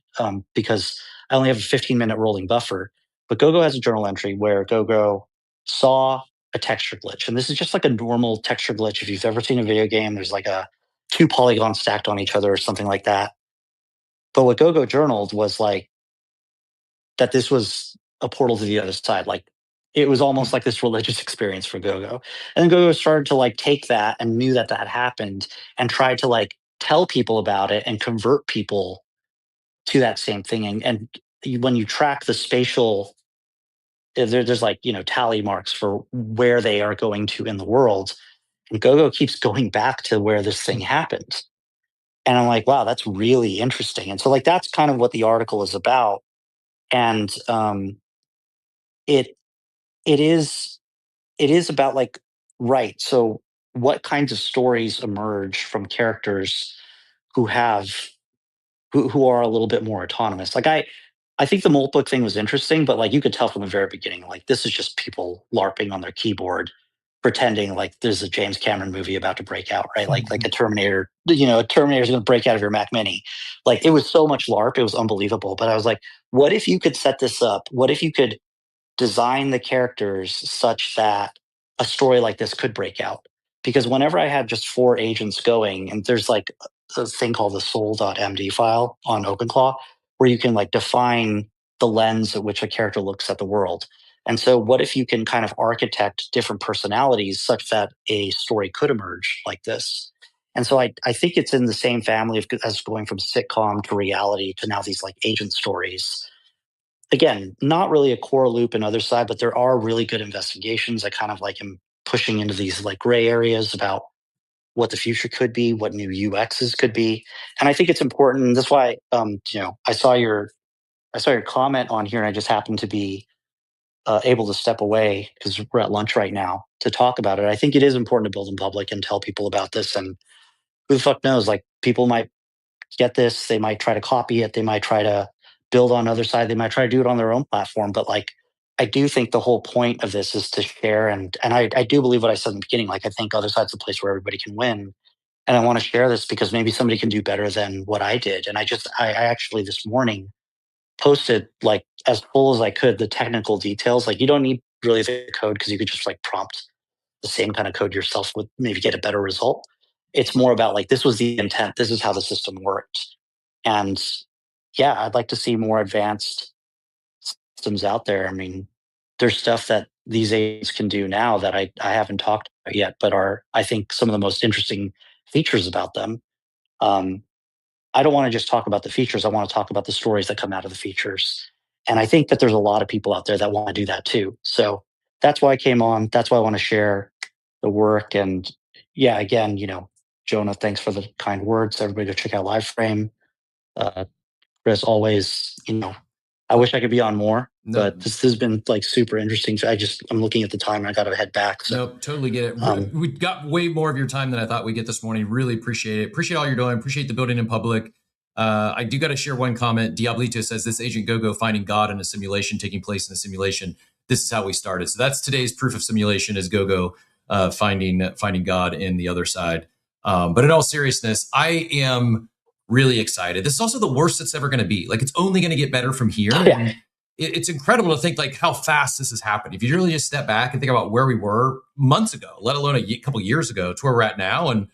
because I only have a 15-minute rolling buffer. But Gogo has a journal entry where Gogo saw a texture glitch, and this is just like a normal texture glitch. If you've ever seen a video game, there's like a two polygons stacked on each other or something like that. But what Gogo journaled was like that this was a portal to the other side. Like, it was almost like this religious experience for Gogo. And then Gogo started to like take that and knew that that happened and tried to like tell people about it and convert people to that same thing. And when you track the spatial, there's like, tally marks for where they are going to in the world. And Gogo keeps going back to where this thing happened. And I'm like, wow, that's really interesting. And so like, that's kind of what the article is about. And it is about like, right, so what kinds of stories emerge from characters who who are a little bit more autonomous. Like, I think the Moltbook thing was interesting, but like you could tell from the very beginning, like this is just people larping on their keyboard, pretending like there's a James Cameron movie about to break out, right? Like a Terminator, a Terminator is going to break out of your Mac Mini. Like, it was so much LARP, it was unbelievable. But I was like, what if you could set this up? What if you could design the characters such that a story like this could break out? Because whenever I had just 4 agents going, and there's like a thing called the soul.md file on OpenClaw, where you can like define the lens at which a character looks at the world. And so what if you can kind of architect different personalities such that a story could emerge like this? And so I think it's in the same family as going from sitcom to reality to now these like agent stories. Again, not really a core loop in Otherside, but there are really good investigations. I kind of like am pushing into these like gray areas about what the future could be, what new UXs could be. And I think it's important. And that's why, I saw your comment on here, and I just happened to be able to step away because we're at lunch right now to talk about it. I think it is important to build in public and tell people about this. And who the fuck knows? Like, people might get this, they might try to copy it, they might try to build on Otherside, they might try to do it on their own platform. But like, I do think the whole point of this is to share, and I do believe what I said in the beginning. Like, I think Otherside's a place where everybody can win, and I want to share this because maybe somebody can do better than what I did. And I actually this morning posted, like, as full as I could, the technical details. Like, you don't need really the code because you could just like prompt the same kind of code yourself would maybe get a better result. It's more about like, this was the intent, this is how the system worked. And yeah, I'd like to see more advanced systems out there. I mean, there's stuff that these agents can do now that I haven't talked about yet, but are, I think, some of the most interesting features about them. I don't want to just talk about the features. I want to talk about the stories that come out of the features. And I think that there's a lot of people out there that want to do that too. So that's why I came on. That's why I want to share the work. And yeah, again, Jonah, thanks for the kind words. Everybody go check out Liveframe. Chris, always, I wish I could be on more, but this has been like super interesting. So I'm looking at the time and I got to head back. So. Nope, totally get it. We got way more of your time than I thought we'd get this morning. Really appreciate it. Appreciate all you're doing. Appreciate the building in public. I do got to share one comment. Diablito says, this Agent Go-Go finding God in a simulation, taking place in a simulation. This is how we started. So that's today's proof of simulation is Go-Go finding God in the other side. But in all seriousness, I am really excited. This is also the worst it's ever going to be. Like, it's only going to get better from here. Yeah. And it's incredible to think like how fast this has happened. If you really just step back and think about where we were months ago, let alone a couple years ago, to where we're at now. And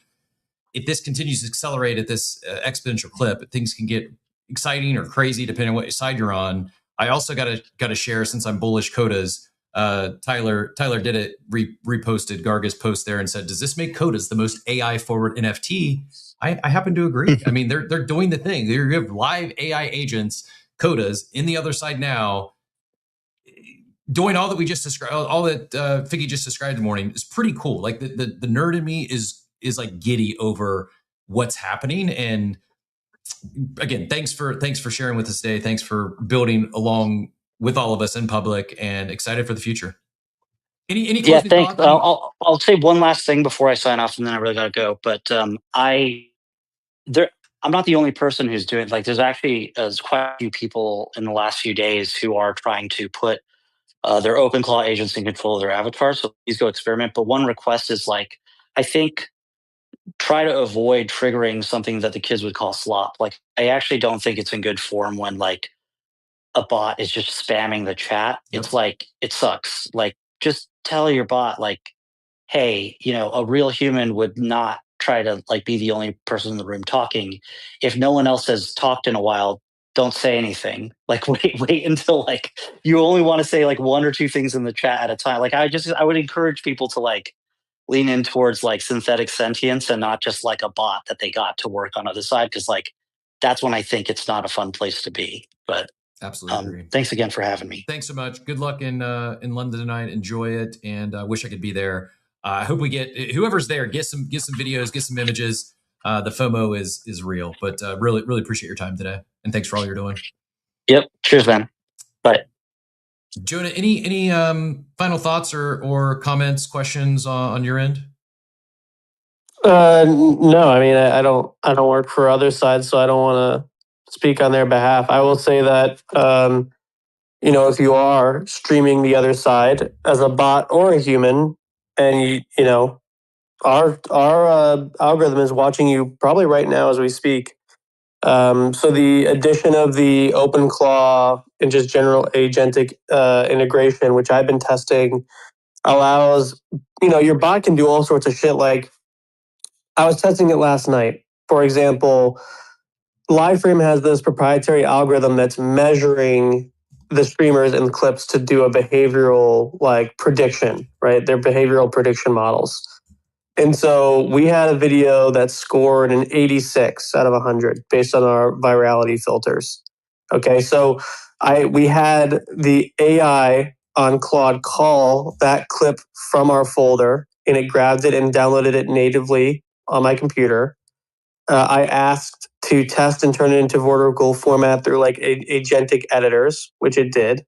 if this continues to accelerate at this exponential clip, things can get exciting or crazy depending on what side you're on. I also got to share, since I'm bullish Codas, Tyler did it, reposted Garga's post there and said, does this make Codas the most AI forward NFT? I happen to agree. I mean, they're doing the thing. You have live AI agents, Codas, in the other side now, doing all that we just described, all that Figgy just described in the morning. Is pretty cool. Like, the nerd in me is like giddy over what's happening. And again, thanks for sharing with us today. Thanks for building along with all of us in public, and excited for the future. Any closing thanks. thoughts? I'll say one last thing before I sign off, and then I really got to go. But I'm not the only person who's doing it. Like, there's actually quite a few people in the last few days who are trying to put their OpenClaw agents in control of their avatars. So please go experiment. But one request is, like, I think try to avoid triggering something that the kids would call slop. Like, I actually don't think it's in good form when like a bot is just spamming the chat. Yep. It's like, it sucks. Like, just tell your bot, like, hey, a real human would not try to like be the only person in the room talking. If no one else has talked in a while, don't say anything. Like, wait until like you only want to say like one or two things in the chat at a time. Like, I would encourage people to like lean in towards like synthetic sentience and not just like a bot that they got to work on Otherside, because like that's when I think it's not a fun place to be. But absolutely. Thanks again for having me. Thanks so much. Good luck in London tonight. Enjoy it, and wish I could be there. I hope we get whoever's there, get some videos, get some images. The FOMO is real, but really appreciate your time today, and thanks for all you're doing. Yep. Cheers, man. Bye. Jonah, any final thoughts or comments, questions on your end? No, I mean, I don't work for Otherside, so I don't want to speak on their behalf. I will say that if you are streaming the other side as a bot or a human, and our algorithm is watching you probably right now as we speak. So the addition of the OpenClaw and just general agentic integration, which I've been testing, allows, your bot can do all sorts of shit. Like, I was testing it last night. For example, Liveframe has this proprietary algorithm that's measuring the streamers and the clips to do a behavioral like prediction, right? They're behavioral prediction models. And so we had a video that scored an 86 out of 100 based on our virality filters. Okay, so we had the AI on Claude Call that clip from our folder, and it grabbed it and downloaded it natively on my computer. I asked to test and turn it into vertical format through like agentic editors, which it did.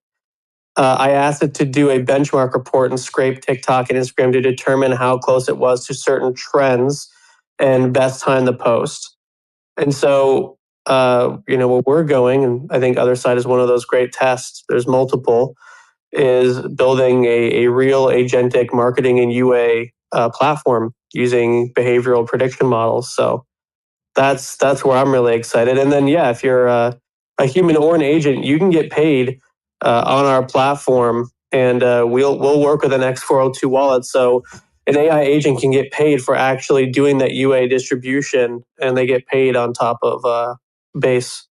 I asked it to do a benchmark report and scrape TikTok and Instagram to determine how close it was to certain trends and best time to post. And so, where we're going, and I think Otherside is one of those great tests, there's multiple, is building a real agentic marketing and UA platform using behavioral prediction models. So that's where I'm really excited. And then, yeah, if you're a human or an agent, you can get paid on our platform, and we'll work with an X402 wallet. So an AI agent can get paid for actually doing that UA distribution, and they get paid on top of base.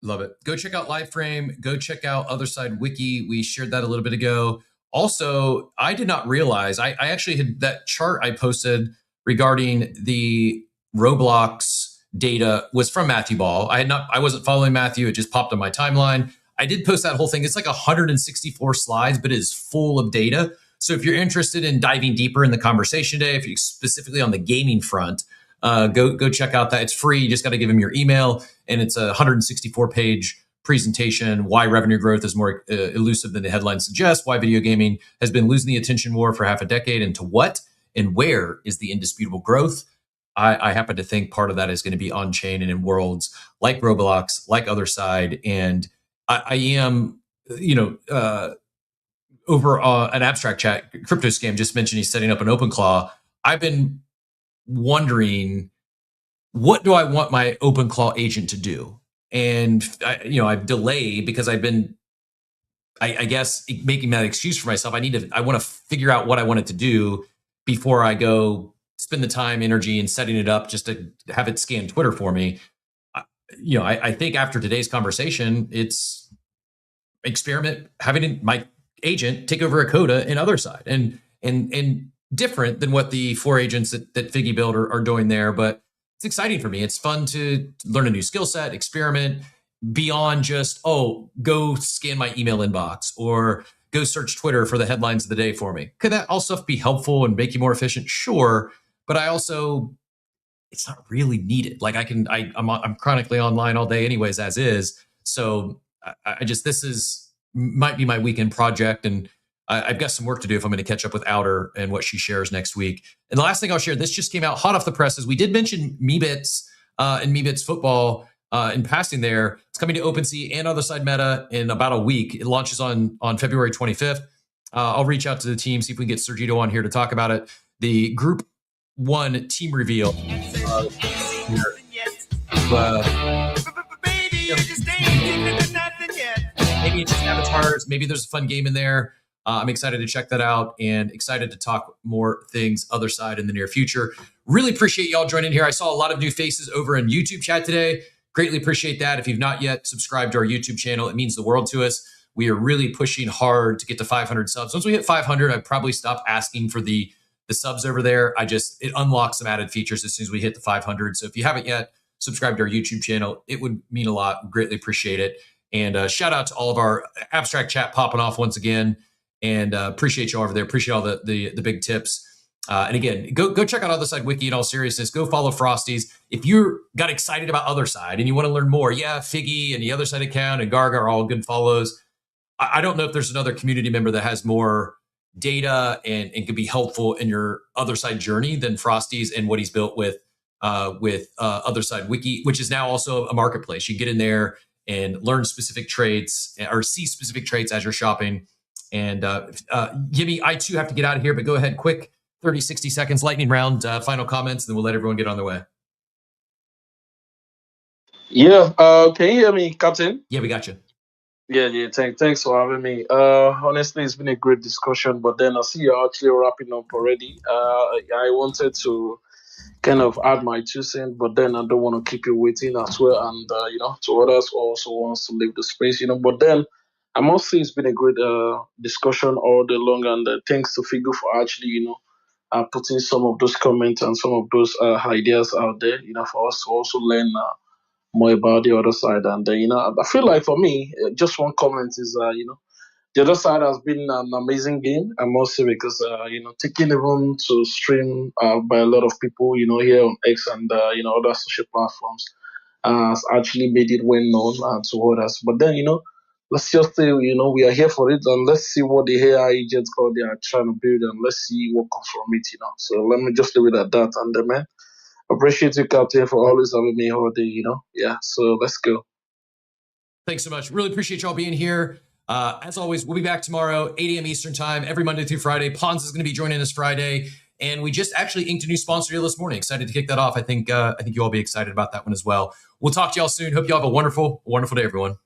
Love it. Go check out Liveframe. Go check out Otherside Wiki. We shared that a little bit ago. Also, I did not realize, I actually had that chart I posted regarding the Roblox data was from Matthew Ball. I wasn't following Matthew. It just popped on my timeline. I did post that whole thing. It's like 164 slides, but it is full of data. So if you're interested in diving deeper in the conversation today, if you're specifically on the gaming front, go check out that. It's free. You just got to give him your email, and it's a 164-page presentation. Why revenue growth is more elusive than the headline suggests. Why video gaming has been losing the attention war for half a decade, and to what and where is the indisputable growth. I happen to think part of that is going to be on chain and in worlds like Roblox, like Otherside, and I am, over an abstract chat, Crypto Scam just mentioned he's setting up an OpenClaw. I've been wondering, what do I want my OpenClaw agent to do? And I've delayed because I've been, I guess, making that excuse for myself. I want to figure out what I want it to do before I go spend the time, energy, and setting it up just to have it scan Twitter for me. I think after today's conversation, it's experiment having my agent take over a coda in Otherside, and different than what the 4 agents that Figgy built are doing there. But it's exciting for me. It's fun to learn a new skill set, experiment beyond just, go scan my email inbox or go search Twitter for the headlines of the day for me. Could that all stuff be helpful and make you more efficient? Sure. But it's not really needed. Like I'm chronically online all day anyways, as is. So this might be my weekend project, and I've got some work to do if I'm going to catch up with Outer and what she shares next week. And the last thing I'll share, this just came out hot off the presses. We did mention Meebits and Meebits football in passing there. It's coming to OpenSea and Otherside Meta in about a week. It launches on February 25th. I'll reach out to the team, see if we can get Sergito on here to talk about it. The Group 1 team reveal. Maybe it's just avatars. Maybe there's a fun game in there. I'm excited to check that out and excited to talk more things Otherside in the near future. Really appreciate y'all joining here. I saw a lot of new faces over in YouTube chat today. Greatly appreciate that. If you've not yet subscribed to our YouTube channel, it means the world to us. We are really pushing hard to get to 500 subs. Once we hit 500, I'd probably stop asking for the subs over there. It unlocks some added features as soon as we hit the 500. So if you haven't yet subscribed to our YouTube channel, it would mean a lot. Greatly appreciate it. And shout out to all of our abstract chat popping off once again. And appreciate you all over there. Appreciate all the big tips. And again, go check out Otherside Wiki in all seriousness. Go follow Frosties. If you got excited about Otherside and you want to learn more, Figgy and the Otherside account and Garga are all good follows. I don't know if there's another community member that has more data and can be helpful in your Otherside journey than Frosties and what he's built with Otherside Wiki, which is now also a marketplace. You get in there and learn specific traits or see specific traits as you're shopping. And Gibby, I too have to get out of here, but go ahead, quick 30, 60 seconds, lightning round, final comments, and then we'll let everyone get on their way. Yeah, can you hear me, Captain? Yeah, we got you. Yeah. Thanks for having me. Honestly, it's been a great discussion, but then I see you're actually wrapping up already. I wanted to kind of add my 2 cents, but then I don't want to keep you waiting as well. And, to others who also wants to leave the space, but then I must say it's been a great discussion all day long. And thanks to Figu for actually, putting some of those comments and some of those ideas out there, for us to also learn more about the other side. And, I feel like for me, just one comment is, the other side has been an amazing game, I must say, because taking even to stream by a lot of people, here on X and other social platforms, has actually made it well known to others. But then, let's just say, we are here for it, and let's see what the AI agents called they are trying to build, and let's see what comes from it. So let me just leave it at that. And man, appreciate you, Captain, for always having me all day. Yeah. So let's go. Thanks so much. Really appreciate y'all being here. As always, we'll be back tomorrow, 8 a.m. Eastern time, every Monday through Friday. Pons is going to be joining us Friday. And we just actually inked a new sponsor deal this morning. Excited to kick that off. I think you'll all be excited about that one as well. We'll talk to y'all soon. Hope y'all have a wonderful day, everyone.